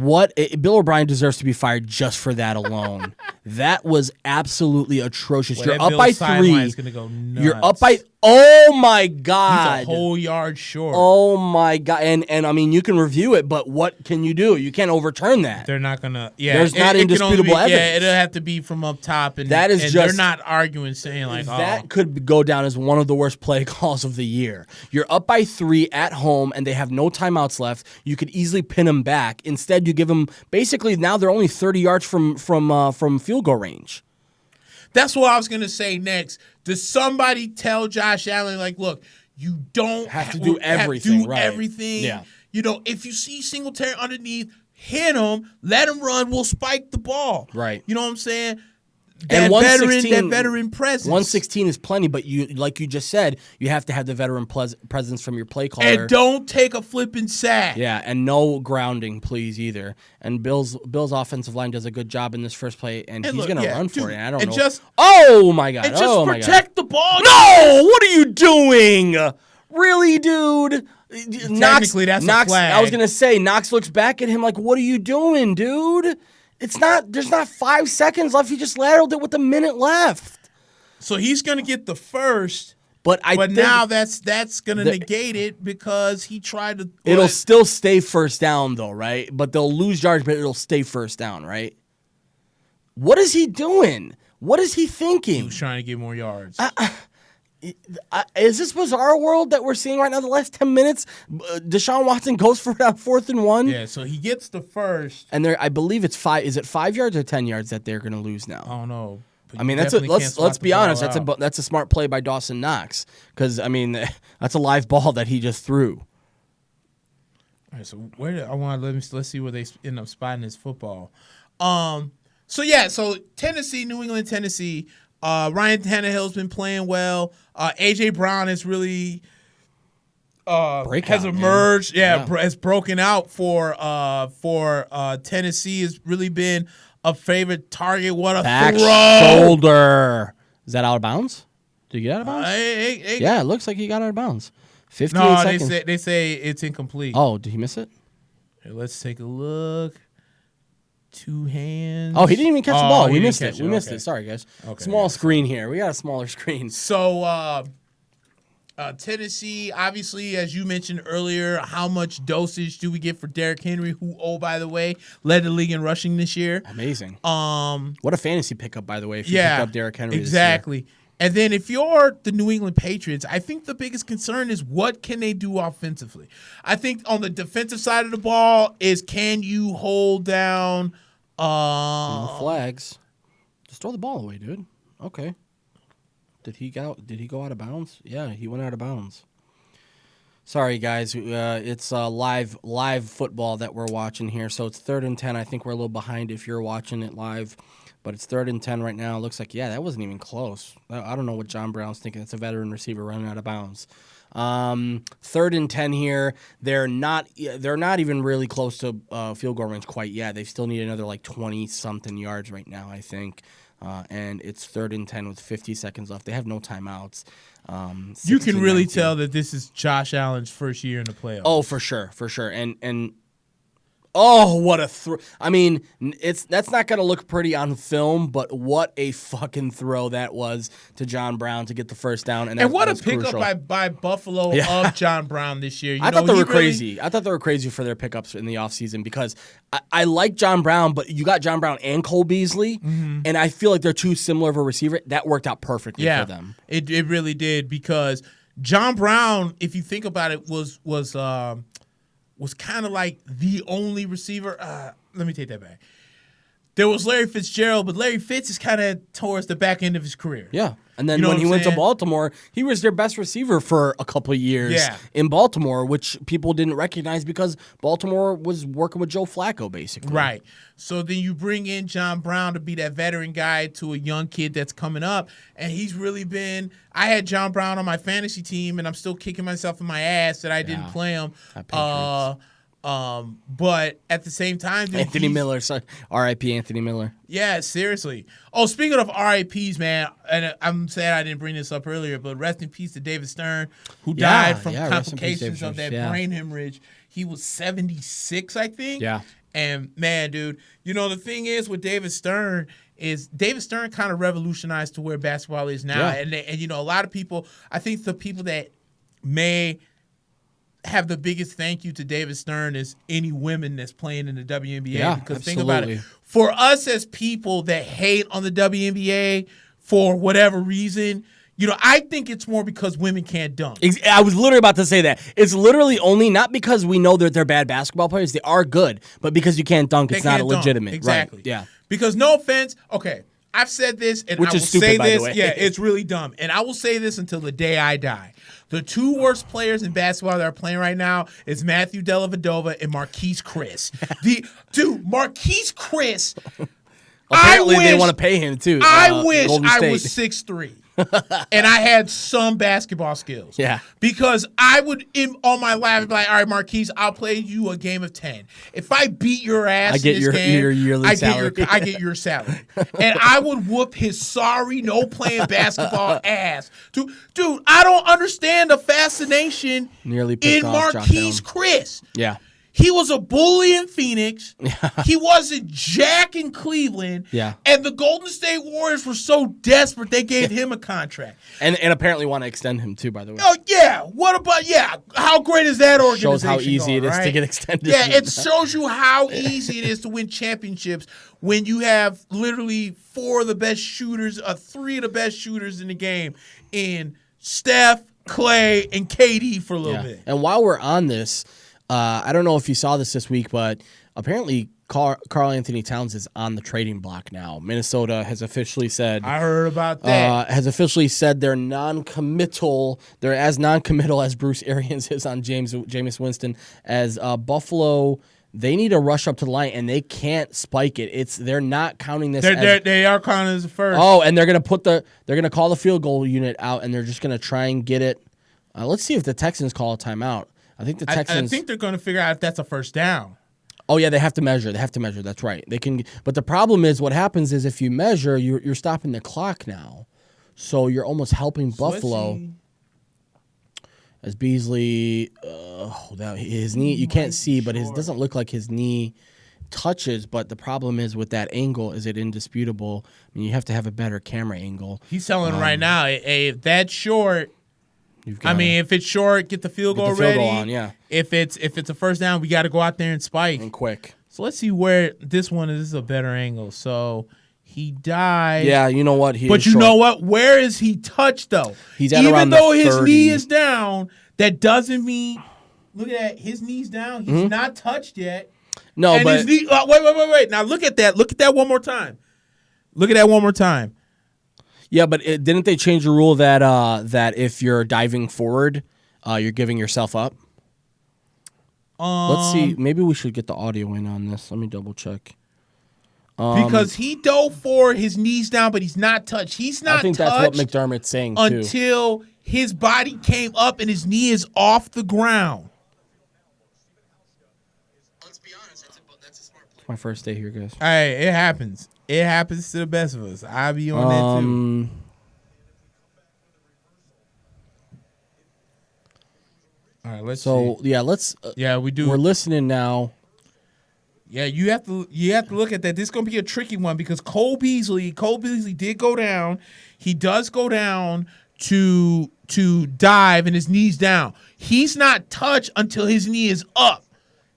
Speaker 3: Bill O'Brien deserves to be fired just for that alone. That was absolutely atrocious.
Speaker 1: Well,
Speaker 3: you're up by 3.
Speaker 1: Gonna go nuts.
Speaker 3: You're up by. Oh my God!
Speaker 1: He's a whole yard short.
Speaker 3: Oh my God! And I mean, you can review it, but what can you do? You can't overturn that.
Speaker 1: They're not gonna. Yeah,
Speaker 3: there's not indisputable evidence.
Speaker 1: Yeah, it'll have to be from up top, and
Speaker 3: that is
Speaker 1: and
Speaker 3: just.
Speaker 1: They're not arguing, saying like
Speaker 3: that could go down as one of the worst play calls of the year. You're up by 3 at home, and they have no timeouts left. You could easily pin them back. Instead, you give them basically now they're only 30 yards from field goal range.
Speaker 1: That's what I was going to say next. Does somebody tell Josh Allen, like, look, you don't
Speaker 3: have to do everything.
Speaker 1: Everything.
Speaker 3: Yeah.
Speaker 1: You know, if you see Singletary underneath, hit him, let him run, we'll spike the ball.
Speaker 3: Right.
Speaker 1: You know what I'm saying?
Speaker 3: That
Speaker 1: veteran presence.
Speaker 3: 116 is plenty, but like you just said, you have to have the veteran presence from your play caller.
Speaker 1: And don't take a flipping sack.
Speaker 3: Yeah, and no grounding, please, either. And Bill's offensive line does a good job in this first play, and he's going to run for it. I don't know. Oh, my God.
Speaker 1: And just protect the ball.
Speaker 3: No! What are you doing? Really, dude?
Speaker 1: Technically, that's a flag.
Speaker 3: I was going to say, Knox looks back at him like, what are you doing, dude? There's not 5 seconds left. He just lateraled it with a minute left.
Speaker 1: So he's going to get the first.
Speaker 3: But
Speaker 1: now that's going to negate it because he tried to.
Speaker 3: It'll still stay first down, though, right? But they'll lose yards, but it'll stay first down, right? What is he doing? What is he thinking?
Speaker 1: He was trying to get more yards.
Speaker 3: Is this bizarre world that we're seeing right now? The last 10 minutes, Deshaun Watson goes for it on 4th and 1.
Speaker 1: Yeah, so he gets the first,
Speaker 3: and I believe it's 5. Is it 5 yards or 10 yards that they're going to lose now?
Speaker 1: I don't know.
Speaker 3: I mean, let's be honest. That's a smart play by Dawson Knox because I mean that's a live ball that he just threw.
Speaker 1: All right, so let's see where they end up spotting his football. So Tennessee, New England, Tennessee. Ryan Tannehill's been playing well. A.J. Brown has really has emerged. Has broken out for Tennessee. Has really been a favorite target. What a
Speaker 3: back
Speaker 1: throw!
Speaker 3: Shoulder. Is that out of bounds? Did he get out of bounds?
Speaker 1: Yeah,
Speaker 3: it looks like he got out of bounds. 58 seconds.
Speaker 1: No, they say it's incomplete.
Speaker 3: Oh, did he miss it?
Speaker 1: Here, let's take a look. 2 hands.
Speaker 3: Oh, he didn't even catch the ball. We missed it.
Speaker 1: We
Speaker 3: missed it. Sorry, guys. Okay, small screen here. We got a smaller screen.
Speaker 1: So, Tennessee, obviously, as you mentioned earlier, how much dosage do we get for Derrick Henry, who, oh, by the way, led the league in rushing this year?
Speaker 3: Amazing. What a fantasy pickup, by the way, if you pick up Derrick Henry
Speaker 1: exactly.
Speaker 3: this year.
Speaker 1: And then if you're the New England Patriots, I think the biggest concern is what can they do offensively? I think on the defensive side of the ball is can you hold down
Speaker 3: flags. Just throw the ball away, dude. Okay. Did he go out of bounds? Yeah, he went out of bounds. Sorry, guys. It's live football that we're watching here. So it's 3rd and 10. I think we're a little behind if you're watching it live. But it's 3rd and 10 right now. It looks like, that wasn't even close. I don't know what John Brown's thinking. It's a veteran receiver running out of bounds. 3rd and 10 here. They're not even really close to field goal range quite yet. They still need another 20-something yards right now, I think. And it's 3rd and 10 with 50 seconds left. They have no timeouts.
Speaker 1: You can really tell that this is Josh Allen's first year in the playoffs.
Speaker 3: Oh, for sure. And Oh, what a throw. I mean, that's not going to look pretty on film, but what a fucking throw that was to John Brown to get the first down. And
Speaker 1: what a pickup by Buffalo of John Brown this year.
Speaker 3: I thought they were crazy. I thought they were crazy for their pickups in the offseason because I like John Brown, but you got John Brown and Cole Beasley, and I feel like they're too similar of a receiver. That worked out perfectly for them.
Speaker 1: It really did because John Brown, if you think about it, was kind of like the only receiver. Let me take that back. There was Larry Fitzgerald, but Larry Fitz is kind of towards the back end of his career.
Speaker 3: Yeah. And then when he went to Baltimore, he was their best receiver for a couple of years in Baltimore, which people didn't recognize because Baltimore was working with Joe Flacco, basically.
Speaker 1: Right. So then you bring in John Brown to be that veteran guy to a young kid that's coming up, and he's really been – I had John Brown on my fantasy team, and I'm still kicking myself in my ass that I didn't play him. But at the same time, dude,
Speaker 3: Anthony Miller, sorry. R.I.P. Anthony Miller.
Speaker 1: Yeah, seriously. Oh, speaking of RIPs, man, and I'm sad I didn't bring this up earlier, but rest in peace to David Stern, who died from complications of that brain hemorrhage. He was 76, I think.
Speaker 3: Yeah.
Speaker 1: And man, dude, the thing is with David Stern is David Stern kind of revolutionized to where basketball is now. Yeah. And a lot of people, I think the people that may have the biggest thank you to David Stern is any women that's playing in the WNBA.
Speaker 3: Yeah,
Speaker 1: because
Speaker 3: absolutely.
Speaker 1: think about it. For us as people that hate on the WNBA for whatever reason, I think it's more because women can't dunk.
Speaker 3: I was literally about to say that. It's literally only not because we know that they're bad basketball players. They are good. But because you can't dunk, it's not legitimate.
Speaker 1: Exactly.
Speaker 3: Right. Yeah.
Speaker 1: Because no offense. Okay. I've said this, and
Speaker 3: Which
Speaker 1: I will
Speaker 3: is stupid,
Speaker 1: say
Speaker 3: by
Speaker 1: this.
Speaker 3: the way.
Speaker 1: Yeah, it's really dumb. And I will say this until the day I die. The two worst players in basketball that are playing right now is Matthew Dellavedova and Marquise Chris. Marquise Chris.
Speaker 3: Apparently, they want to pay him, too.
Speaker 1: I wish I was 6'3". And I had some basketball skills.
Speaker 3: Yeah.
Speaker 1: Because I would, on my lap, be like, all right, Marquise, I'll play you a game of 10. If I beat your ass
Speaker 3: I get
Speaker 1: in this game,
Speaker 3: your yearly salary.
Speaker 1: I get your salary. And I would whoop his sorry, no playing basketball ass. Dude, I don't understand the fascination in Marquise Chris.
Speaker 3: Yeah.
Speaker 1: He was a bully in Phoenix. He wasn't Jack in Cleveland.
Speaker 3: Yeah.
Speaker 1: And the Golden State Warriors were so desperate they gave him a contract.
Speaker 3: And apparently want to extend him too, by the way.
Speaker 1: Oh yeah. What about how great is that organization?
Speaker 3: Shows how easy it is to get extended.
Speaker 1: Yeah, it shows you how easy it is to win championships when you have literally three of the best shooters in the game in Steph, Clay, and KD for a little bit.
Speaker 3: And while we're on this, I don't know if you saw this week, but apparently Karl Anthony Towns is on the trading block now. Minnesota has officially said.
Speaker 1: I heard about that.
Speaker 3: Has officially said they're non-committal. They're as non-committal as Bruce Arians is on Jameis Winston. As Buffalo, they need to rush up to the line and they can't spike it. They're not counting this.
Speaker 1: They are counting as the first.
Speaker 3: Oh, and they're gonna call the field goal unit out and they're just gonna try and get it. Let's see if the Texans call a timeout. I think the Texans.
Speaker 1: I think they're going to figure out if that's a first down.
Speaker 3: Oh yeah, they have to measure. That's right. They can, but the problem is, what happens is if you measure, you're stopping the clock now, so you're almost helping Buffalo. As Beasley, his knee, you can't see, but it doesn't look like his knee touches. But the problem is with that angle, is it indisputable? I mean, you have to have a better camera angle.
Speaker 1: He's telling right now, if that's short. If it's short, get the field goal ready.
Speaker 3: On, yeah.
Speaker 1: If it's a first down, we got to go out there and spike.
Speaker 3: And quick.
Speaker 1: So let's see where this one is. This is a better angle. So he died.
Speaker 3: Yeah, you know what?
Speaker 1: Know what? Where is he touched, though?
Speaker 3: He's at around the 30.
Speaker 1: Even though his knee is down, that doesn't mean – look at that. His knee's down. He's not touched yet.
Speaker 3: No,
Speaker 1: and
Speaker 3: but
Speaker 1: his knee, wait. Now look at that. Look at that one more time.
Speaker 3: Yeah, but didn't they change the rule that if you're diving forward, you're giving yourself up? Let's see. Maybe we should get the audio in on this. Let me double check.
Speaker 1: Because he dove forward, his knees down, but he's not touched. He's not touched.
Speaker 3: I think that's what McDermott's saying, too.
Speaker 1: Until his body came up and his knee is off the ground.
Speaker 2: Let's be honest, that's a smart play.
Speaker 3: It's my first day here, guys.
Speaker 1: Hey, it happens. It happens to the best of us. I'll be on that too. All right, let's see.
Speaker 3: Let's.
Speaker 1: We do.
Speaker 3: We're listening now.
Speaker 1: Yeah, you have to look at that. This is gonna be a tricky one because Cole Beasley did go down. He does go down to dive and his knee's down. He's not touched until his knee is up.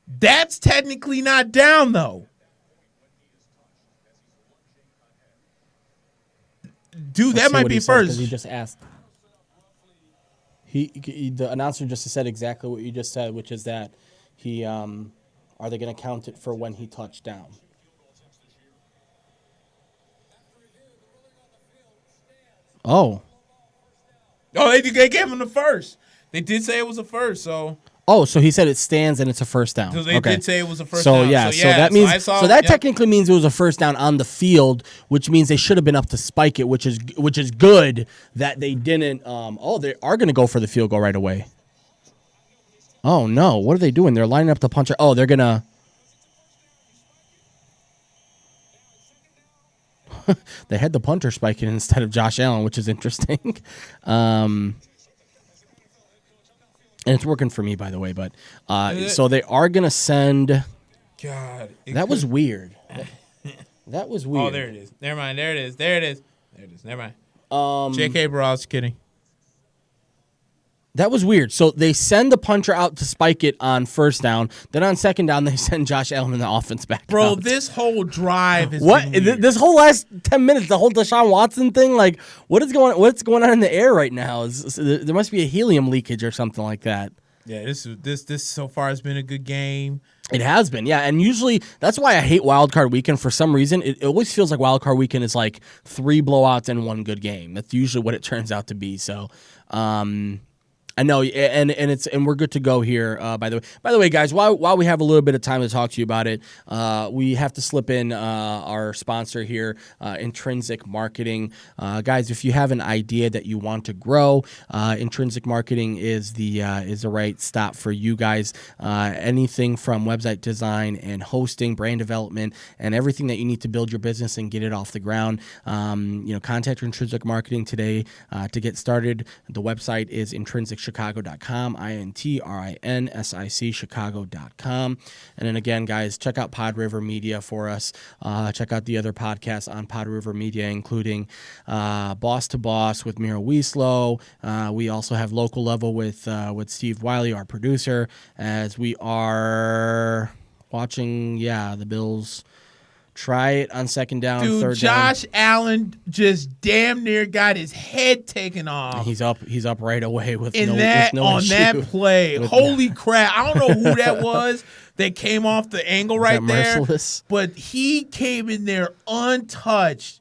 Speaker 1: That's technically not down though. Dude, that might be first.
Speaker 3: He just asked. The announcer just said exactly what you just said, which is that he are they going to count it for when he touched down? Oh,
Speaker 1: they gave him the first. They did say it was a first, so.
Speaker 3: Oh, so he said it stands and it's a first down.
Speaker 1: So they did say it was a first
Speaker 3: down.
Speaker 1: Yeah,
Speaker 3: so that means technically means it was a first down on the field, which means they should have been up to spike it, which is good that they didn't. They are going to go for the field goal right away. Oh no, what are they doing? They're lining up the puncher. Oh, they're gonna. They had the punter spiking instead of Josh Allen, which is interesting. And it's working for me, by the way. But so they are gonna send.
Speaker 1: God,
Speaker 3: that was weird. That was weird.
Speaker 1: Oh, there it is. Never mind. There it is. Never mind. J.K. Brawls, kidding.
Speaker 3: That was weird. So they send the puncher out to spike it on first down. Then on second down, they send Josh Allen in the offense back.
Speaker 1: Bro,
Speaker 3: out.
Speaker 1: This whole drive is
Speaker 3: this whole last 10 minutes, the whole Deshaun Watson thing. Like, what's going on in the air right now? There must be a helium leakage or something like that.
Speaker 1: Yeah, this so far has been a good game.
Speaker 3: It has been, yeah, and usually that's why I hate Wild Card Weekend. For some reason, it always feels like Wild Card Weekend is like 3 blowouts and 1 good game. That's usually what it turns out to be. So. I know, and we're good to go here. By the way, guys, while we have a little bit of time to talk to you about it, we have to slip in our sponsor here, Intrinsic Marketing. Guys, if you have an idea that you want to grow, Intrinsic Marketing is the right stop for you guys. Anything from website design and hosting, brand development, and everything that you need to build your business and get it off the ground. Contact Intrinsic Marketing today to get started. The website is intrinsic.chicago.com, INTRINSIC Chicago.com. And then again, guys, check out PodRiver Media for us. Check out the other podcasts on PodRiver Media, including Boss to Boss with Mira Wieslow. We also have Local Level with Steve Wiley, our producer, as we are watching, the Bills try it on second down,
Speaker 1: dude,
Speaker 3: third down.
Speaker 1: Josh Allen just damn near got his head taken off.
Speaker 3: He's up right away with
Speaker 1: no
Speaker 3: issue.
Speaker 1: That play. Holy crap. I don't know who that was that came off the angle right there.
Speaker 3: Merciless?
Speaker 1: But he came in there untouched,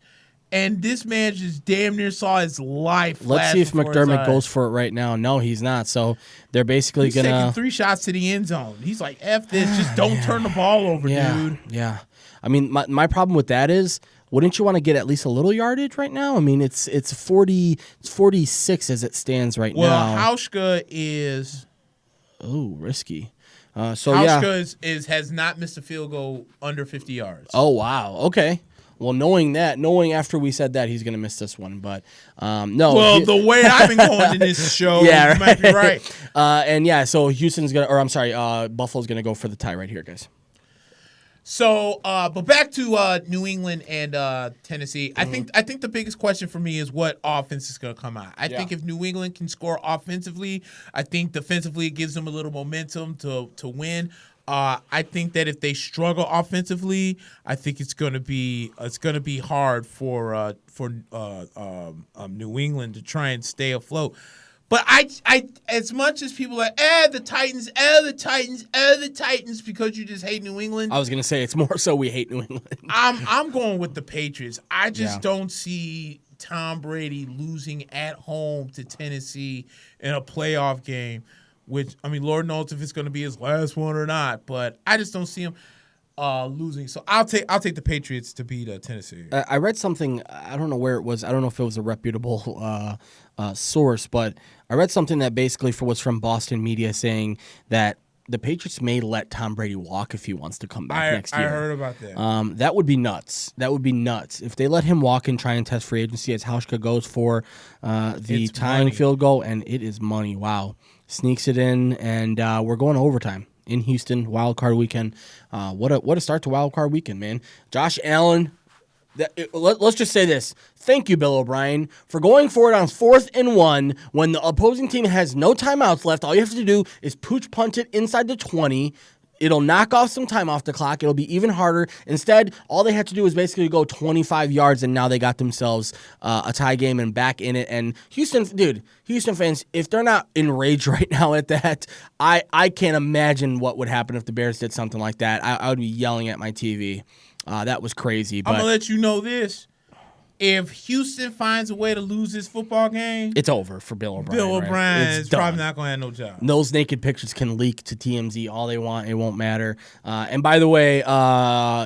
Speaker 1: and this man just damn near saw his life.
Speaker 3: Let's see if McDermott goes for it right now. No, he's not. So they're basically
Speaker 1: he's taking 3 shots to the end zone. He's like, F this. Just don't turn the ball over, dude.
Speaker 3: Yeah. I mean, my problem with that is, wouldn't you want to get at least a little yardage right now? I mean, it's 46 as it stands right now.
Speaker 1: Well, Hauschka is
Speaker 3: risky.
Speaker 1: Hauschka has not missed a field goal under 50 yards.
Speaker 3: Oh wow. Okay. Well, knowing after we said that he's going to miss this one, but no.
Speaker 1: Well, the way I've been going in this show, you might be right.
Speaker 3: So Houston's Buffalo's going to go for the tie right here, guys.
Speaker 1: So, but back to New England and Tennessee. Mm-hmm. I think the biggest question for me is what offense is going to come out. I think if New England can score offensively, I think defensively it gives them a little momentum to win. I think that if they struggle offensively, I think it's going to be hard for New England to try and stay afloat. But I as much as people are like, the Titans, the Titans, because you just hate New England.
Speaker 3: I was gonna say it's more so we hate New England.
Speaker 1: I'm going with the Patriots. I just don't see Tom Brady losing at home to Tennessee in a playoff game. Which, I mean, Lord knows if it's going to be his last one or not. But I just don't see him losing. So I'll take the Patriots to beat Tennessee.
Speaker 3: I read something. I don't know where it was. I don't know if it was a reputable source, but I read something that basically was from Boston media saying that the Patriots may let Tom Brady walk if he wants to come back next year.
Speaker 1: I heard about that.
Speaker 3: That would be nuts. If they let him walk and try and test free agency as Hauschka goes for the tying field goal, and it is money. Wow. Sneaks it in, and we're going to overtime. in Houston, wild card weekend. What a start to wild card weekend, man. Josh Allen. Let's just say this. Thank you, Bill O'Brien, for going for it on 4th and 1 when the opposing team has no timeouts left. All you have to do is pooch punt it inside the 20. It'll knock off some time off the clock. It'll be even harder. Instead, all they had to do was basically go 25 yards, and now they got themselves a tie game and back in it. And Houston fans, if they're not enraged right now at that, I can't imagine what would happen if the Bears did something like that. I would be yelling at my TV. That was crazy. But
Speaker 1: I'm going to let you know this. If Houston finds a way to lose this football game,
Speaker 3: it's over for Bill O'Brien.
Speaker 1: Bill O'Brien
Speaker 3: right?
Speaker 1: is probably not going to have no job.
Speaker 3: Those naked pictures can leak to TMZ all they want. It won't matter. And by the way,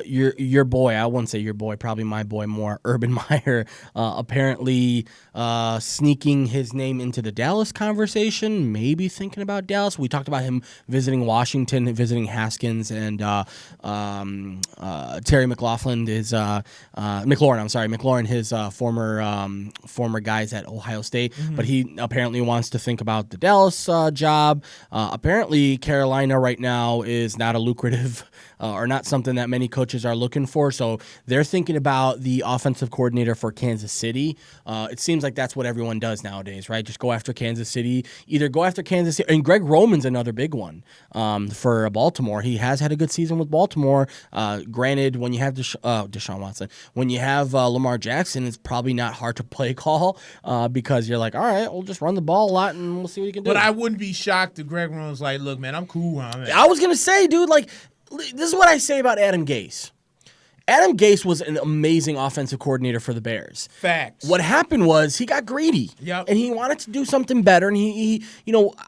Speaker 3: your boy, I wouldn't say your boy, probably my boy more, Urban Meyer, apparently sneaking his name into the Dallas conversation, maybe thinking about Dallas. We talked about him visiting Washington, visiting Haskins, and Terry McLaurin, his former guys at Ohio State, but he apparently wants to think about the Dallas job. Apparently, Carolina right now is not a lucrative or not something that many coaches are looking for, so they're thinking about the offensive coordinator for Kansas City. It seems like that's what everyone does nowadays, right? Just go after Kansas City. Either go after Kansas City, and Greg Roman's another big one for Baltimore. He has had a good season with Baltimore. Granted, when you have Deshaun Watson, when you have Lamar Jackson, it's probably not hard to play call because you're like, all right, we'll just run the ball a lot and we'll see what you can do.
Speaker 1: But I wouldn't be shocked if Greg Roman's like, look, man, I'm cool where I'm at.
Speaker 3: I was going to say, dude, like, this is what I say about Adam Gase. Adam Gase was an amazing offensive coordinator for the Bears.
Speaker 1: Facts.
Speaker 3: What happened was he got greedy.
Speaker 1: Yep.
Speaker 3: And he wanted to do something better. And he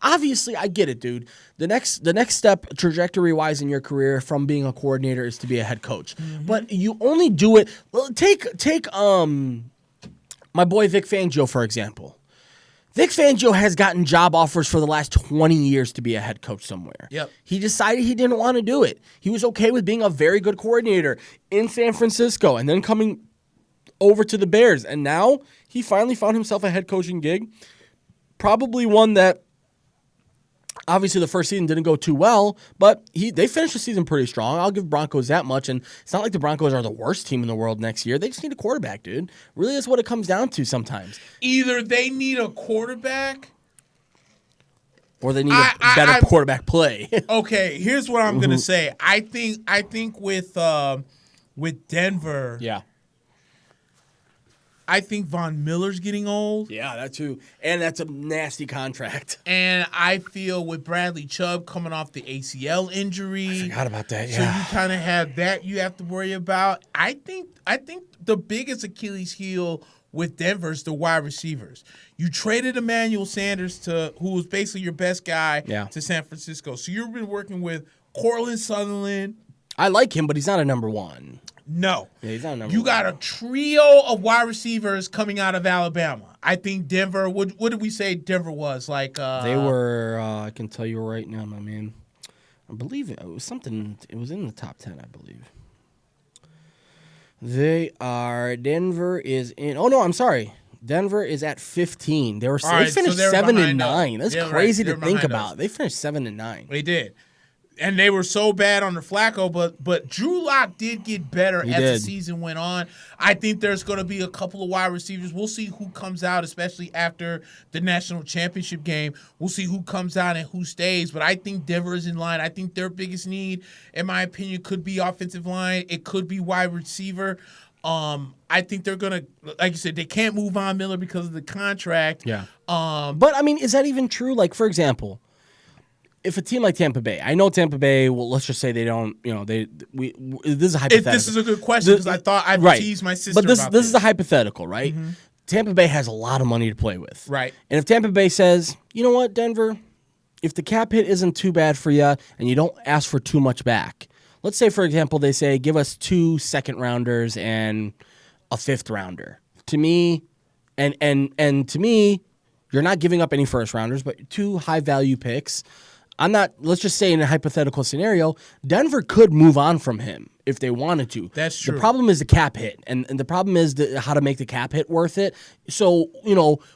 Speaker 3: obviously I get it, dude. The next step trajectory-wise in your career from being a coordinator is to be a head coach. Mm-hmm. But you only do it. Take my boy Vic Fangio, for example. Vic Fangio has gotten job offers for the last 20 years to be a head coach somewhere.
Speaker 1: Yep.
Speaker 3: He decided he didn't want to do it. He was okay with being a very good coordinator in San Francisco and then coming over to the Bears. And now he finally found himself a head coaching gig. Probably one that obviously the first season didn't go too well, but they finished the season pretty strong. I'll give Broncos that much, and it's not like the Broncos are the worst team in the world next year. They just need a quarterback, dude. Really is what it comes down to sometimes.
Speaker 1: Either they need a quarterback
Speaker 3: or they need a better quarterback play.
Speaker 1: Okay, here's what I'm going to say. I think with Denver,
Speaker 3: yeah.
Speaker 1: I think Von Miller's getting old.
Speaker 3: Yeah, that too. And that's a nasty contract.
Speaker 1: And I feel with Bradley Chubb coming off the ACL injury.
Speaker 3: I forgot about that, yeah.
Speaker 1: So you kind of have that you have to worry about. I think the biggest Achilles heel with Denver is the wide receivers. You traded Emmanuel Sanders who was basically your best guy to San Francisco. So you've been working with Cortland Sutherland.
Speaker 3: I like him, but he's not a number one.
Speaker 1: No.
Speaker 3: Yeah, he's not a number
Speaker 1: you
Speaker 3: one.
Speaker 1: got a trio of wide receivers coming out of Alabama. I think Denver, what did we say Denver was? Like
Speaker 3: they were, I can tell you right now, my man. I believe it was something, it was in the top 10, I believe. Denver is in, oh no, I'm sorry. Denver is at 15. They finished 7-9. That's crazy to think about. They finished 7-9.
Speaker 1: They did. And they were so bad under Flacco, but Drew Lock did get better the season went on. I think there's going to be a couple of wide receivers. We'll see who comes out, especially after the national championship game. We'll see who comes out and who stays. But I think Denver is in line. I think their biggest need, in my opinion, could be offensive line. It could be wide receiver. I think they're going to, like you said, they can't move Von Miller because of the contract.
Speaker 3: Yeah. But, I mean, is that even true? Like, for example, if a team like Tampa Bay, I know Tampa Bay, well, let's just say they don't, this is a hypothetical.
Speaker 1: This is a good question because I thought I'd tease my sister
Speaker 3: about this.
Speaker 1: But
Speaker 3: this is a hypothetical, right? Mm-hmm. Tampa Bay has a lot of money to play with.
Speaker 1: Right.
Speaker 3: And if Tampa Bay says, you know what, Denver, if the cap hit isn't too bad for you and you don't ask for too much back, let's say, for example, they say, give us 2 second-rounders and a 5th-rounder. To me, and to me, you're not giving up any first-rounders, but 2 high-value picks. Let's just say in a hypothetical scenario, Denver could move on from him if they wanted to.
Speaker 1: That's true.
Speaker 3: The problem is the cap hit, and the problem is how to make the cap hit worth it. So,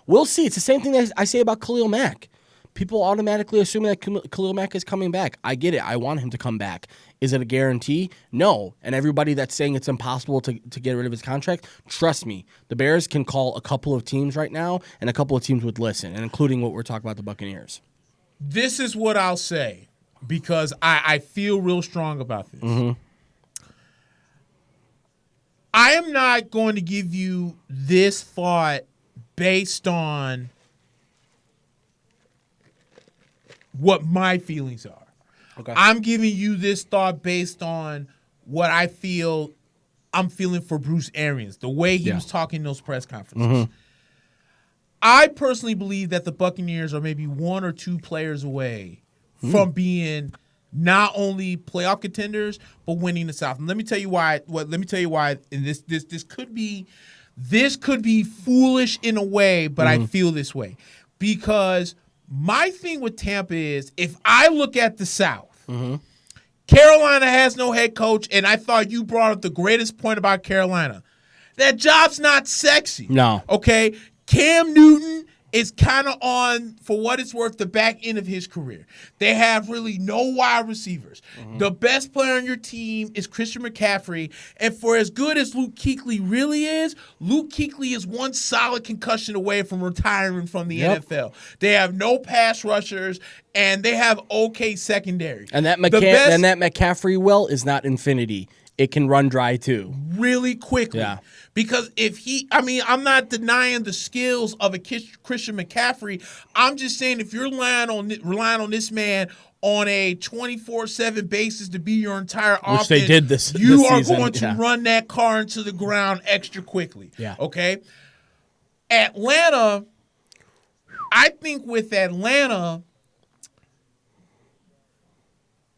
Speaker 3: we'll see. It's the same thing that I say about Khalil Mack. people automatically assume that Khalil Mack is coming back. I get it. I want him to come back. Is it a guarantee? No. And everybody that's saying it's impossible to get rid of his contract, trust me, the Bears can call a couple of teams right now, and a couple of teams would listen, and including what we're talking about, the Buccaneers.
Speaker 1: This is what I'll say, because I feel real strong about this.
Speaker 3: Mm-hmm.
Speaker 1: I am not going to give you this thought based on what my feelings are.
Speaker 3: Okay.
Speaker 1: I'm giving you this thought based on what I feel I'm feeling for Bruce Arians, the way he was talking in those press conferences.
Speaker 3: Mm-hmm.
Speaker 1: I personally believe that the Buccaneers are maybe one or two players away from being not only playoff contenders but winning the South. And let me tell you why. And this could be foolish in a way, but I feel this way because my thing with Tampa is if I look at the South, Carolina has no head coach, and I thought you brought up the greatest point about Carolina. That job's not sexy.
Speaker 3: No.
Speaker 1: Okay? Cam Newton is kind of on, for what it's worth, the back end of his career. They have really no wide receivers. The best player on your team is Christian McCaffrey, and for as good as Luke Kuechly really is, Luke Kuechly is one solid concussion away from retiring from the NFL. They have no pass rushers, and they have okay secondary.
Speaker 3: And that McCaffrey well is not infinity. It can run dry too.
Speaker 1: Really quickly.
Speaker 3: Yeah.
Speaker 1: Because I'm not denying the skills of a Christian McCaffrey. I'm just saying if you're relying on this man on a 24/7 basis to be your entire offense,
Speaker 3: they did this
Speaker 1: you are
Speaker 3: season.
Speaker 1: going to run that car into the ground extra quickly.
Speaker 3: Yeah.
Speaker 1: Okay? Atlanta, I think with Atlanta,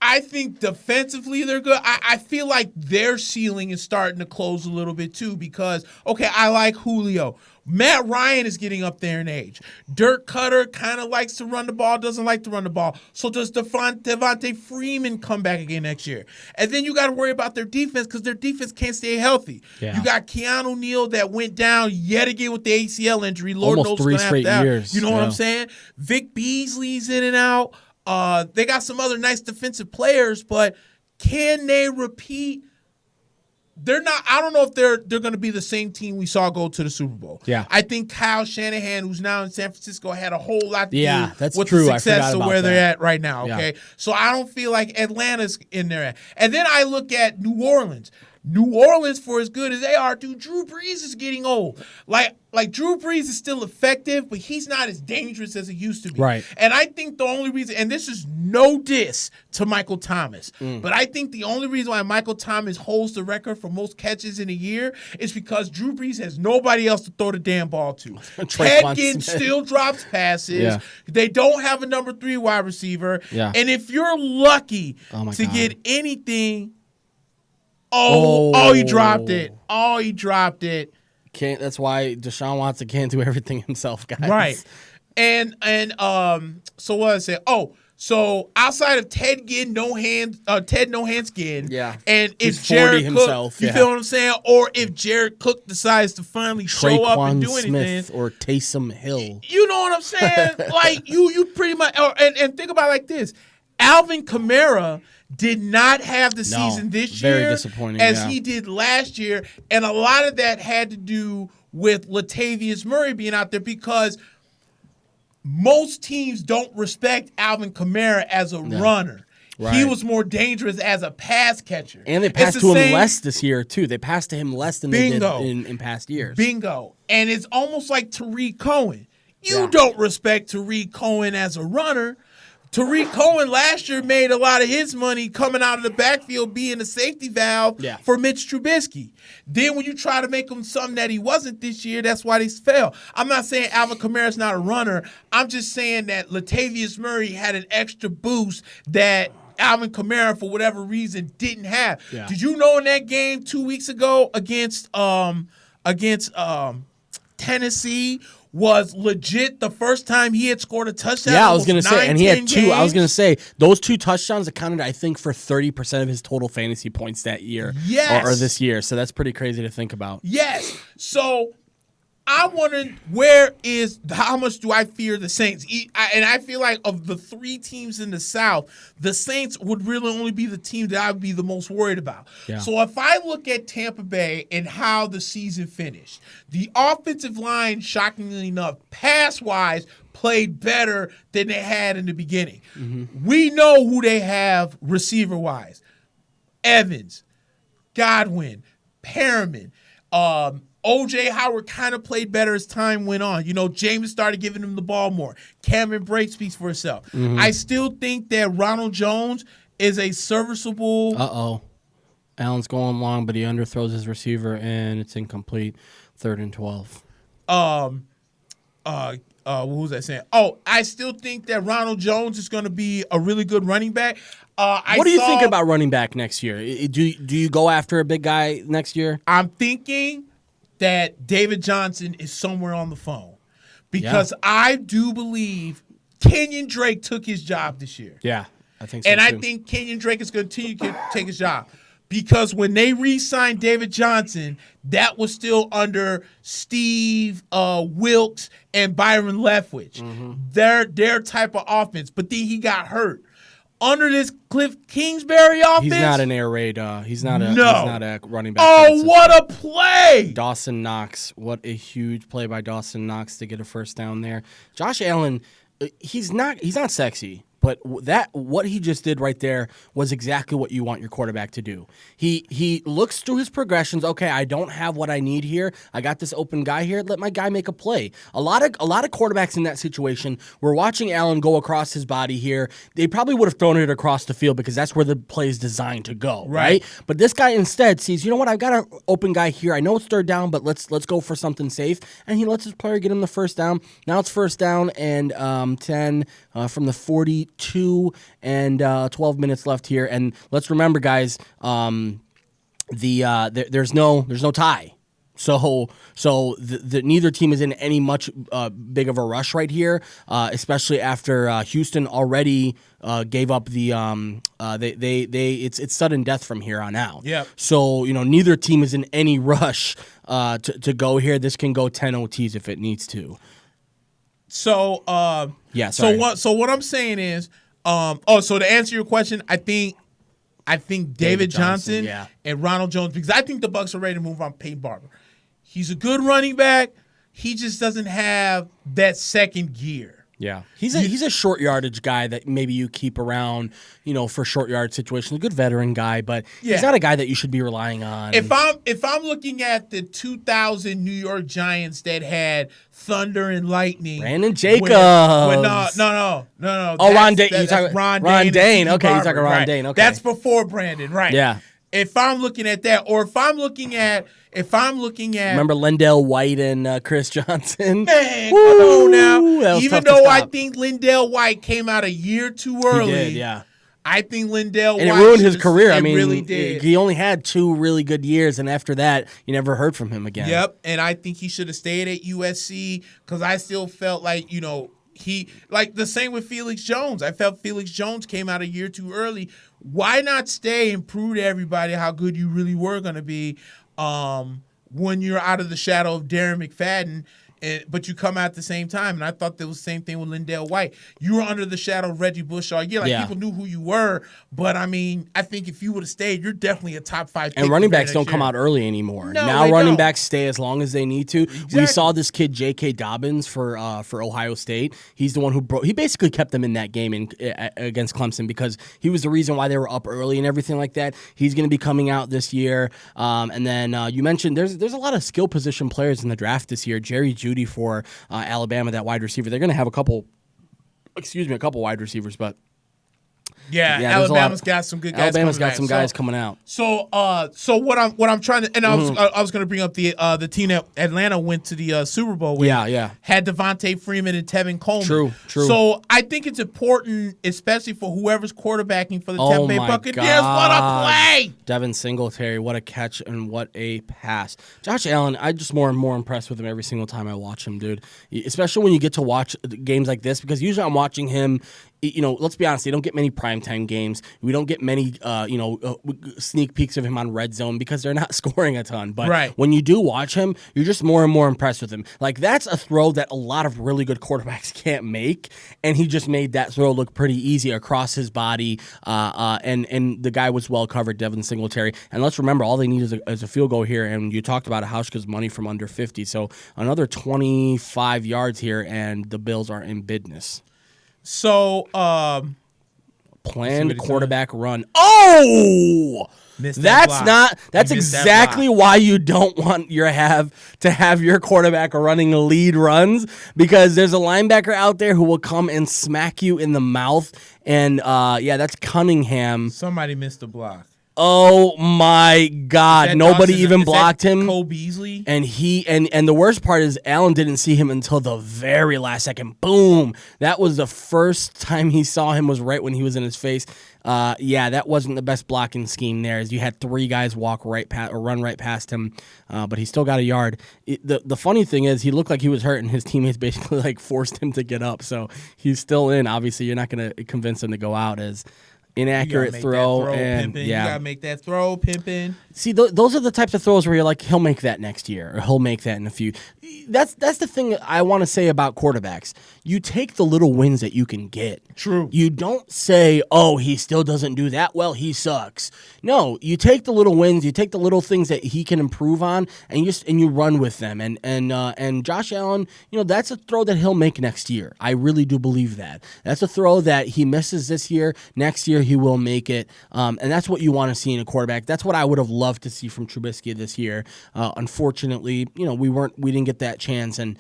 Speaker 1: I think defensively they're good. I feel like their ceiling is starting to close a little bit too because, okay, I like Julio. Matt Ryan is getting up there in age. Dirk Cutter kind of likes to run the ball, doesn't like to run the ball. So does Devontae Freeman come back again next year? And then you got to worry about their defense because their defense can't stay healthy. Yeah. You got Keanu Neal that went down yet again with the ACL injury. Lord
Speaker 3: almost
Speaker 1: knows
Speaker 3: 3 straight years.
Speaker 1: You know what I'm saying? Vic Beasley's in and out. They got some other nice defensive players, but can they repeat? They're not. I don't know if they're going to be the same team we saw go to the Super Bowl.
Speaker 3: Yeah,
Speaker 1: I think Kyle Shanahan, who's now in San Francisco, had a whole lot to do
Speaker 3: that's
Speaker 1: with
Speaker 3: true.
Speaker 1: the success of where
Speaker 3: that.
Speaker 1: they're at right now. Okay, so I don't feel like Atlanta's in there. And then I look at New Orleans. New Orleans, for as good as they are, dude, Drew Brees is getting old. Like Drew Brees is still effective, but he's not as dangerous as he used to be.
Speaker 3: Right.
Speaker 1: And I think the only reason, and this is no diss to Michael Thomas, but I think the only reason why Michael Thomas holds the record for most catches in a year is because Drew Brees has nobody else to throw the damn ball to. Ted Ginn still drops passes. Yeah. They don't have a number 3 wide receiver.
Speaker 3: Yeah.
Speaker 1: And if you're lucky to get anything, he dropped it. He dropped it.
Speaker 3: That's why Deshaun Watson can't do everything himself, guys.
Speaker 1: Right. And so what I say? So outside of Ted Ginn, no hands Ginn.
Speaker 3: Yeah.
Speaker 1: And if
Speaker 3: He's
Speaker 1: Jared
Speaker 3: himself,
Speaker 1: Cook, you feel what I'm saying? Or if Jared Cook decides to finally show up and do anything.
Speaker 3: Smith or Taysom Hill.
Speaker 1: You know what I'm saying? Like you pretty much and think about it like this. Alvin Kamara did not have the season this year
Speaker 3: disappointing,
Speaker 1: as he did last year, and a lot of that had to do with Latavius Murray being out there because most teams don't respect Alvin Kamara as a runner. Right. He was more dangerous as a pass catcher.
Speaker 3: And they passed to him less this year, too. They passed to him less than they did in past years.
Speaker 1: Bingo. And it's almost like Tariq Cohen. You don't respect Tariq Cohen as a runner. Tariq Cohen last year made a lot of his money coming out of the backfield being a safety valve for Mitch Trubisky. Then when you try to make him something that he wasn't this year, that's why they fell. I'm not saying Alvin Kamara's not a runner. I'm just saying that Latavius Murray had an extra boost that Alvin Kamara, for whatever reason, didn't have. Yeah. Did you know in that game 2 weeks ago against Tennessee was legit the first time he had scored a touchdown?
Speaker 3: Yeah, I was going to say, and he had 2.
Speaker 1: Games.
Speaker 3: I was going to say, those 2 touchdowns accounted, I think, for 30% of his total fantasy points that year.
Speaker 1: Yes.
Speaker 3: Or this year. So that's pretty crazy to think about.
Speaker 1: Yes. So I'm wondering how much do I fear the Saints? And I feel like of the 3 teams in the South, the Saints would really only be the team that I would be the most worried about.
Speaker 3: Yeah.
Speaker 1: So if I look at Tampa Bay and how the season finished, the offensive line, shockingly enough, pass-wise, played better than they had in the beginning. Mm-hmm. We know who they have receiver-wise. Evans, Godwin, Perriman, O.J. Howard kind of played better as time went on. James started giving him the ball more. Cameron Brate speaks for itself. Mm-hmm. I still think that Ronald Jones is a serviceable.
Speaker 3: Allen's going long, but he underthrows his receiver, and it's incomplete. 3rd and 12.
Speaker 1: What was I saying? I still think that Ronald Jones is going to be a really good running back.
Speaker 3: What do you think about running back next year? Do you go after a big guy next year?
Speaker 1: I'm thinking that David Johnson is somewhere on the phone because I do believe Kenyon Drake took his job this year.
Speaker 3: Yeah, I think so.
Speaker 1: And
Speaker 3: too.
Speaker 1: I think Kenyon Drake is going to continue to take his job because when they re-signed David Johnson, that was still under Steve Wilkes and Byron Leftwich. Mm-hmm. Their type of offense. But then he got hurt. Under this Cliff Kingsbury offense,
Speaker 3: he's not an air raid. He's not a running back.
Speaker 1: Oh, what a play!
Speaker 3: Dawson Knox, what a huge play by Dawson Knox to get a first down there. Josh Allen, he's not sexy, but what he just did right there was exactly what you want your quarterback to do. He looks through his progressions. Okay, I don't have what I need here. I got this open guy here. Let my guy make a play. A lot of quarterbacks in that situation. We're watching Allen go across his body here. They probably would have thrown it across the field because that's where the play is designed to go, right? But this guy instead sees, you know what? I've got an open guy here. I know it's 3rd down, but let's go for something safe. And he lets his player get him the first down. Now it's 1st down and 10 from the 42 and 12 minutes left here. And let's remember, guys, there's no tie. So neither team is in any much big of a rush right here, especially after Houston already gave up the it's sudden death from here on out.
Speaker 1: Yeah.
Speaker 3: So neither team is in any rush to go here. This can go 10 OTs if it needs to.
Speaker 1: So
Speaker 3: sorry.
Speaker 1: So what I'm saying is, so to answer your question, I think David Johnson and Ronald Jones, because I think the Bucs are ready to move on Peyton Barber. He's a good running back. He just doesn't have that second gear.
Speaker 3: Yeah, he's a short yardage guy that maybe you keep around, for short yard situations. A good veteran guy, but he's not a guy that you should be relying on.
Speaker 1: If I'm looking at the 2000 New York Giants that had Thunder and Lightning,
Speaker 3: Brandon Jacobs.
Speaker 1: No.
Speaker 3: Oh, Ron Dane. You talking
Speaker 1: Ron
Speaker 3: Dane? Okay,
Speaker 1: Barber,
Speaker 3: you're talking Ron Dane. Okay,
Speaker 1: that's before Brandon, right?
Speaker 3: Yeah.
Speaker 1: If I'm looking at that, or if I'm looking at
Speaker 3: remember Lindell White and Chris Johnson.
Speaker 1: Man, come on now. Even though I think Lindell White came out a year too early,
Speaker 3: he did, yeah.
Speaker 1: I think Lindell White
Speaker 3: and it ruined his career.
Speaker 1: It really did.
Speaker 3: He only had 2 really good years, and after that, you never heard from him again.
Speaker 1: Yep, and I think he should have stayed at USC because I still felt like he the same with Felix Jones. I felt Felix Jones came out a year too early. Why not stay and prove to everybody how good you really were going to be when you're out of the shadow of Darren McFadden, but you come out at the same time? And I thought that was the same thing with Lindell White. You were under the shadow of Reggie Bush all year. People knew who you were, but I think if you would have stayed, you're definitely a top 5 pick.
Speaker 3: And running backs don't come out early anymore.
Speaker 1: No,
Speaker 3: now running backs stay as long as they need to.
Speaker 1: Exactly.
Speaker 3: We saw this kid J.K. Dobbins for Ohio State. He's the one who he basically kept them in that game against Clemson because he was the reason why they were up early and everything like that. He's going to be coming out this year. And then you mentioned there's a lot of skill position players in the draft this year. Jerry Jeudy for Alabama, that wide receiver. They're going to have a couple wide receivers, but
Speaker 1: Alabama's got some good guys.
Speaker 3: Alabama's got some guys coming out.
Speaker 1: So what I'm trying to, and I was going to bring up the team that Atlanta went to the Super Bowl with. Had Devontae Freeman and Tevin Coleman.
Speaker 3: True.
Speaker 1: So I think it's important, especially for whoever's quarterbacking for the Tampa Bay Buccaneers. What a play!
Speaker 3: Devin Singletary, what a catch and what a pass. Josh Allen, I'm just more and more impressed with him every single time I watch him, dude. Especially when you get to watch games like this, because usually I'm watching him let's be honest, they don't get many primetime games. We don't get many, sneak peeks of him on Red Zone because they're not scoring a ton. But when you do watch him, you're just more and more impressed with him. Like, that's a throw that a lot of really good quarterbacks can't make, and he just made that throw look pretty easy across his body, and the guy was well covered, Devin Singletary. And let's remember, all they need is a field goal here, and you talked about Hauschka's money from under 50, so another 25 yards here, and the Bills are in business.
Speaker 1: So,
Speaker 3: planned quarterback run. Oh! That's exactly why you don't want to have your quarterback running lead runs, because there's a linebacker out there who will come and smack you in the mouth. And that's Cunningham.
Speaker 1: Somebody missed a block.
Speaker 3: Oh my God! Nobody even blocked him.
Speaker 1: Cole Beasley,
Speaker 3: and the worst part is Allen didn't see him until the very last second. Boom! That was the first time he saw him, was right when he was in his face. That wasn't the best blocking scheme there, as you had three guys run right past him, but he still got a yard. The funny thing is, he looked like he was hurt, and his teammates basically like forced him to get up, so he's still in. Obviously, you're not going to convince him to go out as inaccurate throw, and
Speaker 1: you gotta make that throw, Pimpin.
Speaker 3: See, those are the types of throws where you're like, he'll make that next year, or he'll make that in a few. That's the thing I want to say about quarterbacks. You take the little wins that you can get.
Speaker 1: True.
Speaker 3: You don't say, oh, he still doesn't do that well, he sucks. No, you take the little wins, you take the little things that he can improve on, and you run with them. And Josh Allen, that's a throw that he'll make next year. I really do believe that. That's a throw that he misses this year. Next year he will make it, and that's what you want to see in a quarterback. That's what I would have loved to see from Trubisky this year. Unfortunately, we didn't get that chance, and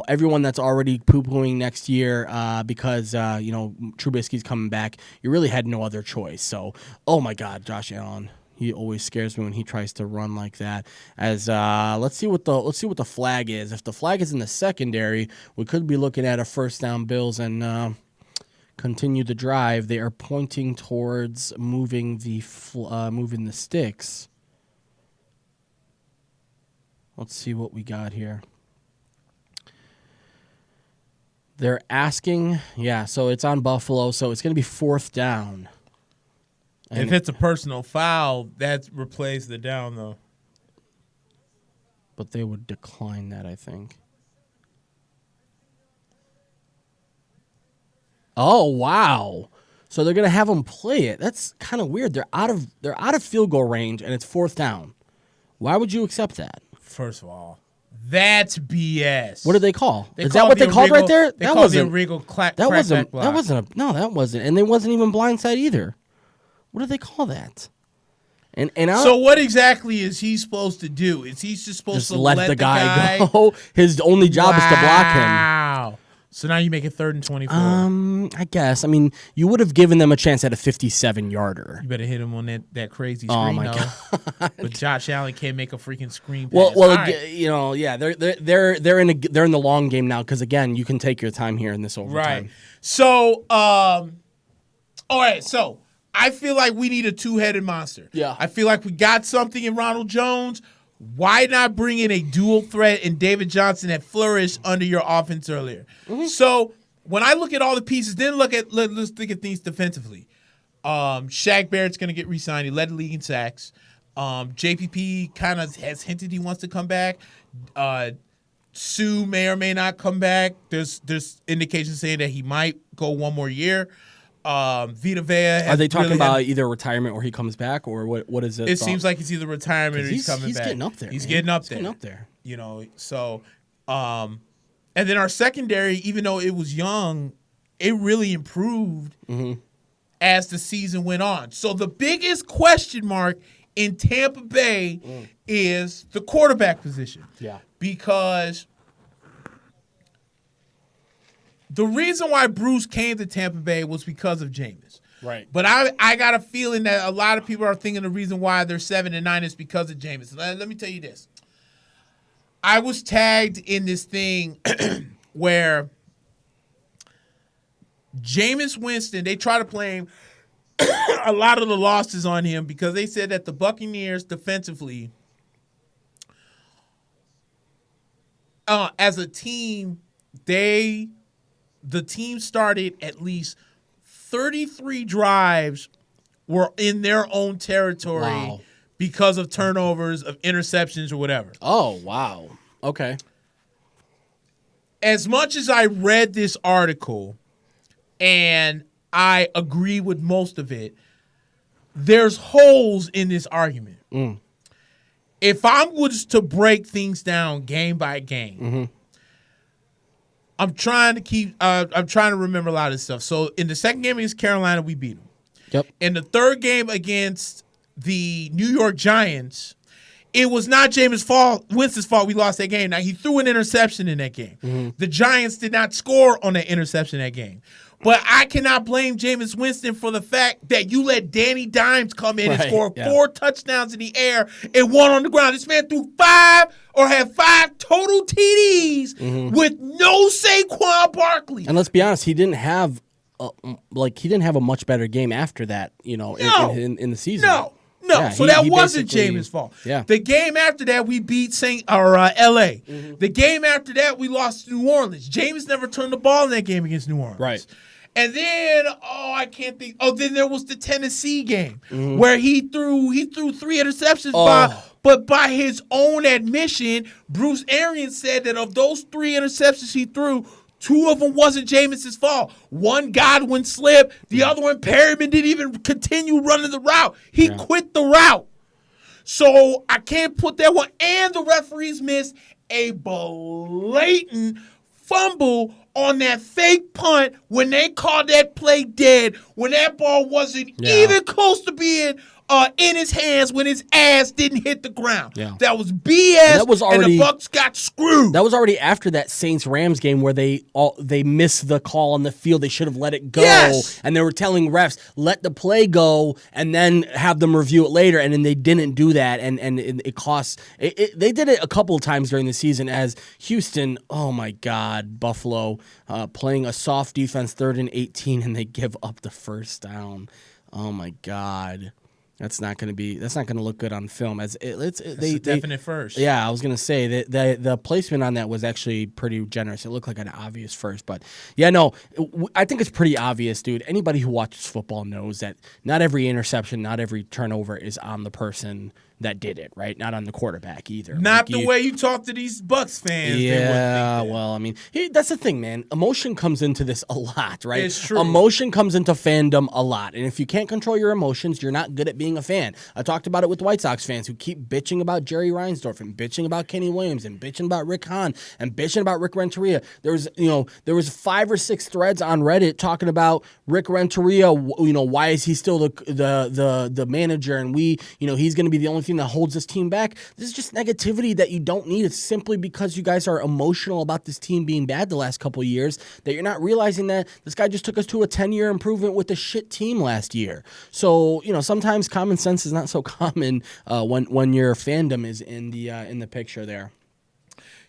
Speaker 3: everyone that's already poo-pooing next year because Trubisky's coming back, you really had no other choice. So, oh my God, Josh Allen. He always scares me when he tries to run like that. As let's see what the flag is. If the flag is in the secondary, we could be looking at a first down Bills and continue the drive. They are pointing towards moving the sticks. Let's see what we got here. They're asking, so it's on Buffalo, so it's going to be fourth down.
Speaker 1: And if it's a personal foul, that replaces the down, though.
Speaker 3: But they would decline that, I think. Oh, wow. So they're going to have them play it. That's kind of weird. They're out of field goal range, and it's fourth down. Why would you accept that?
Speaker 1: First of all, that's BS.
Speaker 3: What did they call? Is that what they called right there?
Speaker 1: That wasn't the illegal crackback block.
Speaker 3: That wasn't. And they wasn't even blindside either. What did they call that?
Speaker 1: So what exactly is he supposed to do? Is he just supposed to let the guy
Speaker 3: go? His only job is to block him.
Speaker 1: Wow. So now you make it 3rd and 24.
Speaker 3: I guess. I mean, you would have given them a chance at a 57-yarder.
Speaker 1: You better hit him on that crazy screen.
Speaker 3: Oh my God.
Speaker 1: But Josh Allen can't make a freaking screen pass.
Speaker 3: Well, they're in the long game now, because again, you can take your time here in this overtime.
Speaker 1: Right. So, all right. So I feel like we need a two-headed monster.
Speaker 3: Yeah.
Speaker 1: I feel like we got something in Ronald Jones. Why not bring in a dual threat in David Johnson that flourished under your offense earlier? Mm-hmm. So when I look at all the pieces, then let's look at things defensively. Shaq Barrett's going to get re-signed. He led the league in sacks. JPP kind of has hinted he wants to come back. Sue may or may not come back. There's indications saying that he might go one more year. Vita Vea.
Speaker 3: Are they talking about either retirement or he comes back, or what is it?
Speaker 1: It seems like it's either retirement or he's coming back.
Speaker 3: He's getting up there.
Speaker 1: He's getting up there. So, and then our secondary, even though it was young, it really improved as the season went on. So the biggest question mark in Tampa Bay is the quarterback position.
Speaker 3: Yeah.
Speaker 1: Because the reason why Bruce came to Tampa Bay was because of Jameis.
Speaker 3: Right.
Speaker 1: But I got a feeling that a lot of people are thinking the reason why they're 7-9 is because of Jameis. Let me tell you this. I was tagged in this thing where Jameis Winston, they try to blame a lot of the losses on him because they said that the Buccaneers defensively, as a team, the team started at least 33 drives were in their own territory because of turnovers, of interceptions, or whatever.
Speaker 3: Oh, wow. Okay.
Speaker 1: As much as I read this article and I agree with most of it, there's holes in this argument. If I was to break things down game by game, I'm trying to remember a lot of this stuff. So in the second game against Carolina, we beat them.
Speaker 3: Yep.
Speaker 1: In the third game against the New York Giants, it was not Winston's fault we lost that game. Now, he threw an interception in that game. The Giants did not score on that interception in that game. But I cannot blame Jameis Winston for the fact that you let Danny Dimes come in and score 4 touchdowns in the air and 1 on the ground. This man threw 5 total TDs with no Saquon Barkley.
Speaker 3: And let's be honest, he didn't have a much better game after that, in the season.
Speaker 1: No.
Speaker 3: Yeah,
Speaker 1: so that wasn't Jameis' fault.
Speaker 3: Yeah.
Speaker 1: The game after that, we beat L.A. The game after that, we lost to New Orleans. Jameis never turned the ball in that game against New Orleans.
Speaker 3: Right.
Speaker 1: And then, I can't think. Then there was the Tennessee game where he threw 3 interceptions. But by his own admission, Bruce Arians said that of those 3 interceptions he threw, 2 of them wasn't Jameis's fault. One, Godwin slipped. The other one, Perryman didn't even continue running the route. He quit the route. So I can't put that one. And the referees missed a blatant fumble on that fake punt when they called that play dead, when that ball wasn't even close to being in his hands, when his ass didn't hit the ground. Yeah. That was BS, and the Bucs got screwed.
Speaker 3: That was already after that Saints-Rams game where they missed the call on the field. They should have let it go, and they were telling refs, let the play go, and then have them review it later, and then they didn't do that, and it costs. They did it a couple of times during the season as Houston, oh my God, Buffalo, playing a soft defense 3rd and 18, and they give up the first down. Oh my God. That's not going to look good on film. It's a
Speaker 1: definite first.
Speaker 3: Yeah, I was going to say that the placement on that was actually pretty generous. It looked like an obvious first, but I think it's pretty obvious, dude. Anybody who watches football knows that not every interception, not every turnover is on the person that did it, right? Not on the quarterback either.
Speaker 1: Not the way you talk to these Bucs fans.
Speaker 3: Yeah, well, I mean, that's the thing, man. Emotion comes into this a lot, right?
Speaker 1: It's true.
Speaker 3: Emotion comes into fandom a lot, and if you can't control your emotions, you're not good at being a fan. I talked about it with White Sox fans who keep bitching about Jerry Reinsdorf and bitching about Kenny Williams and bitching about Rick Hahn and bitching about Rick Renteria. There was 5 or 6 threads on Reddit talking about Rick Renteria. Why is he still the manager, and he's going to be the only thing that holds this team back. This is just negativity that you don't need. It's simply because you guys are emotional about this team being bad the last couple of years that you're not realizing that this guy just took us to a 10-year improvement with a shit team last year. So, sometimes common sense is not so common when your fandom is in the picture there.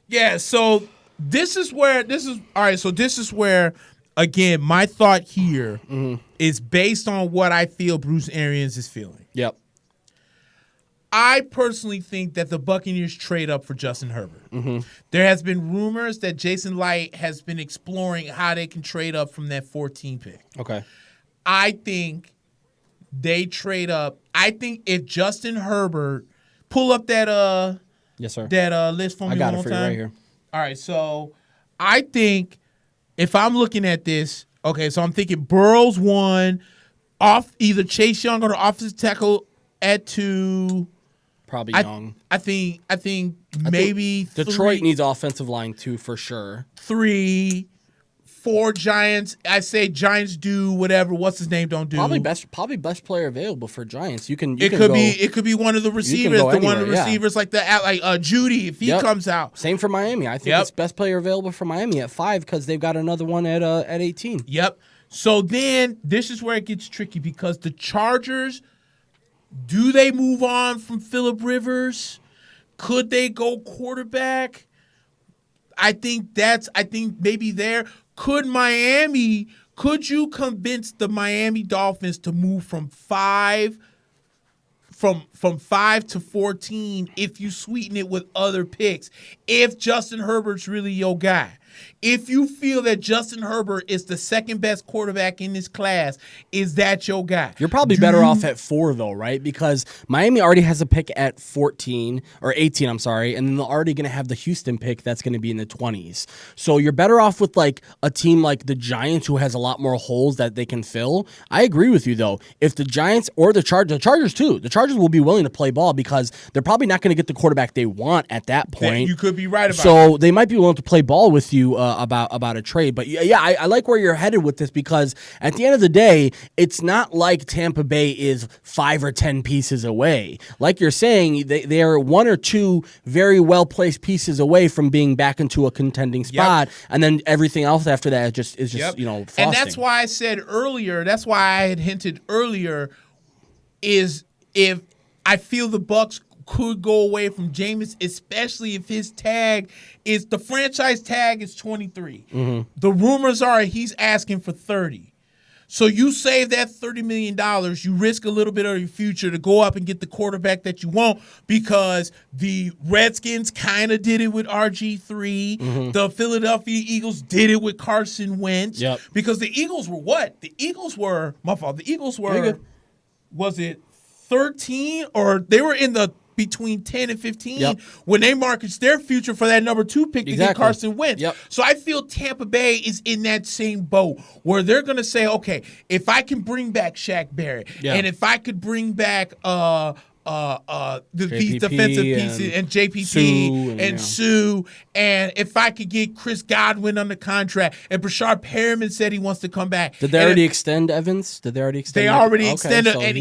Speaker 3: Yeah,
Speaker 1: so this is where again, my thought here is based on what I feel Bruce Arians is feeling.
Speaker 3: Yep.
Speaker 1: I personally think that the Buccaneers trade up for Justin Herbert. There has been rumors that Jason Light has been exploring how they can trade up from that 14 pick.
Speaker 3: Okay.
Speaker 1: I think they trade up. I think if Justin Herbert pull up that
Speaker 3: yes sir
Speaker 1: that list for me
Speaker 3: I got
Speaker 1: one
Speaker 3: it for
Speaker 1: time.
Speaker 3: you right here.
Speaker 1: All right, so I think if I'm looking at this, okay, so I'm thinking Burrows 1, off either Chase Young or the offensive tackle at 2.
Speaker 3: Probably Young.
Speaker 1: I think maybe
Speaker 3: Detroit needs offensive line 2 for sure.
Speaker 1: 3, 4 Giants. I say Giants do whatever. What's his name? Don't do.
Speaker 3: Probably best player available for Giants. It
Speaker 1: could be one of the receivers. One of the receivers like Judy if he comes out.
Speaker 3: Same for Miami. I think it's best player available for Miami at 5 because they've got another one at 18.
Speaker 1: Yep. So then this is where it gets tricky because the Chargers. Do they move on from Phillip Rivers? Could they go quarterback? I think maybe there. Could you convince the Miami Dolphins to move from 5 to 14 if you sweeten it with other picks? If Justin Herbert's really your guy. If you feel that Justin Herbert is the second best quarterback in this class, is that your guy?
Speaker 3: You're probably better off at 4, though, right? Because Miami already has a pick at 14 or 18, I'm sorry, and then they're already going to have the Houston pick that's going to be in the 20s. So you're better off with like a team like the Giants, who has a lot more holes that they can fill. I agree with you, though. If the Giants or the Chargers too, the Chargers will be willing to play ball because they're probably not going to get the quarterback they want at that point.
Speaker 1: You could be right about
Speaker 3: So they might be willing to play ball with you about a trade. But yeah, I like where you're headed with this, because at the end of the day, it's not like Tampa Bay is 5 or 10 pieces away. Like you're saying, they are 1 or 2 very well-placed pieces away from being back into a contending spot, and then everything else after that is just frosting.
Speaker 1: And that's why I said earlier, that's why I had hinted earlier, is if I feel the Bucs could go away from Jameis, especially if his tag is, the franchise tag is 23.
Speaker 3: Mm-hmm.
Speaker 1: The rumors are he's asking for 30. So you save that $30 million, you risk a little bit of your future to go up and get the quarterback that you want, because the Redskins kind of did it with RG3.
Speaker 3: Mm-hmm.
Speaker 1: The Philadelphia Eagles did it with Carson Wentz.
Speaker 3: Yep.
Speaker 1: Because the Eagles were what? The Eagles were, my fault, the Eagles were, was it 13? Or they were in the between 10 and 15 when they market their future for that number 2 pick to get Carson Wentz. So I feel Tampa Bay is in that same boat where they're going to say, okay, if I can bring back Shaq Barrett and if I could bring back these defensive pieces and JPP and Sue, and if I could get Chris Godwin under contract, and Brashard Perriman said he wants to come back.
Speaker 3: Did they already extend Evans? Did they already extend?
Speaker 1: They already extended,
Speaker 3: so
Speaker 1: and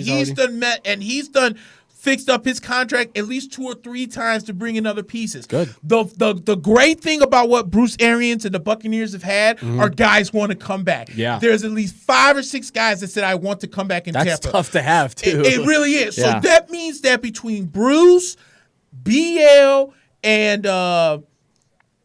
Speaker 1: he's done fixed up his contract at least 2 or 3 times to bring in other pieces.
Speaker 3: Good.
Speaker 1: The great thing about what Bruce Arians and the Buccaneers have had are guys want to come back.
Speaker 3: Yeah.
Speaker 1: There's at least 5 or 6 guys that said, I want to come back in Tampa.
Speaker 3: That's tough to have, too.
Speaker 1: It really is.
Speaker 3: Yeah.
Speaker 1: So that means that between Bruce, BL, and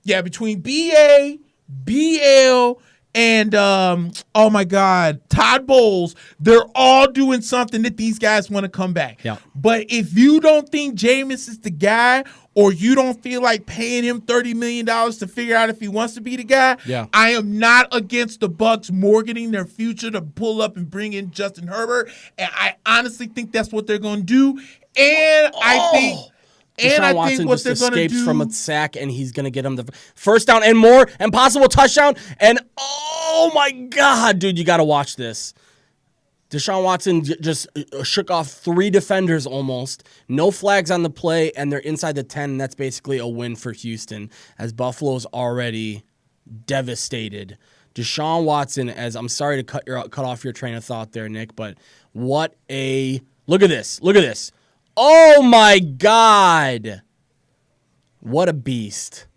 Speaker 1: between BL, and oh my God, Todd Bowles, they're all doing something that these guys want to come back.
Speaker 3: Yeah.
Speaker 1: But if you don't think Jameis is the guy, or you don't feel like paying him $30 million to figure out if he wants to be the guy, I am not against the Bucs mortgaging their future to pull up and bring in Justin Herbert. And I honestly think that's what they're going to do. And I think...
Speaker 3: Deshaun Watson just escapes from a sack, and he's going to get him the first down and more, and possible touchdown. And, oh, my God, dude, you got to watch this. Deshaun Watson just shook off 3 defenders almost. No flags on the play, and they're inside the 10, and that's basically a win for Houston, as Buffalo's already devastated. Deshaun Watson, as I'm sorry to cut off your train of thought there, Nick, but what a – look at this. Look at this. Oh, my God. What a beast.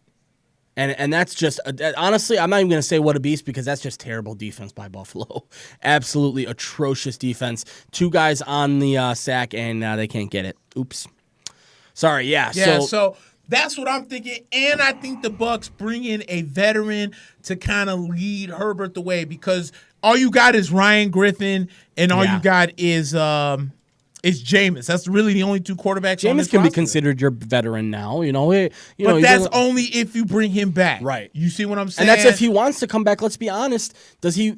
Speaker 3: And that's just, honestly, I'm not even going to say what a beast, because that's just terrible defense by Buffalo. Absolutely atrocious defense. 2 guys on the sack, and they can't get it. Oops. Sorry,
Speaker 1: so that's what I'm thinking. And I think the Bucs bring in a veteran to kind of lead Herbert the way, because all you got is Ryan Griffin, and all you got is Jameis. That's really the only 2 quarterbacks.
Speaker 3: Jameis can be considered your veteran now,
Speaker 1: but that's only if you bring him back.
Speaker 3: Right.
Speaker 1: You see what I'm saying?
Speaker 3: And that's if he wants to come back. Let's be honest. Does he?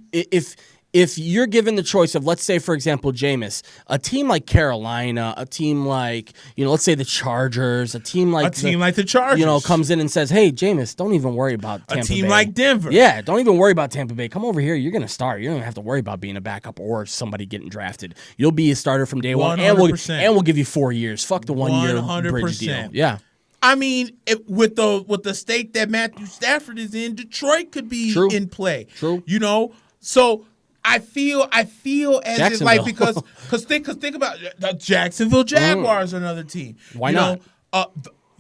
Speaker 3: If you're given the choice of, let's say, for example, Jameis, a team like Carolina, a team like, let's say the Chargers, a team like
Speaker 1: the Chargers,
Speaker 3: comes in and says, hey, Jameis, don't even worry about Tampa Bay.
Speaker 1: A team like Denver.
Speaker 3: Yeah, don't even worry about Tampa Bay. Come over here. You're going to start. You don't even have to worry about being a backup or somebody getting drafted. You'll be a starter from day 1, and we'll give you 4 years. Fuck the 1-year bridge deal. Yeah.
Speaker 1: I mean, with the state that Matthew Stafford is in, Detroit could be in play.
Speaker 3: True.
Speaker 1: So I feel as if, like, because think about the Jacksonville Jaguars are another team.
Speaker 3: Why not?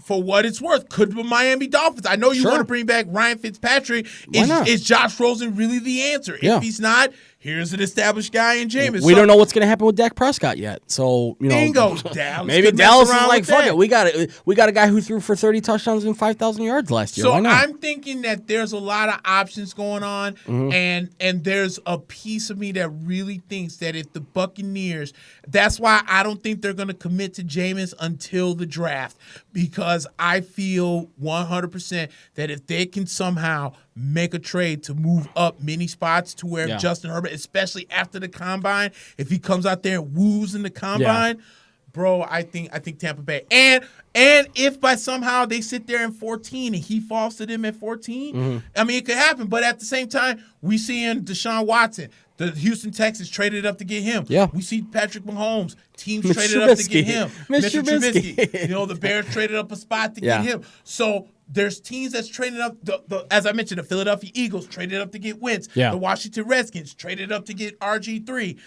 Speaker 1: For what it's worth, could the Miami Dolphins. I know you want to bring back Ryan Fitzpatrick. Is Josh Rosen really the answer?
Speaker 3: Yeah.
Speaker 1: If he's not, here's an established guy in Jameis.
Speaker 3: We don't know what's going to happen with Dak Prescott yet. So,
Speaker 1: bingo, Dallas.
Speaker 3: Maybe Dallas is like, fuck it. We got a guy who threw for 30 touchdowns and 5,000 yards last year.
Speaker 1: So
Speaker 3: Why not?
Speaker 1: I'm thinking that there's a lot of options going on, and there's a piece of me that really thinks that if the Buccaneers, that's why I don't think they're going to commit to Jameis until the draft, because I feel 100% that if they can somehow make a trade to move up many spots to where Justin Herbert, especially after the combine, if he comes out there and woos in the combine, bro, I think Tampa Bay. And if by somehow they sit there in 14 and he falls to them at 14, I mean, it could happen. But at the same time, we seeing Deshaun Watson. The Houston Texans traded up to get him.
Speaker 3: Yeah.
Speaker 1: We see Patrick Mahomes. Teams traded up to get him. Mr. Trubisky. The Bears traded up a spot to get him. So there's teams that's traded up. As I mentioned, the Philadelphia Eagles traded up to get Wentz.
Speaker 3: Yeah.
Speaker 1: The Washington Redskins traded up to get RG3.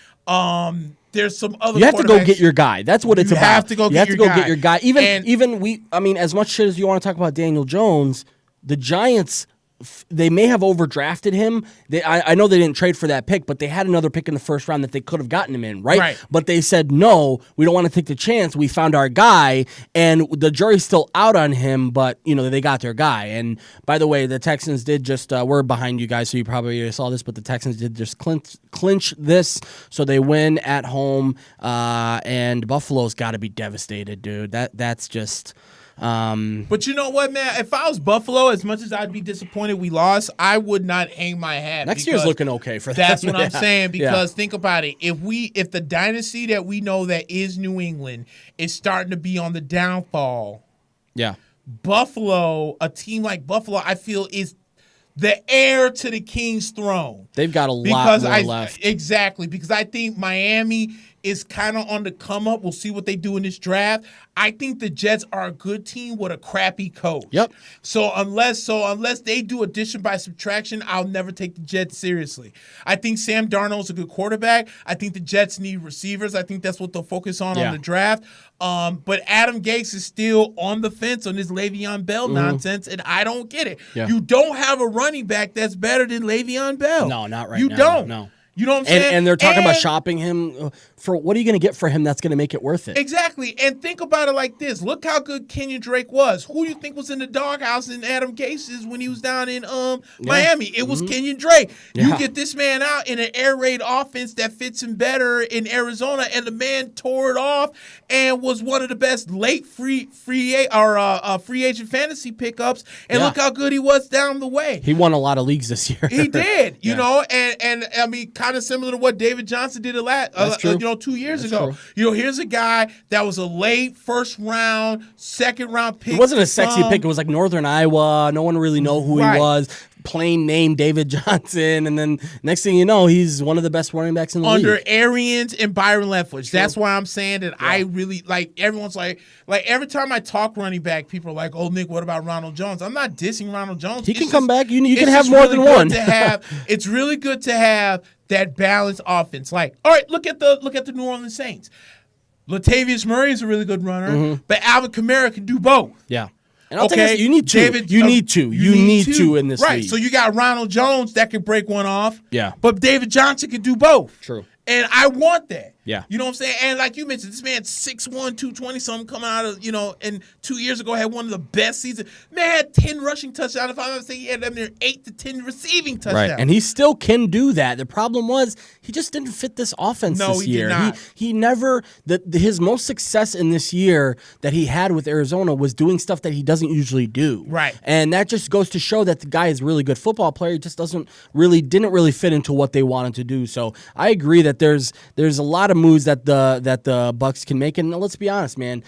Speaker 1: There's some other.
Speaker 3: You have to go get your guy. That's what it's about.
Speaker 1: You have to go get your guy.
Speaker 3: Even as much shit as you want to talk about Daniel Jones, the Giants, they may have overdrafted him. I know they didn't trade for that pick, but they had another pick in the first round that they could have gotten him in, right? But they said, no, we don't want to take the chance. We found our guy, and the jury's still out on him, but, they got their guy. And, by the way, the Texans did just, we're behind you guys, so you probably saw this, but the Texans did just clinch this, so they win at home, and Buffalo's got to be devastated, dude. That's just...
Speaker 1: But you know what, man? If I was Buffalo, as much as I'd be disappointed we lost, I would not hang my hat.
Speaker 3: Next year's looking okay for them.
Speaker 1: That's what I'm saying, because think about it. If the dynasty that we know that is New England is starting to be on the downfall, Buffalo, a team like Buffalo, I feel is the heir to the king's throne.
Speaker 3: They've got a lot more left.
Speaker 1: Exactly, because I think Miami is kind of on the come up. We'll see what they do in this draft. I think the Jets are a good team with a crappy coach.
Speaker 3: Yep.
Speaker 1: So unless they do addition by subtraction, I'll never take the Jets seriously. I think Sam Darnold's a good quarterback. I think the Jets need receivers. I think that's what they'll focus on the draft. But Adam Gase is still on the fence on this Le'Veon Bell nonsense, and I don't get it.
Speaker 3: Yeah.
Speaker 1: You don't have a running back that's better than Le'Veon Bell.
Speaker 3: No, not right now.
Speaker 1: You don't.
Speaker 3: No.
Speaker 1: You know what I'm saying?
Speaker 3: And they're talking about shopping him for what are you going to get for him that's going to make it worth it?
Speaker 1: Exactly. And think about it like this. Look how good Kenyon Drake was. Who do you think was in the doghouse in Adam Gase's when he was down in Miami? It was Kenyon Drake.
Speaker 3: Yeah.
Speaker 1: You get this man out in an air raid offense that fits him better in Arizona, and the man tore it off and was one of the best late free agent fantasy pickups. And look how good he was down the way.
Speaker 3: He won a lot of leagues this year.
Speaker 1: He did, you know, and I mean, kind of similar to what David Johnson did 2 years ago.
Speaker 3: True.
Speaker 1: Here's a guy that was a late first round, second round pick.
Speaker 3: It wasn't a sexy pick. It was like Northern Iowa. No one really know who he was. Plain name David Johnson, and then next thing you know, he's one of the best running backs in the league.
Speaker 1: Under Arians and Byron Leftwich. That's why I'm saying that I really like. Everyone's like every time I talk running back, people are like, "Oh, Nick, what about Ronald Jones?" I'm not dissing Ronald Jones.
Speaker 3: He can come back. You can have more than one.
Speaker 1: It's really good to have that balanced offense. Like, all right, look at the New Orleans Saints. Latavius Murray is a really good runner, but Alvin Kamara can do both.
Speaker 3: Yeah. And I'll tell you, you need two. You need two in this league.
Speaker 1: Right. So you got Ronald Jones that can break one off.
Speaker 3: Yeah.
Speaker 1: But David Johnson can do both.
Speaker 3: True.
Speaker 1: And I want that.
Speaker 3: Yeah.
Speaker 1: You know what I'm saying? And like you mentioned, this man's 6'1", 220-something coming out of, and 2 years ago had one of the best seasons. Man had 10 rushing touchdowns. If I'm not mistaken, he had them there 8 to 10 receiving touchdowns.
Speaker 3: Right. And he still can do that. The problem was he just didn't fit this offense this year.
Speaker 1: Did not.
Speaker 3: He never his most success in this year that he had with Arizona was doing stuff that he doesn't usually do.
Speaker 1: Right.
Speaker 3: And that just goes to show that the guy is a really good football player. He just didn't really fit into what they wanted to do. So I agree that there's a lot of moves that the Bucs can make, and let's be honest, man.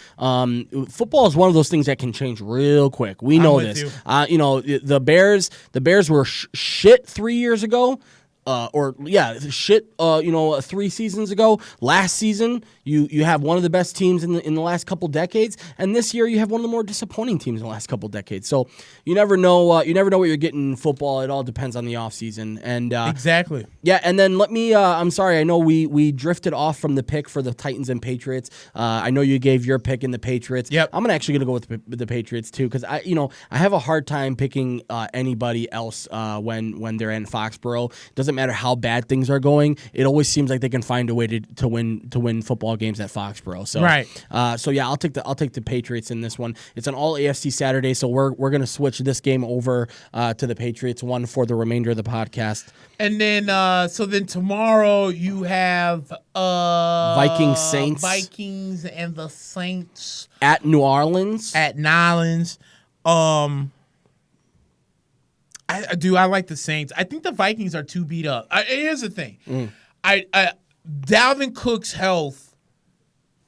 Speaker 3: Football is one of those things that can change real quick. We know this. The Bears were shit 3 years ago. 3 seasons ago. Last season, you have one of the best teams in the last couple decades, and this year you have one of the more disappointing teams in the last couple decades. So you never know. You never know what you're getting in football. It all depends on the offseason. And
Speaker 1: exactly.
Speaker 3: Yeah, and then let me. I'm sorry. I know we drifted off from the pick for the Titans and Patriots. I know you gave your pick in the Patriots.
Speaker 1: Yep.
Speaker 3: I'm actually gonna go with the Patriots too, because I have a hard time picking anybody else when they're in Foxborough. Doesn't matter how bad things are going. It always seems like they can find a way to win football games at Foxborough. So
Speaker 1: right.
Speaker 3: So yeah, I'll take the Patriots in this one. It's an all AFC Saturday, so we're gonna switch this game over to the Patriots one for the remainder of the podcast.
Speaker 1: And then so then tomorrow you have
Speaker 3: Vikings Saints.
Speaker 1: Vikings and the Saints
Speaker 3: At New Orleans.
Speaker 1: I like the Saints. I think the Vikings are too beat up. Here's the thing. Dalvin Cook's health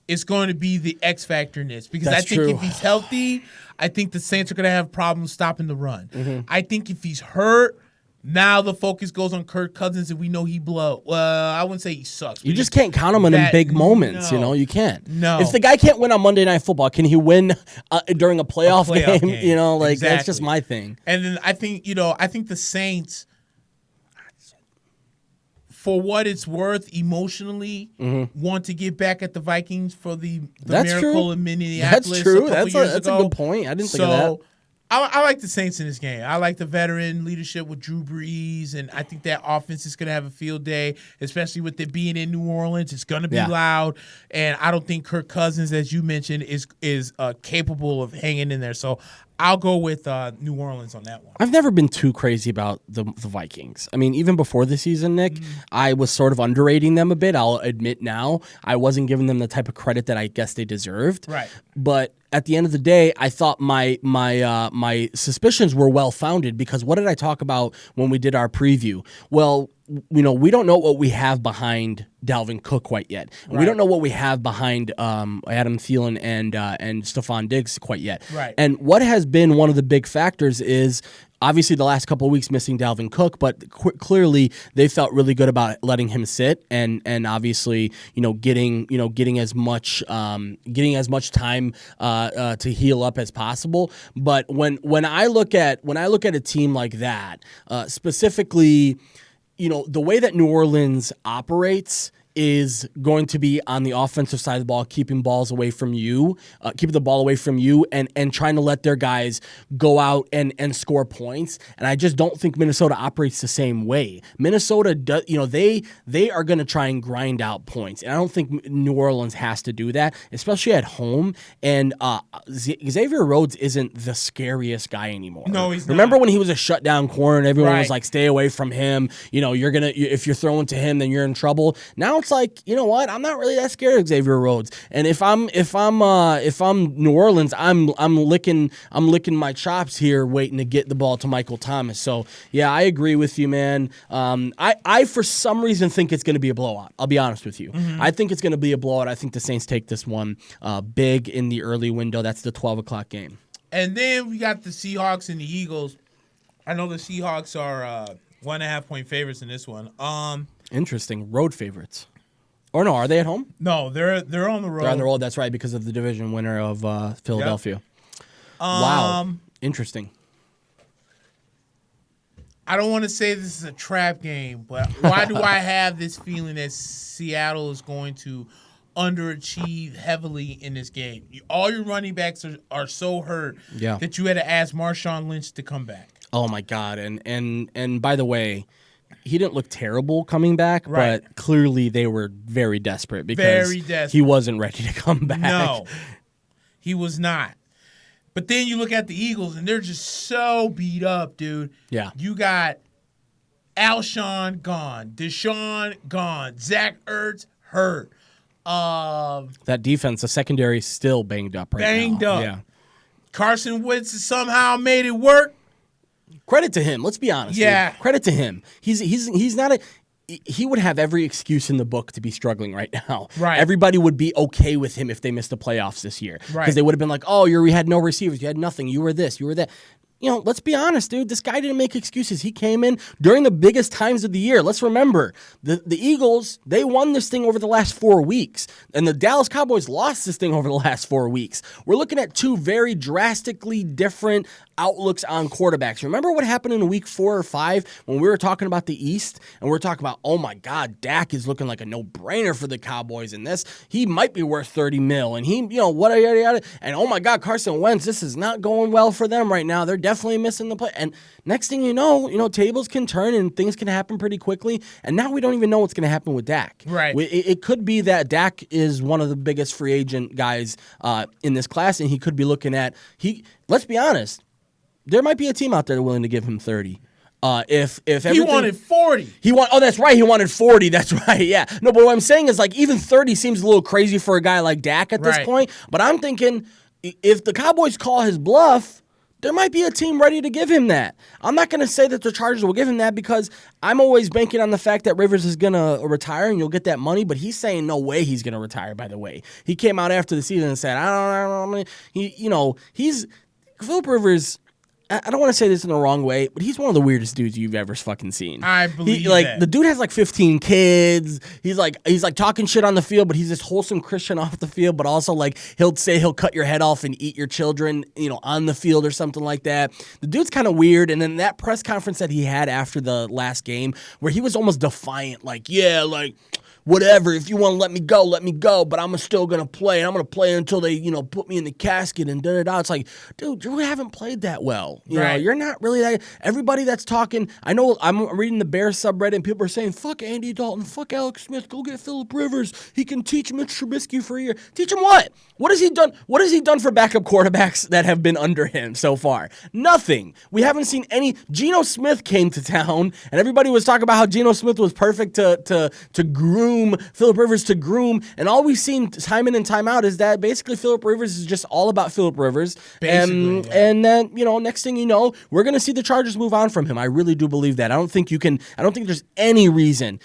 Speaker 1: is going to be the X factor in this, because
Speaker 3: That's
Speaker 1: I think
Speaker 3: true.
Speaker 1: if he's healthy, I think the Saints are going to have problems stopping the run. I think if he's hurt, now the focus goes on Kirk Cousins, and we know he blow. Well, I wouldn't say he sucks.
Speaker 3: You just can't count him in big moments.
Speaker 1: No.
Speaker 3: You can't.
Speaker 1: No.
Speaker 3: If the guy can't win on Monday Night Football, can he win during a playoff game?
Speaker 1: game.
Speaker 3: That's
Speaker 1: Exactly.
Speaker 3: just my thing.
Speaker 1: And then I think the Saints, for what it's worth, emotionally want to get back at the Vikings for the
Speaker 3: That's
Speaker 1: miracle
Speaker 3: true.
Speaker 1: in Minneapolis.
Speaker 3: That's true.
Speaker 1: A couple years
Speaker 3: That's a
Speaker 1: ago.
Speaker 3: good point. I didn't think of that.
Speaker 1: I like the Saints in this game. I like the veteran leadership with Drew Brees, and I think that offense is going to have a field day, especially with it being in New Orleans. It's going to be loud, and I don't think Kirk Cousins, as you mentioned, is capable of hanging in there. So I'll go with New Orleans on that one.
Speaker 3: I've never been too crazy about the Vikings. I mean, even before the season, Nick, I was sort of underrating them a bit. I'll admit now. I wasn't giving them the type of credit that I guess they deserved.
Speaker 1: Right.
Speaker 3: But at the end of the day, I thought my suspicions were well founded, because what did I talk about when we did our preview? Well, we don't know what we have behind Dalvin Cook quite yet. And we don't know what we have behind Adam Thielen and Stephon Diggs quite yet.
Speaker 1: Right.
Speaker 3: And what has been one of the big factors is obviously the last couple of weeks missing Dalvin Cook, but clearly they felt really good about letting him sit and obviously getting as much time to heal up as possible. But when I look at a team like that, specifically, the way that New Orleans operates is going to be on the offensive side of the ball, keeping the ball away from you, and trying to let their guys go out and score points. And I just don't think Minnesota operates the same way. Minnesota does, they are going to try and grind out points. And I don't think New Orleans has to do that, especially at home. And Xavier Rhodes isn't the scariest guy anymore.
Speaker 1: No, he's not.
Speaker 3: Remember when he was a shutdown corner and everyone was
Speaker 1: Right.
Speaker 3: like, stay away from him. If you're throwing to him, then you're in trouble. Now it's like, you know what? I'm not really that scared of Xavier Rhodes. And if I'm New Orleans, I'm licking my chops here, waiting to get the ball to Michael Thomas. So yeah, I agree with you, man. I for some reason think it's going to be a blowout. I'll be honest with you. I think it's going to be a blowout. I think the Saints take this one big in the early window. That's the 12 o'clock game.
Speaker 1: And then we got the Seahawks and the Eagles. I know the Seahawks are 1.5 point favorites in this one.
Speaker 3: Interesting. Road favorites. Or no, are they at home?
Speaker 1: No, they're on the road.
Speaker 3: They're on the road, that's right, because of the division winner of Philadelphia. Wow. Interesting.
Speaker 1: I don't want to say this is a trap game, but why do I have this feeling that Seattle is going to underachieve heavily in this game? All your running backs are so hurt that you had to ask Marshawn Lynch to come back.
Speaker 3: Oh my God. And by the way, he didn't look terrible coming back,
Speaker 1: Right.
Speaker 3: but clearly they were very desperate because he wasn't ready to come back.
Speaker 1: No, he was not. But then you look at the Eagles, and they're just so beat up, dude.
Speaker 3: Yeah.
Speaker 1: You got Alshon gone, Deshaun gone, Zach Ertz hurt.
Speaker 3: That defense, the secondary, is still banged up right now.
Speaker 1: Banged up.
Speaker 3: Yeah.
Speaker 1: Carson Wentz somehow made it work.
Speaker 3: Credit to him. Let's be honest.
Speaker 1: Yeah.
Speaker 3: Dude. Credit to him. He's not a. He would have every excuse in the book to be struggling right now.
Speaker 1: Right.
Speaker 3: Everybody would be okay with him if they missed the playoffs this year.
Speaker 1: Right.
Speaker 3: Because they would have been like, oh, you had no receivers. You had nothing. You were this. You were that. let's be honest, dude. This guy didn't make excuses. He came in during the biggest times of the year. Let's remember, the Eagles, they won this thing over the last 4 weeks, and the Dallas Cowboys lost this thing over the last 4 weeks. We're looking at two very drastically different outlooks on quarterbacks. Remember what happened in week 4 or 5 when we were talking about the East, and we were talking about, oh my God, Dak is looking like a no-brainer for the Cowboys in this. He might be worth $30 million, and he, what yada yada. And oh my God, Carson Wentz, this is not going well for them right now. They're definitely missing the play. And next thing you know, tables can turn and things can happen pretty quickly. And now we don't even know what's going to happen with Dak.
Speaker 1: Right.
Speaker 3: It could be that Dak is one of the biggest free agent guys in this class, and he could be looking at let's be honest, there might be a team out there willing to give him 30. If
Speaker 1: he wanted 40.
Speaker 3: Oh, that's right. He wanted 40. That's right. Yeah. No, but what I'm saying is, like, even 30 seems a little crazy for a guy like Dak at this point. But I'm thinking if the Cowboys call his bluff, there might be a team ready to give him that. I'm not going to say that the Chargers will give him that because I'm always banking on the fact that Rivers is going to retire and you'll get that money, but he's saying no way he's going to retire, by the way. He came out after the season and said, I don't know. Philip Rivers, I don't want to say this in the wrong way, but he's one of the weirdest dudes you've ever fucking seen.
Speaker 1: I believe that.
Speaker 3: The dude has like 15 kids. He's like talking shit on the field, but he's this wholesome Christian off the field, but also like he'll say he'll cut your head off and eat your children, on the field or something like that. The dude's kind of weird. And then that press conference that he had after the last game where he was almost defiant, like, yeah, like, whatever, if you want to let me go, but I'm still going to play, and I'm going to play until they, put me in the casket and da-da-da. It's like, dude, you haven't played that well. You know, you're not really that. Everybody that's talking, I know I'm reading the Bears subreddit, and people are saying, fuck Andy Dalton, fuck Alex Smith, go get Phillip Rivers. He can teach Mitch Trubisky for a year. Teach him what? What has he done? What has he done for backup quarterbacks that have been under him so far? Nothing. We haven't seen any. Geno Smith came to town, and everybody was talking about how Geno Smith was perfect to groom Phillip Rivers, and all we've seen time in and time out is that basically Phillip Rivers is just all about Phillip Rivers. And then, next thing you know, we're going to see the Chargers move on from him. I really do believe that. I don't think there's any reason,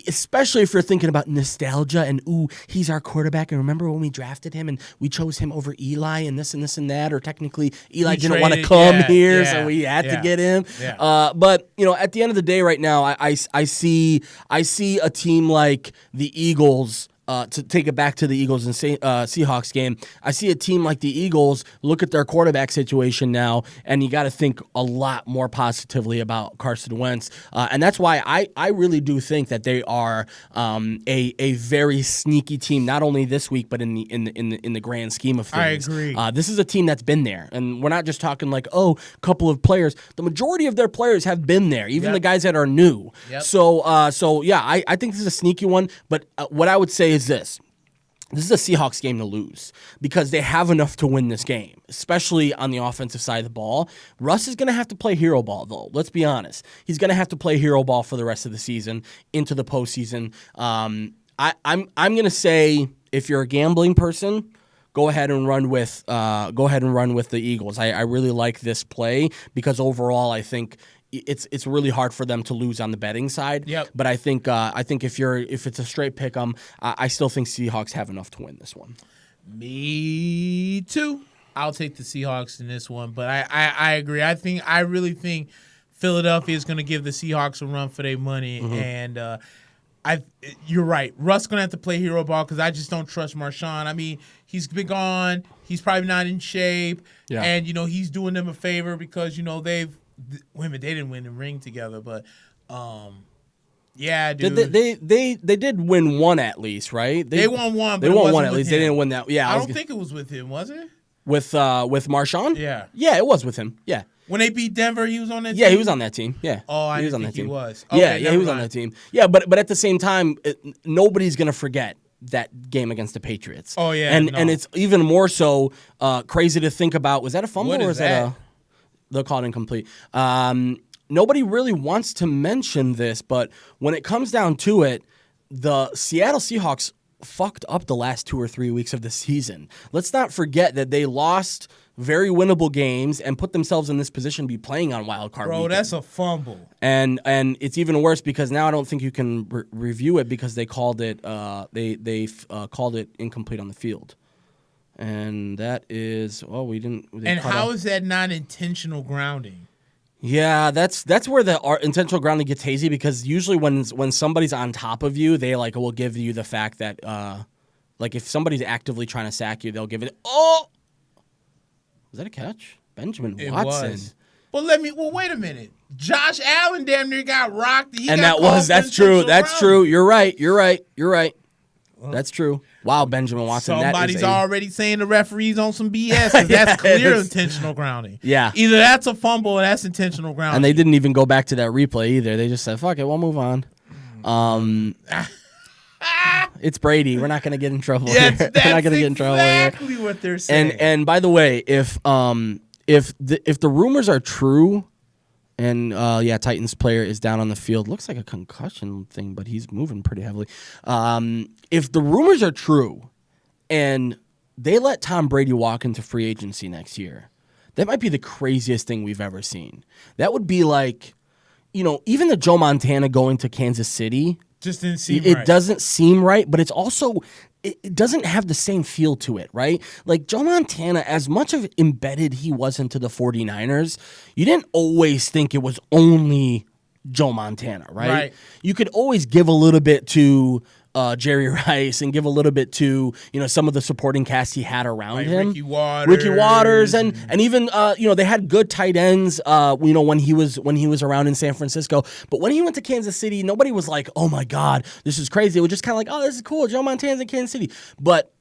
Speaker 3: especially if you're thinking about nostalgia and, ooh, he's our quarterback. And remember when we drafted him and we chose him over Eli and this and this and that, or technically Eli didn't want to come here, so we had to get him. Yeah. But, at the end of the day right now, I see a team like the Eagles. To take it back to the Eagles and Seahawks game, I see a team like the Eagles look at their quarterback situation now, and you got to think a lot more positively about Carson Wentz, and that's why I really do think that they are a very sneaky team, not only this week but in the grand scheme of things.
Speaker 1: I agree.
Speaker 3: This is a team that's been there, and we're not just talking like a couple of players. The majority of their players have been there, even the guys that are new. Yep. So yeah, I think this is a sneaky one. But what I would say is this is a Seahawks game to lose because they have enough to win this game, especially on the offensive side of the ball. Russ is going to have to play hero ball, though. Let's be honest. He's going to have to play hero ball for the rest of the season into the postseason. I'm going to say, if you're a gambling person, go ahead and run with the Eagles. I really like this play because overall I think it's really hard for them to lose on the betting side. Yep. But I think if it's a straight pick 'em, I still think Seahawks have enough to win this one.
Speaker 1: Me too. I'll take the Seahawks in this one, but I agree. I really think Philadelphia is going to give the Seahawks a run for their money, and you're right. Russ going to have to play hero ball because I just don't trust Marshawn. I mean, he's been gone. He's probably not in shape, and he's doing them a favor because they didn't win the ring together, but yeah, dude.
Speaker 3: They did win one at least, right?
Speaker 1: They won one. But
Speaker 3: they won one at least. Him. They didn't win that. Yeah,
Speaker 1: I don't think it was with him, was it?
Speaker 3: With Marshawn?
Speaker 1: Yeah,
Speaker 3: it was with him. Yeah.
Speaker 1: When they beat Denver, he was on that team?
Speaker 3: Yeah, he was on that team. Yeah.
Speaker 1: Oh, I didn't think he was. Okay,
Speaker 3: yeah, he was on that team. Yeah, but at the same time, nobody's gonna forget that game against the Patriots.
Speaker 1: Oh yeah,
Speaker 3: and it's even more so crazy to think about. Was that a fumble or is that a? They'll call it incomplete. Nobody really wants to mention this, but when it comes down to it, the Seattle Seahawks fucked up the last 2 or 3 weeks of the season. Let's not forget that they lost very winnable games and put themselves in this position to be playing on wild card weekend.
Speaker 1: That's a fumble.
Speaker 3: And it's even worse because now I don't think you can review it because they called it called it incomplete on the field. And that is, we didn't.
Speaker 1: And how is that not intentional grounding?
Speaker 3: Yeah, that's where the intentional grounding gets hazy, because usually when somebody's on top of you, they will give you the fact that if somebody's actively trying to sack you, they'll give it. Oh, was that a catch? Benjamin Watson.
Speaker 1: Was. Well, wait a minute. Josh Allen damn near got rocked.
Speaker 3: That's true. That's true. You're right. That's true. Wow, Benjamin Watson.
Speaker 1: Somebody's already saying the referee's on some BS, because that's clear intentional grounding.
Speaker 3: Yeah.
Speaker 1: Either that's a fumble or that's intentional grounding.
Speaker 3: And they didn't even go back to that replay either. They just said, fuck it, we'll move on. It's Brady. We're not going to get in trouble here. We're not going to get in trouble here.
Speaker 1: Exactly what they're saying.
Speaker 3: And by the way, if the rumors are true, and Titans player is down on the field. Looks like a concussion thing, but he's moving pretty heavily. If the rumors are true and they let Tom Brady walk into free agency next year, that might be the craziest thing we've ever seen. That would be like, even the Joe Montana going to Kansas City.
Speaker 1: Just didn't seem
Speaker 3: right.
Speaker 1: It
Speaker 3: doesn't seem right, but it's also... It doesn't have the same feel to it, right? Like Joe Montana, as much of embedded he was into the 49ers, you didn't always think it was only Joe Montana, right? You could always give a little bit to Jerry Rice and give a little bit to some of the supporting cast he had around him,
Speaker 1: Ricky Waters,
Speaker 3: and even they had good tight ends when he was around in San Francisco. But when he went to Kansas City, nobody was like, oh my God, this is crazy. It was just kind of like, oh, this is cool, Joe Montana's in Kansas City. But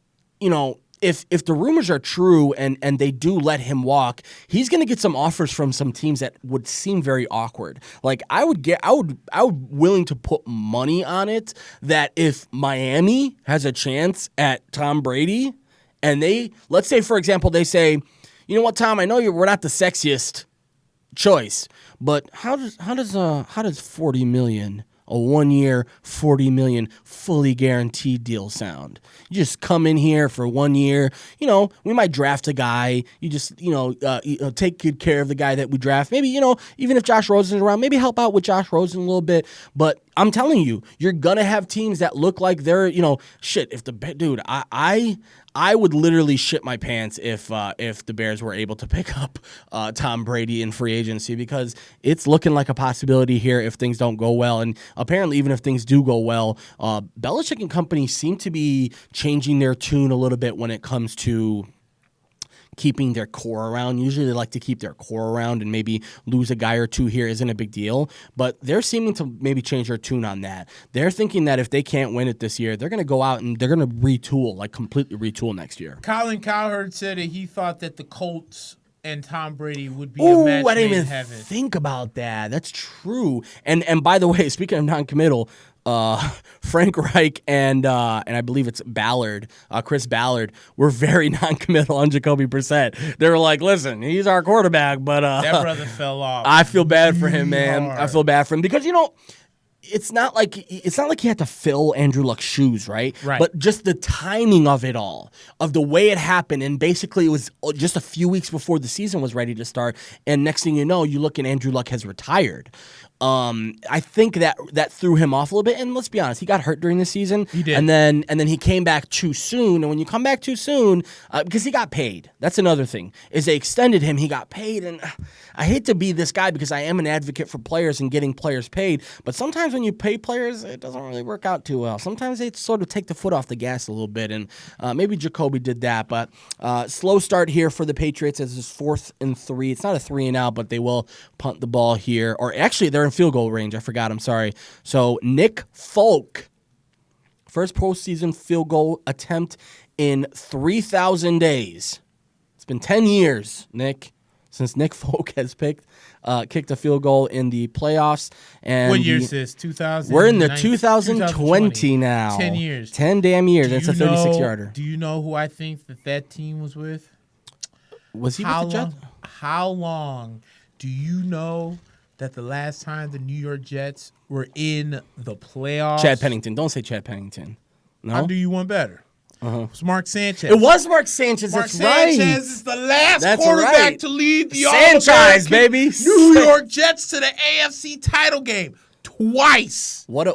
Speaker 3: if the rumors are true and they do let him walk, he's going to get some offers from some teams that would seem very awkward. Like I would willing to put money on it that if Miami has a chance at Tom Brady, and let's say for example they say, you know what, Tom, I know we're not the sexiest choice, but how does $40 million, a 1 year, $40 million fully guaranteed deal sound? You just come in here for 1 year. We might draft a guy. You just, take good care of the guy that we draft. Maybe, even if Josh Rosen's around, maybe help out with Josh Rosen a little bit. But I'm telling you, you're going to have teams that look like they're, if dude, I would literally shit my pants if the Bears were able to pick up Tom Brady in free agency, because it's looking like a possibility here if things don't go well. And apparently, even if things do go well, Belichick and company seem to be changing their tune a little bit when it comes to keeping their core around. Usually they like to keep their core around, and maybe lose a guy or two here isn't a big deal. But they're seeming to maybe change their tune on that. They're thinking that if they can't win it this year, they're going to go out and they're going to retool, like completely retool next year.
Speaker 1: Colin Cowherd said that he thought that the Colts and Tom Brady would be a match
Speaker 3: I didn't
Speaker 1: made in
Speaker 3: even
Speaker 1: heaven.
Speaker 3: think about that. That's true. And by the way, speaking of non-committal, Frank Reich and I believe it's Ballard, Chris Ballard, were very non-committal on Jacoby Brissett. They were like, listen, he's our quarterback, but
Speaker 1: that brother fell off.
Speaker 3: I feel bad for him, man.
Speaker 1: Hard.
Speaker 3: I feel bad for him because it's not like he had to fill Andrew Luck's shoes, right? But just the timing of it all, of the way it happened, and basically it was just a few weeks before the season was ready to start, and next thing you know, you look and Andrew Luck has retired. I think that threw him off a little bit, and let's be honest, he got hurt during the season.
Speaker 1: He did,
Speaker 3: and then he came back too soon. And when you come back too soon, because he got paid, that's another thing. Is they extended him, he got paid, and I hate to be this guy because I am an advocate for players and getting players paid, but sometimes when you pay players, it doesn't really work out too well. Sometimes they sort of take the foot off the gas a little bit, and maybe Jacoby did that. But slow start here for the Patriots as it's 4th and 3. It's not a 3-and-out, but they will punt the ball here, or actually they're in field goal range. I forgot. I'm sorry. So Nick Folk, first postseason field goal attempt in 3,000 days. It's been 10 years, Nick, since Nick Folk has kicked a field goal in the playoffs. And
Speaker 1: what year is this? 2000.
Speaker 3: We're in the 2020 now.
Speaker 1: 10 years.
Speaker 3: 10 damn years. That's a 36-yarder.
Speaker 1: Do you know who I think that team was with?
Speaker 3: Was he with the Jets?
Speaker 1: How long do you know that the last time the New York Jets were in the playoffs?
Speaker 3: Chad Pennington. Don't say Chad Pennington. No?
Speaker 1: I'll do you one better. It was Mark Sanchez.
Speaker 3: It was Mark Sanchez.
Speaker 1: Mark
Speaker 3: That's
Speaker 1: Sanchez
Speaker 3: right.
Speaker 1: is the last
Speaker 3: That's
Speaker 1: quarterback
Speaker 3: right.
Speaker 1: to lead the
Speaker 3: Sanchez,
Speaker 1: All-American
Speaker 3: baby.
Speaker 1: New York Jets to the AFC title game. twice.
Speaker 3: What a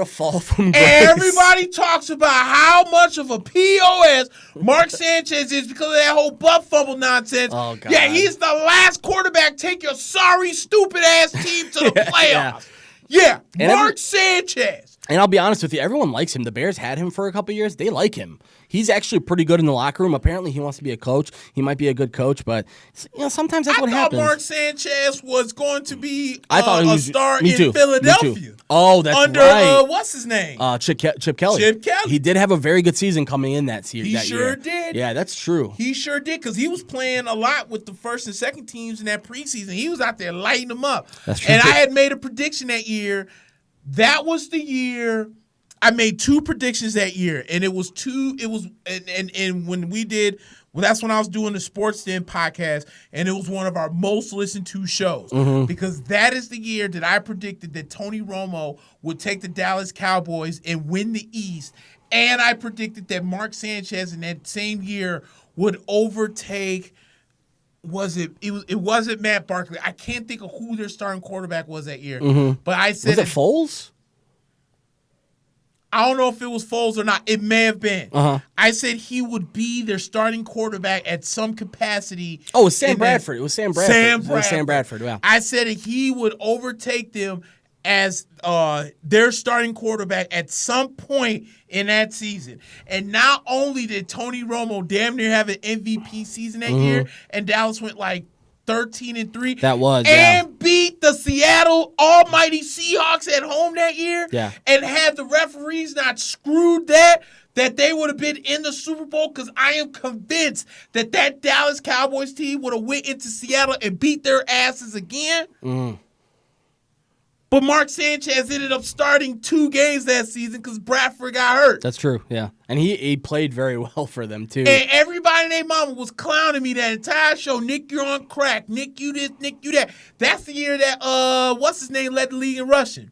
Speaker 3: fall from grace.
Speaker 1: Everybody talks about how much of a POS Mark Sanchez is because of that whole butt fumble nonsense.
Speaker 3: Oh, God.
Speaker 1: Yeah, he's the last quarterback. Take your sorry, stupid-ass team to the playoffs. Yeah, Mark Sanchez.
Speaker 3: And I'll be honest with you, everyone likes him. The Bears had him for a couple years. They like him. He's actually pretty good in the locker room. Apparently, he wants to be a coach. He might be a good coach, but sometimes that's what happens.
Speaker 1: I thought Mark Sanchez was going to be
Speaker 3: a
Speaker 1: star in Philadelphia.
Speaker 3: Me too. Oh, that's
Speaker 1: under,
Speaker 3: right.
Speaker 1: What's his name?
Speaker 3: Chip Kelly.
Speaker 1: Chip Kelly.
Speaker 3: He did have a very good season coming in that year.
Speaker 1: He sure did.
Speaker 3: Yeah, that's true.
Speaker 1: He sure did because he was playing a lot with the first and second teams in that preseason. He was out there lighting them up.
Speaker 3: That's true.
Speaker 1: And I had made a prediction that year. That was the year. I made 2 predictions that year, and it was when we did, that's when I was doing the Sports Den podcast, and it was one of our most listened to shows because that is the year that I predicted that Tony Romo would take the Dallas Cowboys and win the East, and I predicted that Mark Sanchez in that same year would overtake. It wasn't Matt Barkley. I can't think of who their starting quarterback was that year, but I said
Speaker 3: was it Foles?
Speaker 1: I don't know if it was Foles or not. It may have been. I said he would be their starting quarterback at some capacity.
Speaker 3: Oh, it was Sam Bradford. It was Sam Bradford. Wow.
Speaker 1: I said he would overtake them as their starting quarterback at some point in that season. And not only did Tony Romo damn near have an MVP season that year, and Dallas went like 13-3.
Speaker 3: That was,
Speaker 1: and beat the Seattle almighty Seahawks at home that year.
Speaker 3: Yeah.
Speaker 1: And had the referees not screwed that they would have been in the Super Bowl because I am convinced that Dallas Cowboys team would have went into Seattle and beat their asses again. But Mark Sanchez ended up starting 2 games that season because Bradford got hurt.
Speaker 3: That's true, yeah. And he played very well for them, too.
Speaker 1: And everybody and their mama was clowning me that entire show. Nick, you're on crack. Nick, you this, Nick, you that. That's the year that, what's his name, led the league in rushing?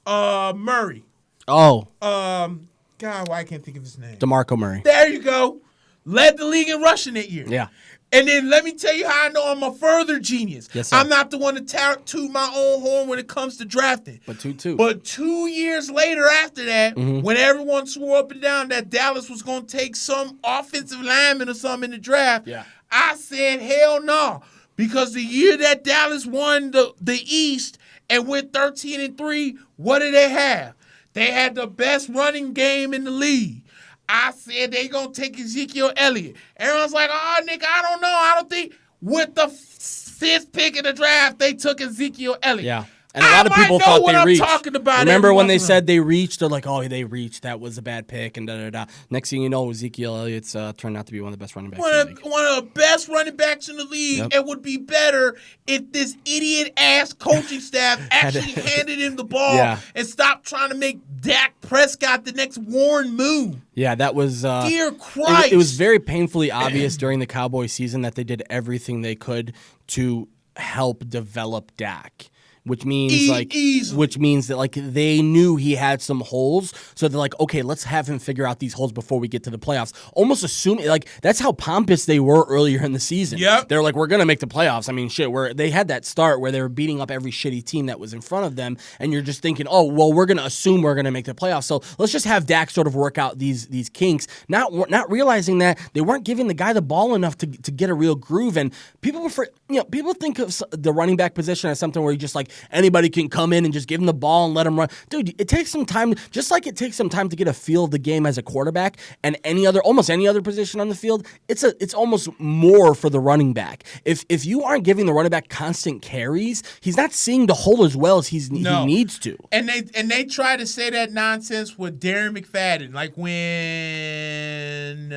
Speaker 1: Murray.
Speaker 3: Oh.
Speaker 1: God, why I can't think of his name.
Speaker 3: DeMarco Murray.
Speaker 1: There you go. Led the league in rushing that year.
Speaker 3: Yeah.
Speaker 1: And then let me tell you how I know I'm a further genius.
Speaker 3: Yes, sir.
Speaker 1: I'm not the one to toot my own horn when it comes to drafting.
Speaker 3: But two.
Speaker 1: But 2 years later after that, when everyone swore up and down that Dallas was going to take some offensive lineman or something in the draft, I said, hell no. Because the year that Dallas won the East and went 13-3, what did they have? They had the best running game in the league. I said they going to take Ezekiel Elliott. Everyone's like, oh, Nick, I don't know. I don't think with the 5th pick in the draft, they took Ezekiel Elliott.
Speaker 3: Yeah. And a lot of people thought they reached.
Speaker 1: About
Speaker 3: Remember when they said they reached? They're like, oh, they reached. That was a bad pick, and da-da-da. Next thing you know, Ezekiel Elliott's turned out to be one of the best running backs in the league.
Speaker 1: One of the best running backs in the league. Yep. It would be better if this idiot-ass coaching staff actually handed him the ball and stopped trying to make Dak Prescott the next Warren Moon.
Speaker 3: Yeah, that was...
Speaker 1: Dear Christ.
Speaker 3: It was very painfully obvious during the Cowboys season that they did everything they could to help develop Dak. Which means that they knew he had some holes, so they're like, okay, let's have him figure out these holes before we get to the playoffs. Almost assuming that's how pompous they were earlier in the season.
Speaker 1: Yep.
Speaker 3: They're like, we're gonna make the playoffs. I mean, shit, they had that start where they were beating up every shitty team that was in front of them, and you're just thinking, oh, well, we're gonna assume we're gonna make the playoffs, so let's just have Dak sort of work out these kinks, not realizing that they weren't giving the guy the ball enough to get a real groove. And people think of the running back position as something where you just like anybody can come in and just give him the ball and let him run. Dude, it takes some time, just like it takes some time to get a feel of the game as a quarterback and almost any other position on the field. It's almost more for the running back. If you aren't giving the running back constant carries, he's not seeing the hole as well as he needs to.
Speaker 1: And they try to say that nonsense with Darren McFadden, like when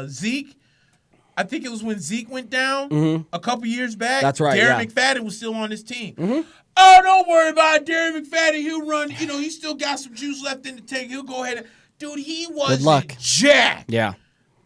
Speaker 1: Zeke. I think it was when Zeke went down a couple years back.
Speaker 3: That's right.
Speaker 1: Darren McFadden was still on his team. Oh, don't worry about it. Darren McFadden. He'll run. He still got some juice left in the tank. He'll go ahead. Dude, he was jacked.
Speaker 3: Yeah.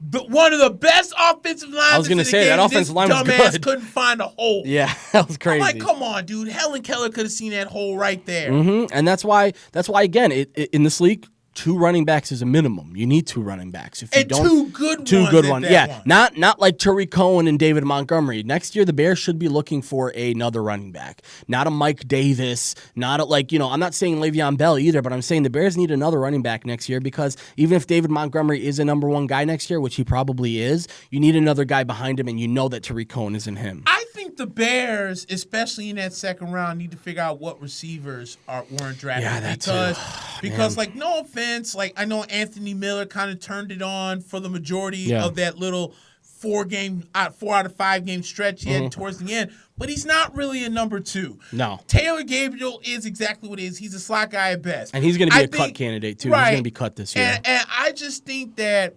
Speaker 1: But one of the best offensive linemen. I was going to say that offensive line was good. Couldn't find a hole.
Speaker 3: Yeah, that was crazy.
Speaker 1: I'm like, come on, dude. Helen Keller could have seen that hole right there.
Speaker 3: And that's why again, in this league, 2 running backs is a minimum. You need 2 running backs. If you
Speaker 1: And
Speaker 3: don't,
Speaker 1: 2 good ones.
Speaker 3: 2 good ones. Yeah,
Speaker 1: One.
Speaker 3: not like Tariq Cohen and David Montgomery. Next year, the Bears should be looking for another running back, not a Mike Davis, not a, like, I'm not saying Le'Veon Bell either, but I'm saying the Bears need another running back next year, because even if David Montgomery is a number 1 guy next year, which he probably is, you need another guy behind him, and you know that Tariq Cohen isn't him.
Speaker 1: I think the Bears, especially in that second round, need to figure out what receivers weren't drafted.
Speaker 3: Yeah, that's
Speaker 1: because like, no offense, like I know Anthony Miller kind of turned it on for the majority of that little 4 out of 5 game stretch he had towards the end, but he's not really a number 2.
Speaker 3: No.
Speaker 1: Taylor Gabriel is exactly what he is. He's a slot guy at best.
Speaker 3: And he's going to be a cut candidate, too.
Speaker 1: Right,
Speaker 3: He's going to be cut this year.
Speaker 1: And I just think that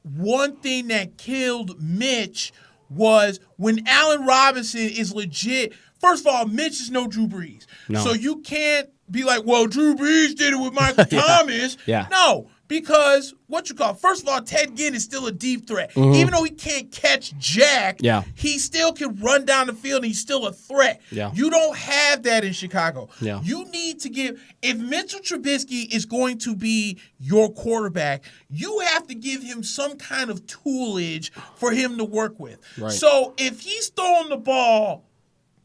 Speaker 1: one thing that killed Mitch was when Allen Robinson is legit. First of all, Mitch is no Drew Brees.
Speaker 3: No.
Speaker 1: So you can't be like, well, Drew Brees did it with Michael Thomas.
Speaker 3: Yeah.
Speaker 1: No, because first of all, Ted Ginn is still a deep threat. Even though he can't catch jack, he still can run down the field and he's still a threat.
Speaker 3: Yeah.
Speaker 1: You don't have that in Chicago.
Speaker 3: Yeah.
Speaker 1: You need to if Mitchell Trubisky is going to be your quarterback, you have to give him some kind of toolage for him to work with.
Speaker 3: Right.
Speaker 1: So if he's throwing the ball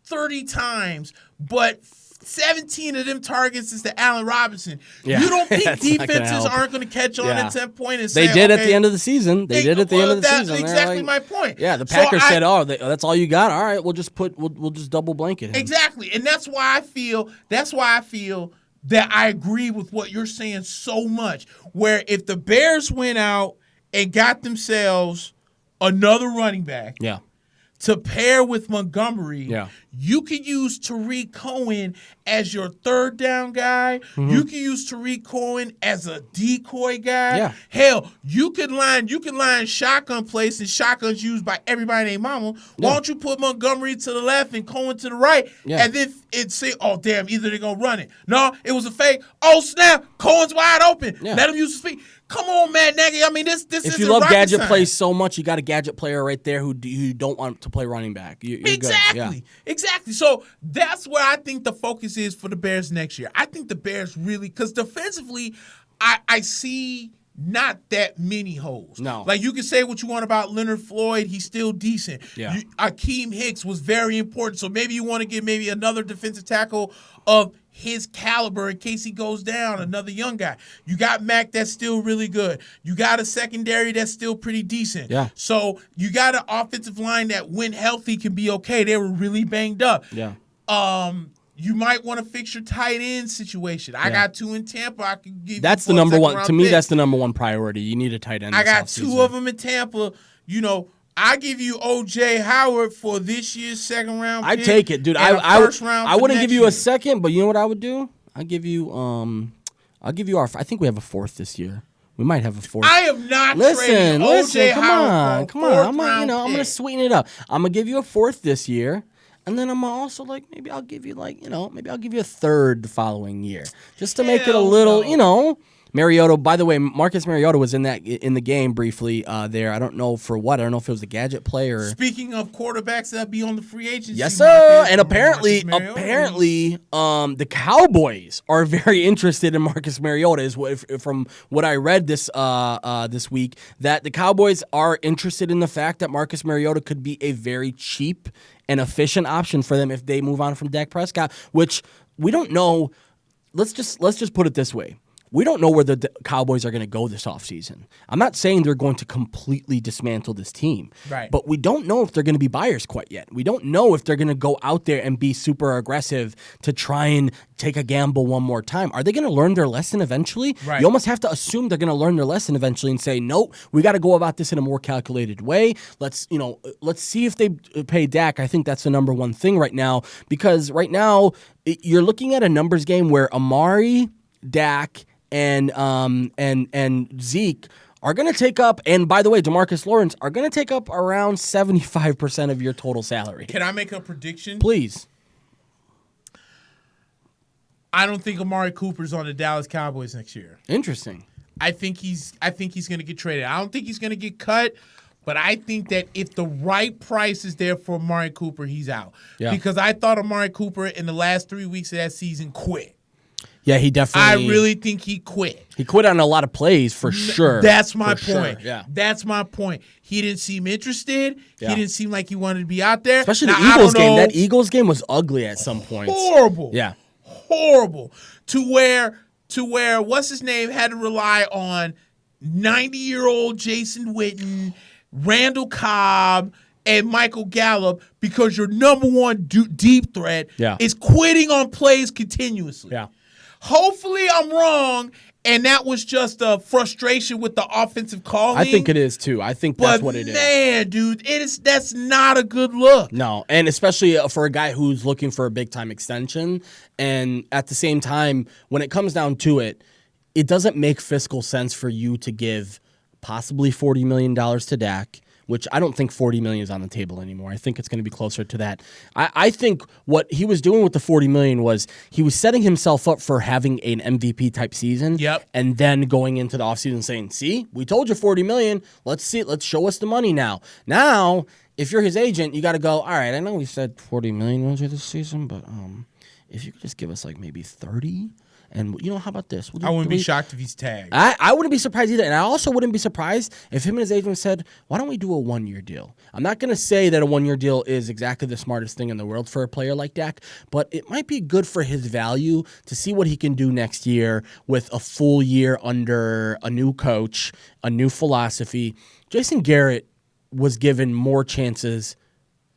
Speaker 1: 30 times, but 17 of them targets is to Allen Robinson.
Speaker 3: Yeah.
Speaker 1: You don't think
Speaker 3: That's not gonna
Speaker 1: defenses
Speaker 3: help.
Speaker 1: aren't going to catch on at some point and
Speaker 3: They
Speaker 1: say,
Speaker 3: did
Speaker 1: okay,
Speaker 3: at the end of the season. They did at the end of the season.
Speaker 1: That's exactly my point.
Speaker 3: Yeah, the Packers said, "Oh, that's all you got. All right, we'll just double blanket him."
Speaker 1: Exactly, and that's why I feel that I agree with what you're saying so much. Where if the Bears went out and got themselves another running back, to pair with Montgomery, you could use Tariq Cohen as your third down guy. You can use Tariq Cohen as a decoy guy.
Speaker 3: Yeah.
Speaker 1: Hell, you can line shotgun plays, and shotguns used by everybody named Mama. Why don't you put Montgomery to the left and Cohen to the right, and then it say, oh damn, either they're gonna run it. No, it was a fake. Oh snap, Cohen's wide open. Let him use his feet. Come on, Matt Nagy. I mean, this
Speaker 3: if
Speaker 1: isn't
Speaker 3: you love
Speaker 1: rocket
Speaker 3: gadget
Speaker 1: science.
Speaker 3: plays so much, you got a gadget player right there who you don't want to play running back. You're
Speaker 1: Exactly.
Speaker 3: Good.
Speaker 1: Exactly. So that's where I think the focus is for the Bears next year. I think the Bears really, because defensively, I see not that many holes.
Speaker 3: No.
Speaker 1: Like, you can say what you want about Leonard Floyd. He's still decent.
Speaker 3: Yeah.
Speaker 1: Akeem Hicks was very important. So maybe you want to get maybe another defensive tackle of his caliber in case he goes down, another young guy. You got Mack that's still really good. You got a secondary that's still pretty decent.
Speaker 3: Yeah.
Speaker 1: So you got an offensive line that, when healthy, can be okay. They were really banged up.
Speaker 3: Yeah.
Speaker 1: You might want to fix your tight end situation. I got 2 in Tampa. I can give
Speaker 3: That's
Speaker 1: you
Speaker 3: the number 1.
Speaker 1: second-round
Speaker 3: To me,
Speaker 1: picks.
Speaker 3: that's the number 1 priority. You need a tight end.
Speaker 1: I got
Speaker 3: this
Speaker 1: 2
Speaker 3: offseason.
Speaker 1: of them in Tampa. I give you O.J. Howard for this year's second-round pick.
Speaker 3: I take it, dude.
Speaker 1: I
Speaker 3: wouldn't give you a second, but you know what I would do? I'll give you our. I think we have a 4th this year. We might have a 4th.
Speaker 1: I am not
Speaker 3: Listen,
Speaker 1: trading O.J.
Speaker 3: come
Speaker 1: Howard
Speaker 3: on.
Speaker 1: for a
Speaker 3: I'm gonna sweeten it up. I'm gonna give you a 4th this year. And then I'm also maybe I'll give you a 3rd the following year, just to make it a little, Mariota. By the way, Marcus Mariota was in the game briefly there. I don't know for what. I don't know if it was a gadget play or.
Speaker 1: Speaking of quarterbacks that be on the free agency,
Speaker 3: Yes, sir. And apparently,
Speaker 1: Mariota.
Speaker 3: the Cowboys are very interested in Marcus Mariota. From what I read this week, that the Cowboys are interested in the fact that Marcus Mariota could be a very cheap and efficient option for them if they move on from Dak Prescott, which we don't know. Let's just put it this way. We don't know where the Cowboys are going to go this offseason. I'm not saying they're going to completely dismantle this team.
Speaker 1: Right.
Speaker 3: But we don't know if they're going to be buyers quite yet. We don't know if they're going to go out there and be super aggressive to try and take a gamble one more time. Are they going to learn their lesson eventually?
Speaker 1: Right.
Speaker 3: You almost have to assume they're going to learn their lesson eventually and say, nope, we got to go about this in a more calculated way. Let's see if they pay Dak. I think that's the number 1 thing right now, because right now you're looking at a numbers game where Amari, Dak, and Zeke are going to take up, and by the way, DeMarcus Lawrence are going to take up around 75% of your total salary.
Speaker 1: Can I make a prediction?
Speaker 3: Please.
Speaker 1: I don't think Amari Cooper's on the Dallas Cowboys next year.
Speaker 3: Interesting.
Speaker 1: I think he's going to get traded. I don't think he's going to get cut, but I think that if the right price is there for Amari Cooper, he's out.
Speaker 3: Yeah.
Speaker 1: Because I thought Amari Cooper in the last 3 weeks of that season quit.
Speaker 3: Yeah, he definitely.
Speaker 1: I really think he quit.
Speaker 3: He quit on a lot of plays for sure.
Speaker 1: That's my
Speaker 3: For
Speaker 1: point.
Speaker 3: Sure. Yeah.
Speaker 1: That's my point. He didn't seem interested.
Speaker 3: Yeah.
Speaker 1: He didn't seem like he wanted to be out there.
Speaker 3: Especially
Speaker 1: now,
Speaker 3: the Eagles game. That Eagles game was ugly at some points.
Speaker 1: Horrible.
Speaker 3: Yeah.
Speaker 1: Horrible. To where what's his name had to rely on 90-year-old Jason Witten, Randall Cobb, and Michael Gallup because your number one deep threat is quitting on plays continuously.
Speaker 3: Yeah.
Speaker 1: Hopefully I'm wrong, and that was just a frustration with the offensive calling.
Speaker 3: I think it is too. I think that's what it is.
Speaker 1: Man, dude, that's not a good look.
Speaker 3: No, and especially for a guy who's looking for a big-time extension, and at the same time, when it comes down to it, it doesn't make fiscal sense for you to give possibly $40 million to Dak, which I don't think $40 million is on the table anymore. I think it's going to be closer to that. I think what he was doing with the $40 million was he was setting himself up for having an MVP type season.
Speaker 1: Yep.
Speaker 3: And then going into the offseason saying, see, we told you $40 million. Let's see. Let's show us the money now. Now, if you're his agent, you got to go, all right, I know we said $40 million earlier this season, but if you could just give us like maybe 30. And, how about this?
Speaker 1: I wouldn't be shocked if he's tagged.
Speaker 3: I wouldn't be surprised either. And I also wouldn't be surprised if him and his agent said, why don't we do a 1-year deal? I'm not going to say that a 1-year deal is exactly the smartest thing in the world for a player like Dak, but it might be good for his value to see what he can do next year with a full year under a new coach, a new philosophy. Jason Garrett was given more chances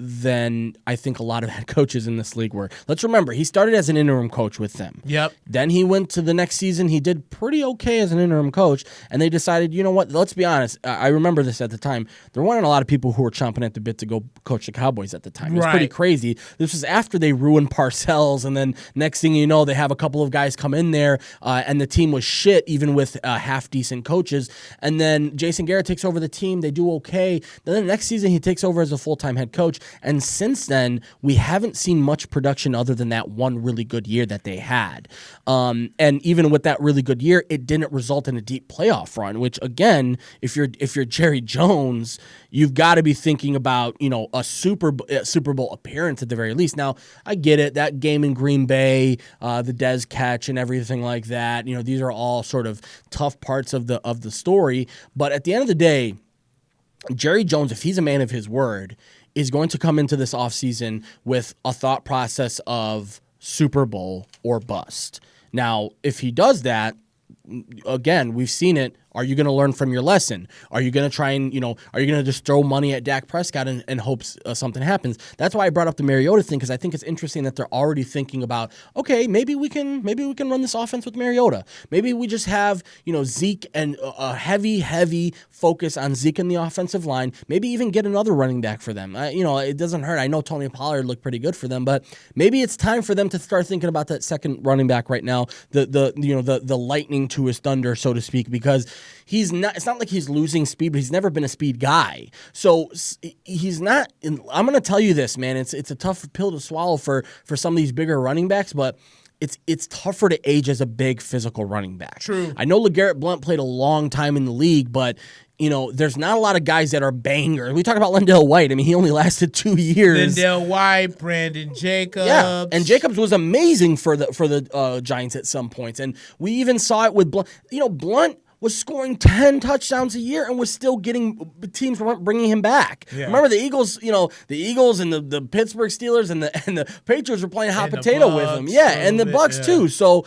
Speaker 3: than I think a lot of head coaches in this league were. Let's remember, he started as an interim coach with them.
Speaker 1: Yep.
Speaker 3: Then he went to the next season. He did pretty okay as an interim coach, and they decided, you know what, let's be honest. I remember this at the time. There weren't a lot of people who were chomping at the bit to go coach the Cowboys at the time. It was pretty crazy. This was after they ruined Parcells, and then next thing you know, they have a couple of guys come in there, and the team was shit, even with half-decent coaches. And then Jason Garrett takes over the team. They do okay. Then the next season, he takes over as a full-time head coach. And since then, we haven't seen much production other than that one really good year that they had. And even with that really good year, it didn't result in a deep playoff run, which, again, if you're Jerry Jones, you've got to be thinking about, a Super Bowl appearance at the very least. Now, I get it. That game in Green Bay, the Dez catch and everything like that, these are all sort of tough parts of the story. But at the end of the day, Jerry Jones, if he's a man of his word, is going to come into this offseason with a thought process of Super Bowl or bust. Now, if he does that, again, we've seen it. Are you going to learn from your lesson? Are you going to try and, are you going to just throw money at Dak Prescott and hope something happens? That's why I brought up the Mariota thing, because I think it's interesting that they're already thinking about, okay, maybe we can run this offense with Mariota. Maybe we just have, Zeke and a heavy focus on Zeke in the offensive line. Maybe even get another running back for them. It doesn't hurt. I know Tony Pollard looked pretty good for them, but maybe it's time for them to start thinking about that second running back right now, the lightning to his thunder, so to speak, because he's not. It's not like he's losing speed, but he's never been a speed guy. So he's not. I'm going to tell you this, man. It's a tough pill to swallow for some of these bigger running backs, but it's tougher to age as a big physical running back.
Speaker 1: True.
Speaker 3: I know LeGarrette Blount played a long time in the league, but there's not a lot of guys that are bangers. We talk about Lendell White. I mean, he only lasted 2 years.
Speaker 1: Lendell White, Brandon Jacobs.
Speaker 3: Yeah, and Jacobs was amazing for the Giants at some points, and we even saw it with Blount. Blount was scoring 10 touchdowns a year and was still getting teams bringing him back. Yeah. Remember the Eagles, and the Pittsburgh Steelers and the Patriots were playing hot potato with him. Yeah, and the Bucks too. So,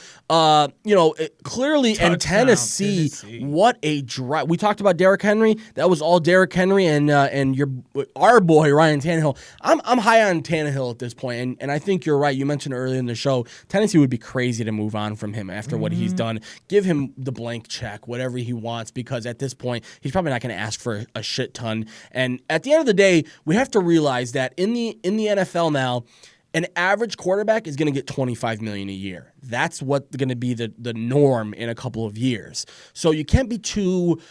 Speaker 3: clearly in Tennessee, what a drive. We talked about Derrick Henry. That was all Derrick Henry and our boy Ryan Tannehill. I'm high on Tannehill at this point, and I think you're right. You mentioned earlier in the show, Tennessee would be crazy to move on from him after what he's done. Give him the blank check, whatever he wants, because at this point he's probably not going to ask for a shit ton. And at the end of the day, we have to realize that in the NFL now, an average quarterback is going to get $25 million a year. That's what's going to be the norm in a couple of years. So you can't be too,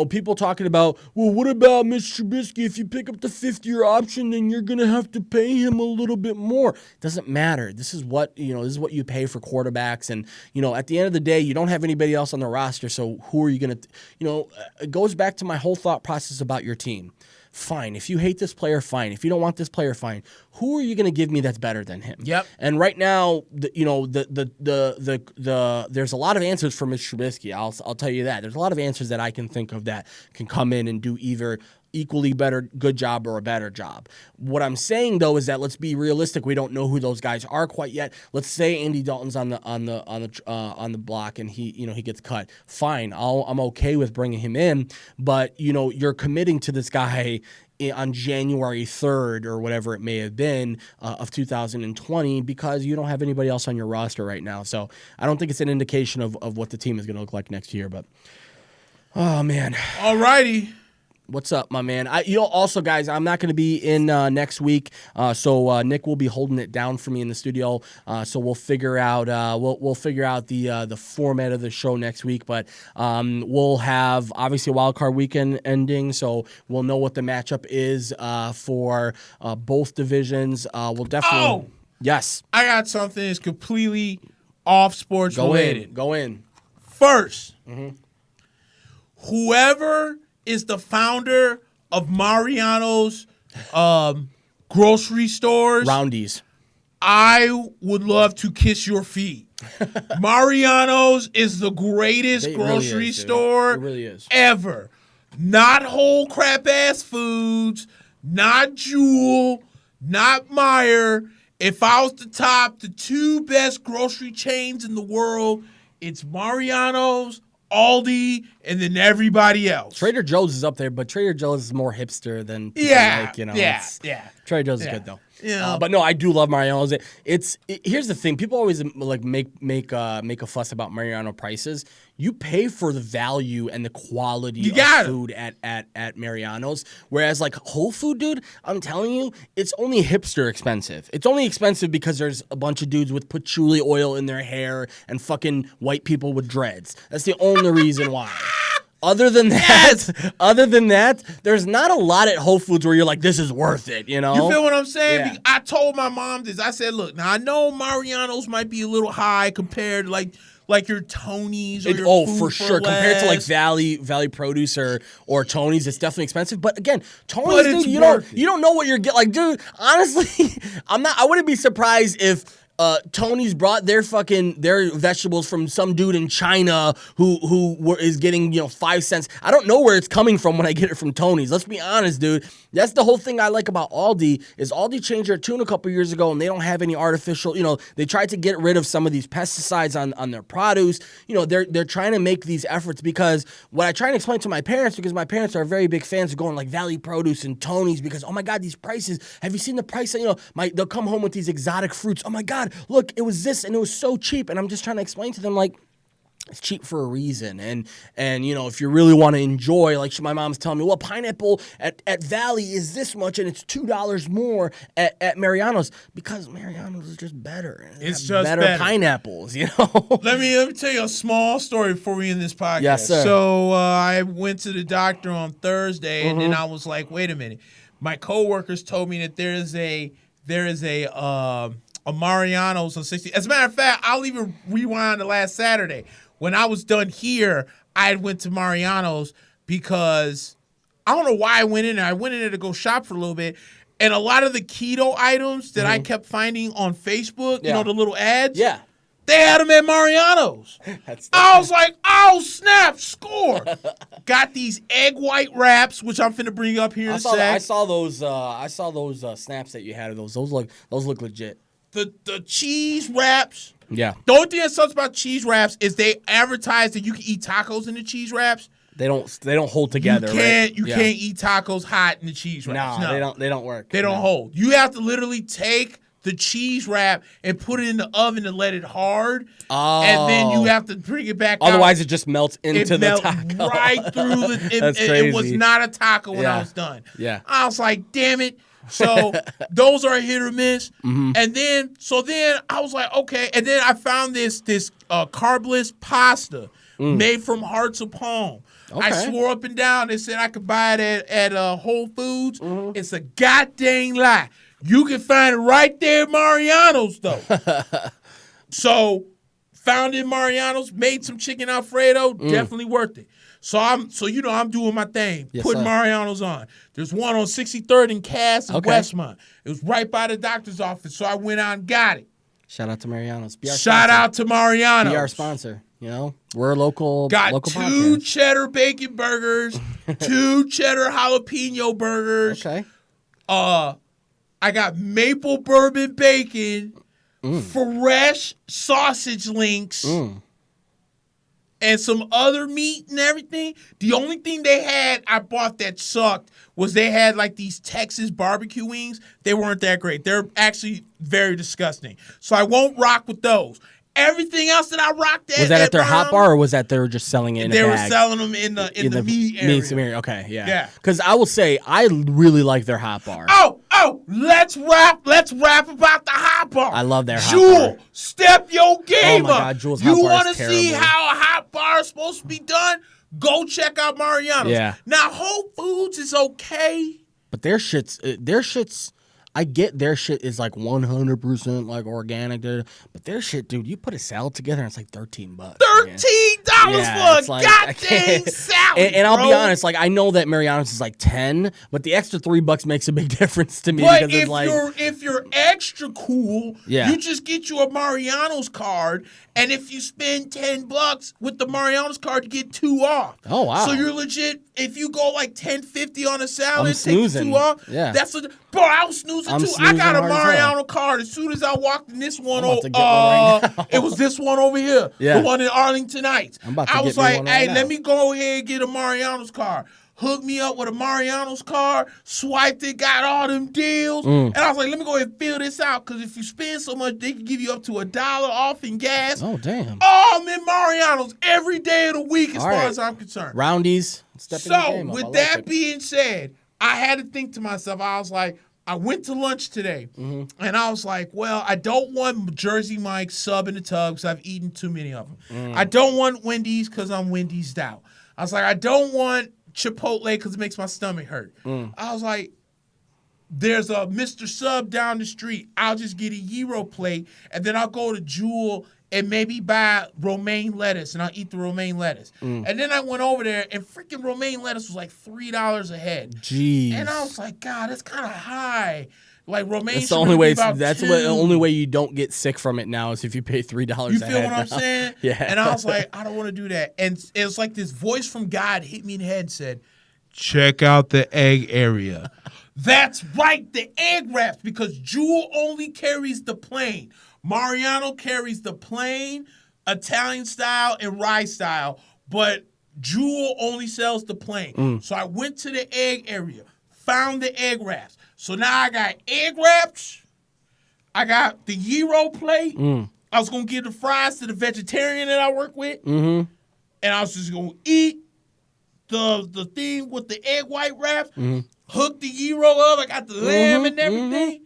Speaker 3: people talking about, well, what about Mitch Trubisky? If you pick up the 5th-year option, then you're going to have to pay him a little bit more. Doesn't matter. This is what you pay for quarterbacks. And, at the end of the day, you don't have anybody else on the roster. So who are you going to, it goes back to my whole thought process about your team. fine. If you hate this player, fine. If you don't want this player, fine. Who are you going to give me that's better than him?
Speaker 1: Yep.
Speaker 3: And right now, there's a lot of answers for Mitch Trubisky. I'll tell you that. There's a lot of answers that I can think of that can come in and do either equally good job or a better job. What I'm saying though is that let's be realistic. We don't know who those guys are quite yet. Let's say Andy Dalton's on the block and he gets cut. Fine, I'm okay with bringing him in, but you're committing to this guy on January 3rd or whatever it may have been of 2020 because you don't have anybody else on your roster right now. So I don't think it's an indication of what the team is going to look like next year. But oh man,
Speaker 1: alrighty.
Speaker 3: What's up, my man? Also, guys, I'm not going to be in next week, so Nick will be holding it down for me in the studio. So we'll figure out we'll figure out the format of the show next week. But we'll have obviously a wild card weekend ending, so we'll know what the matchup is for both divisions. We'll definitely yes.
Speaker 1: I got something that's completely off sports related.
Speaker 3: Go in.
Speaker 1: First, whoever is the founder of Mariano's grocery stores.
Speaker 3: Roundies.
Speaker 1: I would love to kiss your feet. Mariano's is the greatest grocery store ever. Not whole crap ass foods, not Jewel, not Meijer. If I was to top the two best grocery chains in the world, it's Mariano's, Aldi, and then everybody else.
Speaker 3: Trader Joe's is up there, but Trader Joe's is more hipster than people like, Trader Joe's is good though.
Speaker 1: Yeah.
Speaker 3: But no, I do love Mariano's. Here's the thing: people always like make a fuss about Mariano prices. You pay for the value and the quality of food at Mariano's. Whereas like Whole Food, dude, I'm telling you, it's only hipster expensive. It's only expensive because there's a bunch of dudes with patchouli oil in their hair and fucking white people with dreads. That's the only reason why. Other than that, there's not a lot at Whole Foods where you're like, this is worth it, You
Speaker 1: feel what I'm saying? Yeah. I told my mom this. I said, look, now I know Mariano's might be a little high compared to like your Tony's or your Food
Speaker 3: for sure.
Speaker 1: Less.
Speaker 3: Compared to like Valley Produce or Tony's, it's definitely expensive. But again, Tony's, dude, you don't know what you're getting. Like, dude, honestly, I wouldn't be surprised if Tony's brought their vegetables from some dude in China who is getting 5 cents. I don't know where it's coming from when I get it from Tony's. Let's be honest, dude. That's the whole thing I like about Aldi is Aldi changed their tune a couple years ago and they don't have any artificial. They tried to get rid of some of these pesticides on their produce. They're trying to make these efforts because what I try and explain to my parents, because my parents are very big fans of going like Valley Produce and Tony's because oh my god, these prices. Have you seen the price? They'll come home with these exotic fruits. Oh my god. Look, it was this and it was so cheap. And I'm just trying to explain to them, like, it's cheap for a reason. And if you really want to enjoy, like my mom's telling me, well, pineapple at Valley is this much and it's $2 more at Mariano's because Mariano's is just better.
Speaker 1: It's just
Speaker 3: better pineapples,
Speaker 1: Let me tell you a small story before we end this podcast.
Speaker 3: Yes, sir.
Speaker 1: So I went to the doctor on Thursday and then I was like, wait a minute. My coworkers told me that there is a Mariano's on 60. As a matter of fact, I'll even rewind to last Saturday. When I was done here, I went to Mariano's because I don't know why I went in there. I went in there to go shop for a little bit. And a lot of the keto items that I kept finding on Facebook, the little ads, they had them at Mariano's. I was like, oh, snap, score. Got these egg white wraps, which I'm finna bring up here in a sec.
Speaker 3: I saw those snaps that you had of those. Those look legit.
Speaker 1: The cheese wraps.
Speaker 3: Yeah.
Speaker 1: The only thing that sucks about cheese wraps is they advertise that you can eat tacos in the cheese wraps.
Speaker 3: They don't hold together.
Speaker 1: You can't eat tacos hot in the cheese wraps.
Speaker 3: No, they don't work.
Speaker 1: They don't hold. You have to literally take the cheese wrap and put it in the oven and let it hard. Oh. And then you have to bring it back
Speaker 3: Otherwise,
Speaker 1: out.
Speaker 3: it just melts into the taco.
Speaker 1: Right through the
Speaker 3: That's crazy.
Speaker 1: It was not a taco when I was done.
Speaker 3: Yeah.
Speaker 1: I was like, damn it. So those are hit or miss.
Speaker 3: Mm-hmm.
Speaker 1: And then I was like, okay. And then I found this carbless pasta made from hearts of palm. Okay. I swore up and down. They said I could buy it at Whole Foods. Mm-hmm. It's a goddamn lie. You can find it right there at Mariano's, though. So found it in Mariano's, made some chicken Alfredo, definitely worth it. So I'm doing my thing,
Speaker 3: Yes,
Speaker 1: putting
Speaker 3: sir.
Speaker 1: Mariano's on. There's one on 63rd and Cass in
Speaker 3: Okay.
Speaker 1: Westmont. It was right by the doctor's office, so I went out and got it.
Speaker 3: Shout out to Mariano's. Be our
Speaker 1: Shout
Speaker 3: sponsor.
Speaker 1: out to Mariano's.
Speaker 3: Be our sponsor. You know, we're a local
Speaker 1: Got
Speaker 3: local
Speaker 1: 2
Speaker 3: podcast.
Speaker 1: cheddar bacon burgers, 2 cheddar jalapeno burgers.
Speaker 3: Okay.
Speaker 1: I got maple bourbon bacon, fresh sausage links, and some other meat and everything. The only thing they had I bought that sucked was they had like these Texas barbecue wings. They weren't that great. They're actually very disgusting. So I won't rock with those. Everything else that I rocked at
Speaker 3: Was that at their hot
Speaker 1: Brown,
Speaker 3: bar, or was that they were just selling it in a
Speaker 1: they
Speaker 3: bag?
Speaker 1: were selling them in the meat area.
Speaker 3: Okay, yeah.
Speaker 1: Yeah.
Speaker 3: Because I will say, I really like their hot bar.
Speaker 1: Let's rap about the hot bar.
Speaker 3: I love their hot
Speaker 1: Jewel,
Speaker 3: bar.
Speaker 1: step your game
Speaker 3: Oh my
Speaker 1: up.
Speaker 3: God, Jewel's hot
Speaker 1: You
Speaker 3: bar is
Speaker 1: want to see
Speaker 3: terrible.
Speaker 1: how a hot bar is supposed to be done? Go check out Mariano's.
Speaker 3: Yeah.
Speaker 1: Now, Whole Foods is okay.
Speaker 3: But their shit's, I get their shit is like 100% like organic, dude. But their shit, dude, you put a salad together and it's like $13.
Speaker 1: $13
Speaker 3: Yeah,
Speaker 1: for
Speaker 3: it's
Speaker 1: a
Speaker 3: like, I
Speaker 1: goddamn
Speaker 3: can't-
Speaker 1: salad.
Speaker 3: And I'll be
Speaker 1: bro.
Speaker 3: honest, like I know that Mariano's is like 10, but the extra $3 makes a big difference to me
Speaker 1: But
Speaker 3: because it's like
Speaker 1: if you're extra cool,
Speaker 3: Yeah.
Speaker 1: you just get you a Mariano's card, and if you spend $10 with the Mariano's card, you get 2 off.
Speaker 3: Oh, wow.
Speaker 1: So you're legit. If you go like $10.50 on a salad,
Speaker 3: I'm
Speaker 1: take
Speaker 3: snoozing.
Speaker 1: 2 off.
Speaker 3: Yeah.
Speaker 1: Bro, I was snoozing
Speaker 3: I'm
Speaker 1: too. I
Speaker 3: snoozing
Speaker 1: got a
Speaker 3: hard as hell.
Speaker 1: Mariano card as soon as I walked in this one.
Speaker 3: I'm about to get one right now.
Speaker 1: It was this one over here,
Speaker 3: Yeah.
Speaker 1: the one in Arlington Heights.
Speaker 3: I'm about to
Speaker 1: I
Speaker 3: get
Speaker 1: was
Speaker 3: me
Speaker 1: like,
Speaker 3: one right
Speaker 1: hey,
Speaker 3: now.
Speaker 1: let me go ahead and get a Mariano's card. Hooked me up with a Mariano's card, swiped it, got all them deals. And I was like, let me go ahead and fill this out, because if you spend so much, they can give you up to $1 off in gas.
Speaker 3: oh damn.
Speaker 1: Oh, I'm in Mariano's every day of the week as
Speaker 3: All
Speaker 1: far
Speaker 3: right.
Speaker 1: as I'm concerned.
Speaker 3: Roundies. Stepping the
Speaker 1: So,
Speaker 3: game up. I
Speaker 1: with
Speaker 3: like
Speaker 1: that
Speaker 3: it.
Speaker 1: being said, I had to think to myself, I was like, I went to lunch today, and I was like, well, I don't want Jersey Mike's sub in the tub because I've eaten too many of them. I don't want Wendy's because I'm Wendy's out. I was like, I don't want Chipotle because it makes my stomach hurt. I was like, there's a Mr. Sub down the street. I'll just get a gyro plate, and then I'll go to Jewel and maybe buy romaine lettuce, and I'll eat the romaine lettuce. And then I went over there, and freaking romaine lettuce was like $3 a head.
Speaker 3: Jeez.
Speaker 1: And I was like, God, that's kind of high. Like romaine.
Speaker 3: That's the
Speaker 1: should
Speaker 3: only
Speaker 1: really
Speaker 3: way.
Speaker 1: be about
Speaker 3: That's
Speaker 1: $2.
Speaker 3: the only way you don't get sick from it now is if you pay $3.
Speaker 1: You
Speaker 3: a
Speaker 1: feel
Speaker 3: head
Speaker 1: what I'm
Speaker 3: now.
Speaker 1: saying?
Speaker 3: Yeah.
Speaker 1: And I was like, I don't want to do that. And it was like this voice from God hit me in the head and said, check out the egg area. That's right, the egg wraps, because Jewel only carries the plain. Mariano carries the plain, Italian style, and rye style, but Jewel only sells the plain. So I went to the egg area, found the egg wraps. So now I got egg wraps. I got the gyro plate. I was going to give the fries to the vegetarian that I work with. And I was just going to eat the thing with the egg white wraps, hook the gyro up. I got the lamb and everything.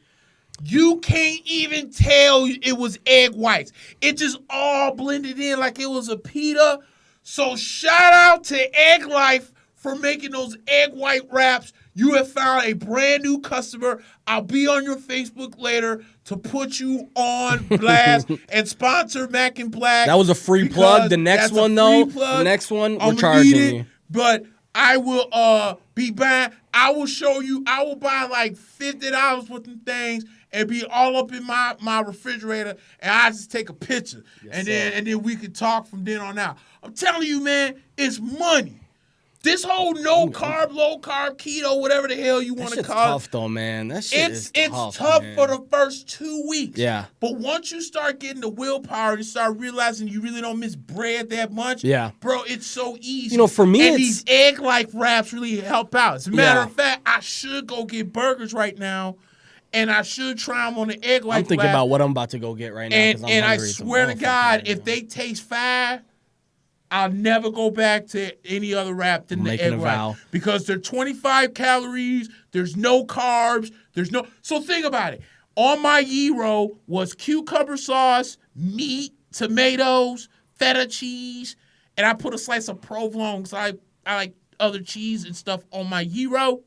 Speaker 1: You can't even tell it was egg whites. It just all blended in like it was a pita. So shout out to Egg Life for making those egg white wraps. You have found a brand new customer. I'll be on your Facebook later to put you on blast and sponsor Mack and Black.
Speaker 3: That was a free plug. The next one, though, the next one, we're charging you.
Speaker 1: But I will be buying. I will show you. I will buy like $50 worth of things and be all up in my refrigerator, and I just take a picture, and then we can talk from then on out. I'm telling you, man, it's money. This whole no carb, low carb, keto, whatever the hell you want to call it.
Speaker 3: Tough though, man. That shit is tough.
Speaker 1: It's tough
Speaker 3: man.
Speaker 1: for the first 2 weeks.
Speaker 3: Yeah.
Speaker 1: But once you start getting the willpower and start realizing you really don't miss bread that much,
Speaker 3: Yeah.
Speaker 1: bro, it's so easy.
Speaker 3: You know, for me,
Speaker 1: and
Speaker 3: it's-
Speaker 1: these egg like wraps really help out. As a matter
Speaker 3: Yeah.
Speaker 1: of fact, I should go get burgers right now, and I should try them on the egg like.
Speaker 3: I'm thinking about what I'm about to go get right now. 'Cause I'm
Speaker 1: And I
Speaker 3: hungry as a
Speaker 1: swear to
Speaker 3: motherfucker
Speaker 1: God,
Speaker 3: right
Speaker 1: if
Speaker 3: now.
Speaker 1: they taste fire, I'll never go back to any other wrap than the
Speaker 3: Making
Speaker 1: egg
Speaker 3: a
Speaker 1: wrap.
Speaker 3: vow.
Speaker 1: Because they're 25 calories, there's no carbs, So think about it. On my gyro was cucumber sauce, meat, tomatoes, feta cheese, and I put a slice of provolone because I like other cheese and stuff on my gyro.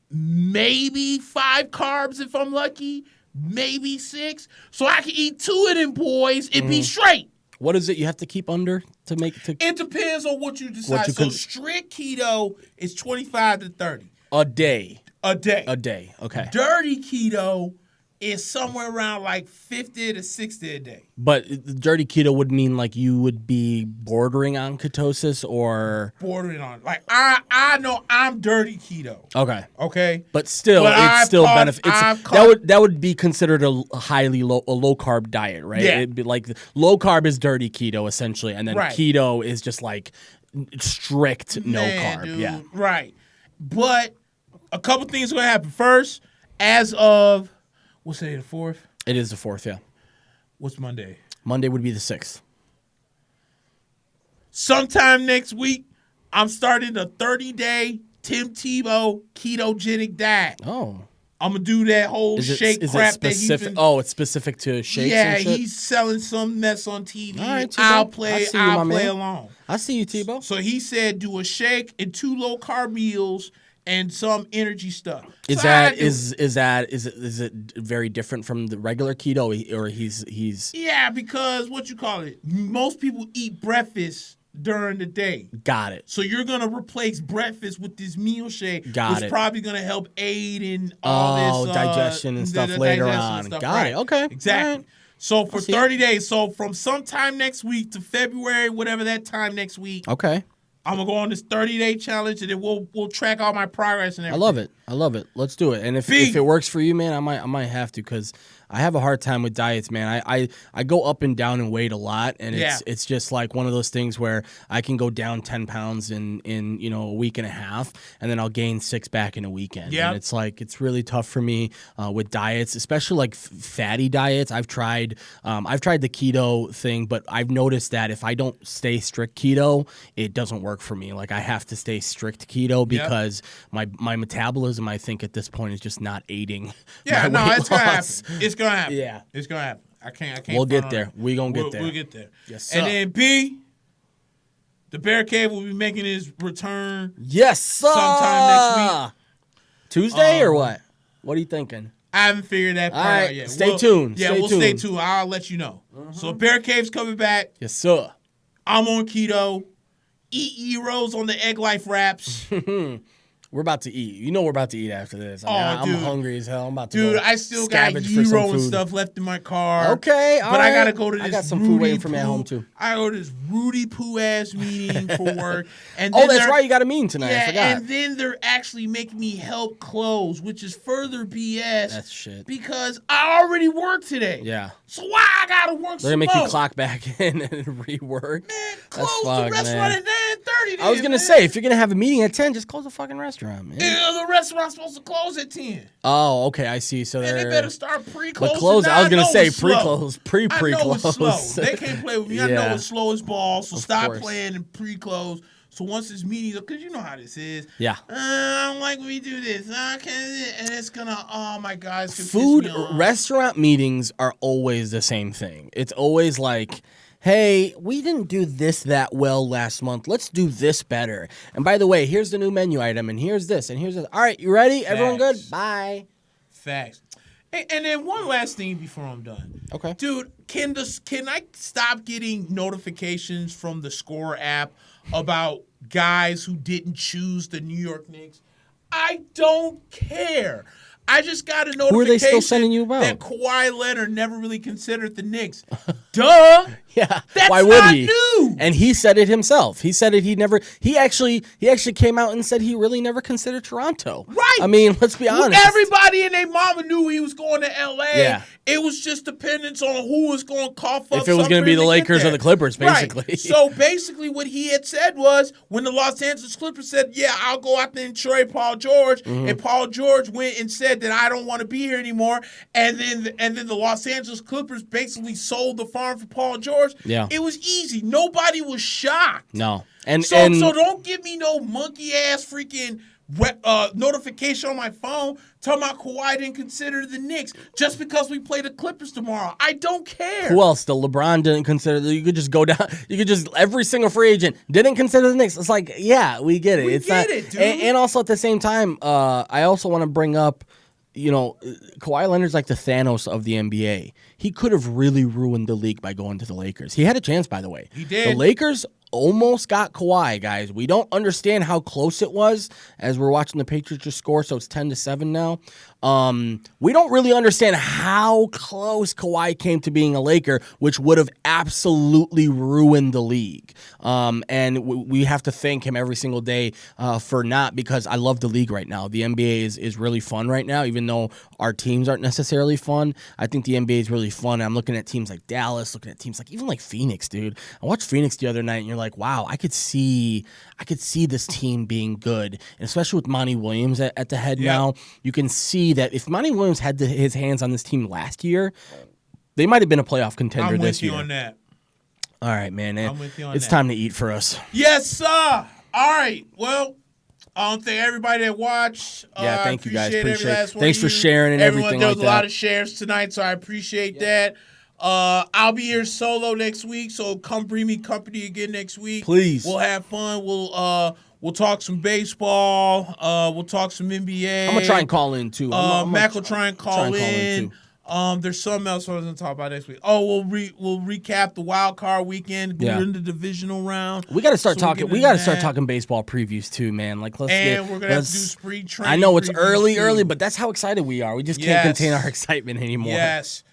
Speaker 1: Maybe 5 carbs if I'm lucky, maybe 6. So I can eat 2 of them boys and be straight.
Speaker 3: What is it you have to keep under to make it to
Speaker 1: It depends on what you decide. So strict keto is 25 to 30
Speaker 3: a day?
Speaker 1: a day.
Speaker 3: A day. Okay.
Speaker 1: Dirty keto is somewhere around like 50 to 60 a day.
Speaker 3: But dirty keto would mean like you would be bordering on ketosis or
Speaker 1: Bordering on. Like I know I'm dirty keto.
Speaker 3: okay.
Speaker 1: Okay.
Speaker 3: But still,
Speaker 1: But
Speaker 3: it's still benefit. That would be considered a low carb diet, right?
Speaker 1: Yeah.
Speaker 3: It'd be like low carb is dirty keto essentially, and then
Speaker 1: Right.
Speaker 3: keto is just like strict no carb.
Speaker 1: Dude,
Speaker 3: yeah.
Speaker 1: Right. But a couple things are gonna happen. First, as of what's today, the 4th?
Speaker 3: It is the 4th. Yeah.
Speaker 1: What's Monday?
Speaker 3: Monday would be the 6th.
Speaker 1: Sometime next week, I'm starting a 30-day Tim Tebow ketogenic diet.
Speaker 3: Oh.
Speaker 1: I'm gonna do that whole shake crap that he's
Speaker 3: specific?
Speaker 1: been.
Speaker 3: Oh, it's specific to shakes.
Speaker 1: Yeah,
Speaker 3: and shit?
Speaker 1: he's selling some mess on TV.
Speaker 3: All right, Tebow.
Speaker 1: I'll play
Speaker 3: man.
Speaker 1: along.
Speaker 3: I see you, Tebow.
Speaker 1: So he said do a shake and 2 low carb meals and some energy stuff.
Speaker 3: Is it very different from the regular keto, or he's
Speaker 1: Yeah, because what you call it, most people eat breakfast during the day.
Speaker 3: got it.
Speaker 1: So you're gonna replace breakfast with this meal shake,
Speaker 3: Got
Speaker 1: which
Speaker 3: it.
Speaker 1: probably gonna help aid in all this
Speaker 3: digestion and stuff
Speaker 1: the
Speaker 3: later
Speaker 1: digestion
Speaker 3: on.
Speaker 1: and stuff,
Speaker 3: Got
Speaker 1: right.
Speaker 3: it. Okay.
Speaker 1: Exactly.
Speaker 3: All right.
Speaker 1: So for
Speaker 3: see
Speaker 1: 30 days, so from sometime next week to February, whatever that time next week,
Speaker 3: Okay.
Speaker 1: I'm gonna go on this 30-day challenge, and then we'll track all my progress and everything.
Speaker 3: I love it. Let's do it. And if it works for you, man, I might have to, because I have a hard time with diets, man. I go up and down in weight a lot, and it's just like one of those things where I can go down 10 pounds in a week and a half, and then I'll gain 6 back in a weekend.
Speaker 1: Yeah.
Speaker 3: And it's like it's really tough for me with diets, especially like fatty diets. I've tried the keto thing, but I've noticed that if I don't stay strict keto, it doesn't work for me. Like I have to stay strict keto because my metabolism, I think at this point, is just not aiding.
Speaker 1: Yeah,
Speaker 3: my
Speaker 1: no,
Speaker 3: weight
Speaker 1: it's gonna
Speaker 3: loss.
Speaker 1: happen. It's gonna happen.
Speaker 3: Yeah.
Speaker 1: It's gonna happen. I can't.
Speaker 3: We'll get
Speaker 1: front on
Speaker 3: there.
Speaker 1: it.
Speaker 3: We gonna get there.
Speaker 1: We'll get there.
Speaker 3: Yes, sir.
Speaker 1: And then B, the Bear Cave will be making his return.
Speaker 3: Yes, sir.
Speaker 1: Sometime next week.
Speaker 3: Tuesday or what? What are you thinking?
Speaker 1: I haven't figured that part
Speaker 3: All right,
Speaker 1: out yet.
Speaker 3: stay tuned.
Speaker 1: Yeah,
Speaker 3: Stay
Speaker 1: stay
Speaker 3: tuned.
Speaker 1: tuned. I'll let you know. So Bear Cave's coming back.
Speaker 3: Yes, sir.
Speaker 1: I'm on keto. Eat Eros on the Egg Life wraps.
Speaker 3: We're about to eat. You know we're about to eat after this.
Speaker 1: Dude.
Speaker 3: I'm hungry as hell. I'm about to
Speaker 1: Dude,
Speaker 3: go
Speaker 1: I still got
Speaker 3: scavenge for some
Speaker 1: Euro and
Speaker 3: food.
Speaker 1: stuff left in my car.
Speaker 3: Okay, all
Speaker 1: but I
Speaker 3: right.
Speaker 1: gotta go to this.
Speaker 3: I got some
Speaker 1: Rudy
Speaker 3: food waiting for me at
Speaker 1: Poo-
Speaker 3: home too.
Speaker 1: I go to this Rudy Poo ass meeting for work. And
Speaker 3: Oh,
Speaker 1: then
Speaker 3: that's
Speaker 1: they're-
Speaker 3: right. You got a meeting tonight. I
Speaker 1: Yeah,
Speaker 3: forgot.
Speaker 1: and then they're actually making me help close, which is further BS.
Speaker 3: That's shit.
Speaker 1: Because I already worked today.
Speaker 3: Yeah.
Speaker 1: So why I gotta work
Speaker 3: They're
Speaker 1: some
Speaker 3: gonna make you
Speaker 1: more?
Speaker 3: clock back in and rework.
Speaker 1: Man,
Speaker 3: That's
Speaker 1: close the
Speaker 3: fucked,
Speaker 1: restaurant
Speaker 3: man.
Speaker 1: at 9:30.
Speaker 3: I was gonna say, if you're gonna have a meeting at 10, just close the fucking restaurant, man.
Speaker 1: The restaurant's supposed to close at 10.
Speaker 3: Oh, okay, I see. So
Speaker 1: And they
Speaker 3: they're
Speaker 1: better start pre-closing.
Speaker 3: but close.
Speaker 1: now.
Speaker 3: I was gonna
Speaker 1: know
Speaker 3: say
Speaker 1: it's slow.
Speaker 3: pre-close,
Speaker 1: I know it's slow.
Speaker 3: pre-close.
Speaker 1: They can't play with me. I
Speaker 3: Yeah.
Speaker 1: know it's slow as balls. So stop
Speaker 3: course.
Speaker 1: playing and pre-close. So once this meeting, because you know how this is.
Speaker 3: Yeah.
Speaker 1: I don't like when we do this. And it's gonna. Oh my God. It's gonna
Speaker 3: Food
Speaker 1: piss me off.
Speaker 3: restaurant meetings are always the same thing. It's always like, hey, we didn't do this that well last month. Let's do this better. And by the way, here's the new menu item, and here's this, and here's this. All right, you ready? Everyone good?
Speaker 1: Facts.
Speaker 3: Bye.
Speaker 1: Facts. And then one last thing before I'm done.
Speaker 3: Okay.
Speaker 1: Dude, can I stop getting notifications from the Score app about guys who didn't choose the New York Knicks? I don't care. I just got a notification
Speaker 3: Who are they still sending you about?
Speaker 1: that Kawhi Leonard never really considered the Knicks. Duh.
Speaker 3: Yeah.
Speaker 1: That's
Speaker 3: Why would
Speaker 1: not
Speaker 3: he?
Speaker 1: new.
Speaker 3: And he said it himself. He said it. He actually came out and said he really never considered Toronto.
Speaker 1: Right.
Speaker 3: I mean, let's be honest.
Speaker 1: Everybody and their mama knew he was going to L.A.
Speaker 3: Yeah.
Speaker 1: It was just dependence on who was going to cough up.
Speaker 3: If it was
Speaker 1: going to
Speaker 3: be the Lakers or the Clippers, basically.
Speaker 1: Right. So basically, what he had said was when the Los Angeles Clippers said, "Yeah, I'll go out there and trade Paul George," and Paul George went and said that I don't want to be here anymore, and then the Los Angeles Clippers basically sold the farm for Paul George.
Speaker 3: Yeah.
Speaker 1: It was easy. Nobody was shocked.
Speaker 3: No. And
Speaker 1: So don't give me no monkey ass freaking notification on my phone talking about Kawhi didn't consider the Knicks just because we play the Clippers tomorrow. I don't care.
Speaker 3: who else? LeBron didn't consider. You could just go down. You could just every single free agent didn't consider the Knicks. It's like, yeah, we get it.
Speaker 1: We
Speaker 3: it's
Speaker 1: get
Speaker 3: not,
Speaker 1: it, dude.
Speaker 3: And also at the same time, I also want to bring up. Kawhi Leonard's like the Thanos of the NBA. He could have really ruined the league by going to the Lakers. He had a chance, by the way.
Speaker 1: He did.
Speaker 3: The Lakers almost got Kawhi, guys. We don't understand how close it was as we're watching the Patriots just score, so it's 10-7 now. We don't really understand how close Kawhi came to being a Laker, which would have absolutely ruined the league. And we have to thank him every single day for not, because I love the league right now. The NBA is really fun right now, even though our teams aren't necessarily fun. I think the NBA is really fun. I'm looking at teams like Dallas, looking at teams like even like Phoenix, dude. I watched Phoenix the other night, and you're like, wow, I could see this team being good, and especially with Monty Williams at the head now. You can see that if Monty Williams had his hands on this team last year, they might have been a playoff contender this year.
Speaker 1: I'm with you on that.
Speaker 3: All right, man.
Speaker 1: I'm with you on
Speaker 3: it's
Speaker 1: that.
Speaker 3: time to eat for us.
Speaker 1: Yes, sir. All right. Well, thank everybody that watched.
Speaker 3: Thank you guys.
Speaker 1: Appreciate
Speaker 3: Appreciate
Speaker 1: it.
Speaker 3: Thanks for sharing and everything
Speaker 1: There
Speaker 3: like
Speaker 1: was
Speaker 3: that.
Speaker 1: a lot of shares tonight, so I appreciate that. I'll be here solo next week, so come bring me company again next week.
Speaker 3: Please.
Speaker 1: We'll have fun. We'll talk some baseball. We'll talk some NBA.
Speaker 3: I'm gonna try and call in too.
Speaker 1: Mac will try and call in. There's something else I was going to talk about next week. We'll recap the wild card weekend, go into the divisional round.
Speaker 3: We got to start talking. We got to start talking baseball previews too, man. Like
Speaker 1: we're going to have to do spring training.
Speaker 3: I know it's early, but that's how excited we are. We just can't contain our excitement anymore.
Speaker 1: Yes.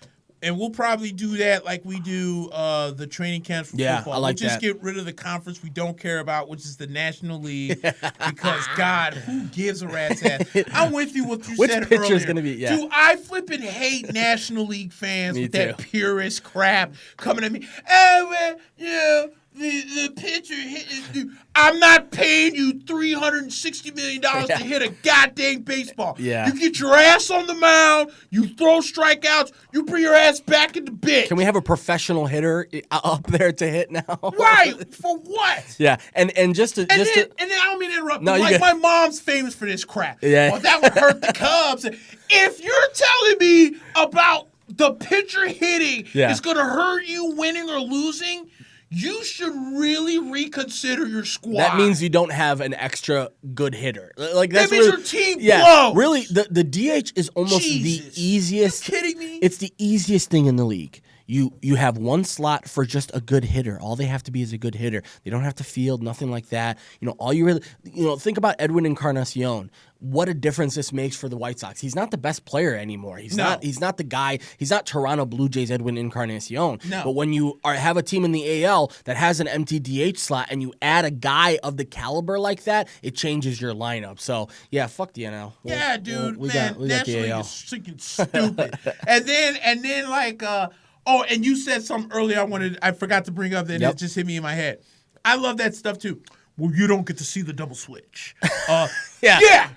Speaker 1: And we'll probably do that like we do the training camps for football.
Speaker 3: I like
Speaker 1: we'll just
Speaker 3: that.
Speaker 1: get rid of the conference we don't care about, which is the National League, because, God, who gives a rat's ass? I'm with you what you
Speaker 3: Which
Speaker 1: said
Speaker 3: pitcher's
Speaker 1: earlier.
Speaker 3: Gonna be,
Speaker 1: Dude, I flipping hate National League fans with that purist crap coming at me. The pitcher hit this dude. I'm not paying you $360 million to hit a goddamn baseball.
Speaker 3: Yeah.
Speaker 1: You get your ass on the mound, you throw strikeouts, you bring your ass back in the bitch.
Speaker 3: Can we have a professional hitter up there to hit now?
Speaker 1: Right. For what?
Speaker 3: Yeah. And then I
Speaker 1: don't mean to interrupt,
Speaker 3: no,
Speaker 1: but my mom's famous for this crap.
Speaker 3: Yeah.
Speaker 1: Well, that would hurt the Cubs. If you're telling me about the pitcher hitting is going to hurt you winning or losing, you should really reconsider your squad.
Speaker 3: That means you don't have an extra good hitter. Like
Speaker 1: that means your team blows.
Speaker 3: Yeah, really, the DH is almost the easiest.
Speaker 1: Are you kidding me?
Speaker 3: It's the easiest thing in the league. You have one slot for just a good hitter. All they have to be is a good hitter. They don't have to field, nothing like that. All you really, think about Edwin Encarnacion. What a difference this makes for the White Sox. He's not the best player anymore. He's not the guy. He's not Toronto Blue Jays Edwin Encarnacion.
Speaker 1: No.
Speaker 3: But when you have a team in the AL that has an empty DH slot and you add a guy of the caliber like that, it changes your lineup. So, yeah, fuck the NL.
Speaker 1: We
Speaker 3: got the
Speaker 1: National
Speaker 3: AL.
Speaker 1: League is freaking stupid. and then like and you said something earlier I forgot to bring up that it just hit me in my head. I love that stuff too. Well, you don't get to see the double switch.
Speaker 3: You don't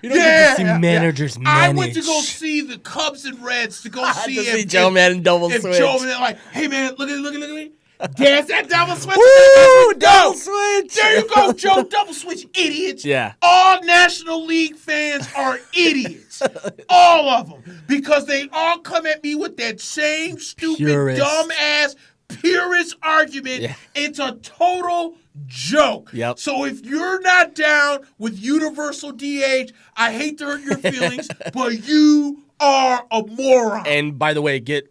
Speaker 3: get to see managers manage.
Speaker 1: I went to go see the Cubs and Reds to go see if
Speaker 3: Joe Madden double switch.
Speaker 1: Joe Madden, like, hey man, look at me. Dance that double switch.
Speaker 3: Woo! Double switch.
Speaker 1: There you go, Joe. Double switch, idiots.
Speaker 3: Yeah.
Speaker 1: All National League fans are idiots. All of them. Because they all come at me with that same stupid, dumb-ass, purist argument. Yeah. It's a total joke.
Speaker 3: Yep.
Speaker 1: So if you're not down with universal DH, I hate to hurt your feelings, but you are a moron.
Speaker 3: And by the way, get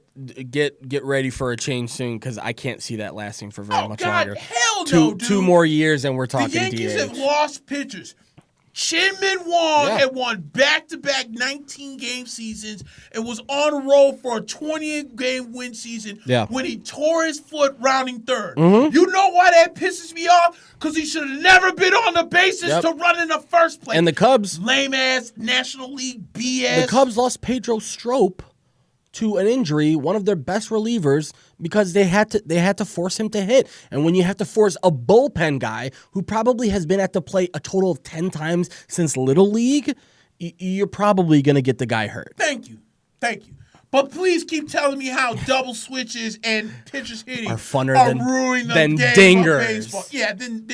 Speaker 3: ready for a change soon, because I can't see that lasting for very much longer.
Speaker 1: Hell no, dude.
Speaker 3: 2 more years and we're talking DH.
Speaker 1: The Yankees have lost pitchers. Chin-Min Wong had won back-to-back 19-game seasons and was on a roll for a 20-game win season when he tore his foot rounding third.
Speaker 3: Mm-hmm.
Speaker 1: You know why that pisses me off? Because he should have never been on the bases to run in the first place.
Speaker 3: And the Cubs.
Speaker 1: Lame-ass National League BS.
Speaker 3: The Cubs lost Pedro Strop to an injury, one of their best relievers, because they had to force him to hit. And when you have to force a bullpen guy who probably has been at the plate a total of 10 times since Little League, you're probably going to get the guy hurt.
Speaker 1: Thank you. But please keep telling me how double switches and pitchers hitting
Speaker 3: are funner
Speaker 1: than
Speaker 3: dingers.
Speaker 1: Baseball. Yeah, then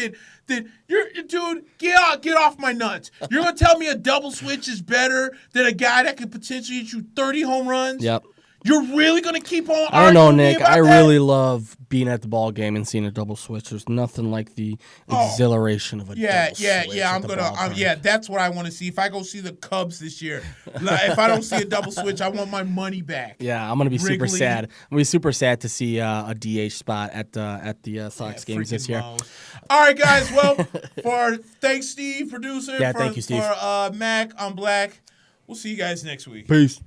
Speaker 1: you're dude, get off my nuts. You're gonna tell me a double switch is better than a guy that could potentially hit you 30 home runs?
Speaker 3: Yep.
Speaker 1: You're really going to keep on
Speaker 3: I don't know,
Speaker 1: arguing me
Speaker 3: Nick.
Speaker 1: about
Speaker 3: I
Speaker 1: that?
Speaker 3: really love being at the ball game and seeing a double switch. There's nothing like the exhilaration of a double switch.
Speaker 1: Yeah, that's what I want to see. If I go see the Cubs this year, if I don't see a double switch, I want my money back.
Speaker 3: Yeah, I'm gonna be super
Speaker 1: Wrigley.
Speaker 3: sad. I'm gonna be super sad to see a DH spot at the Sox games this year.
Speaker 1: Balls. All right, guys. Well, thanks, Steve, producer.
Speaker 3: Yeah, thank you, Steve.
Speaker 1: For Mack on Black. We'll see you guys next week.
Speaker 3: Peace.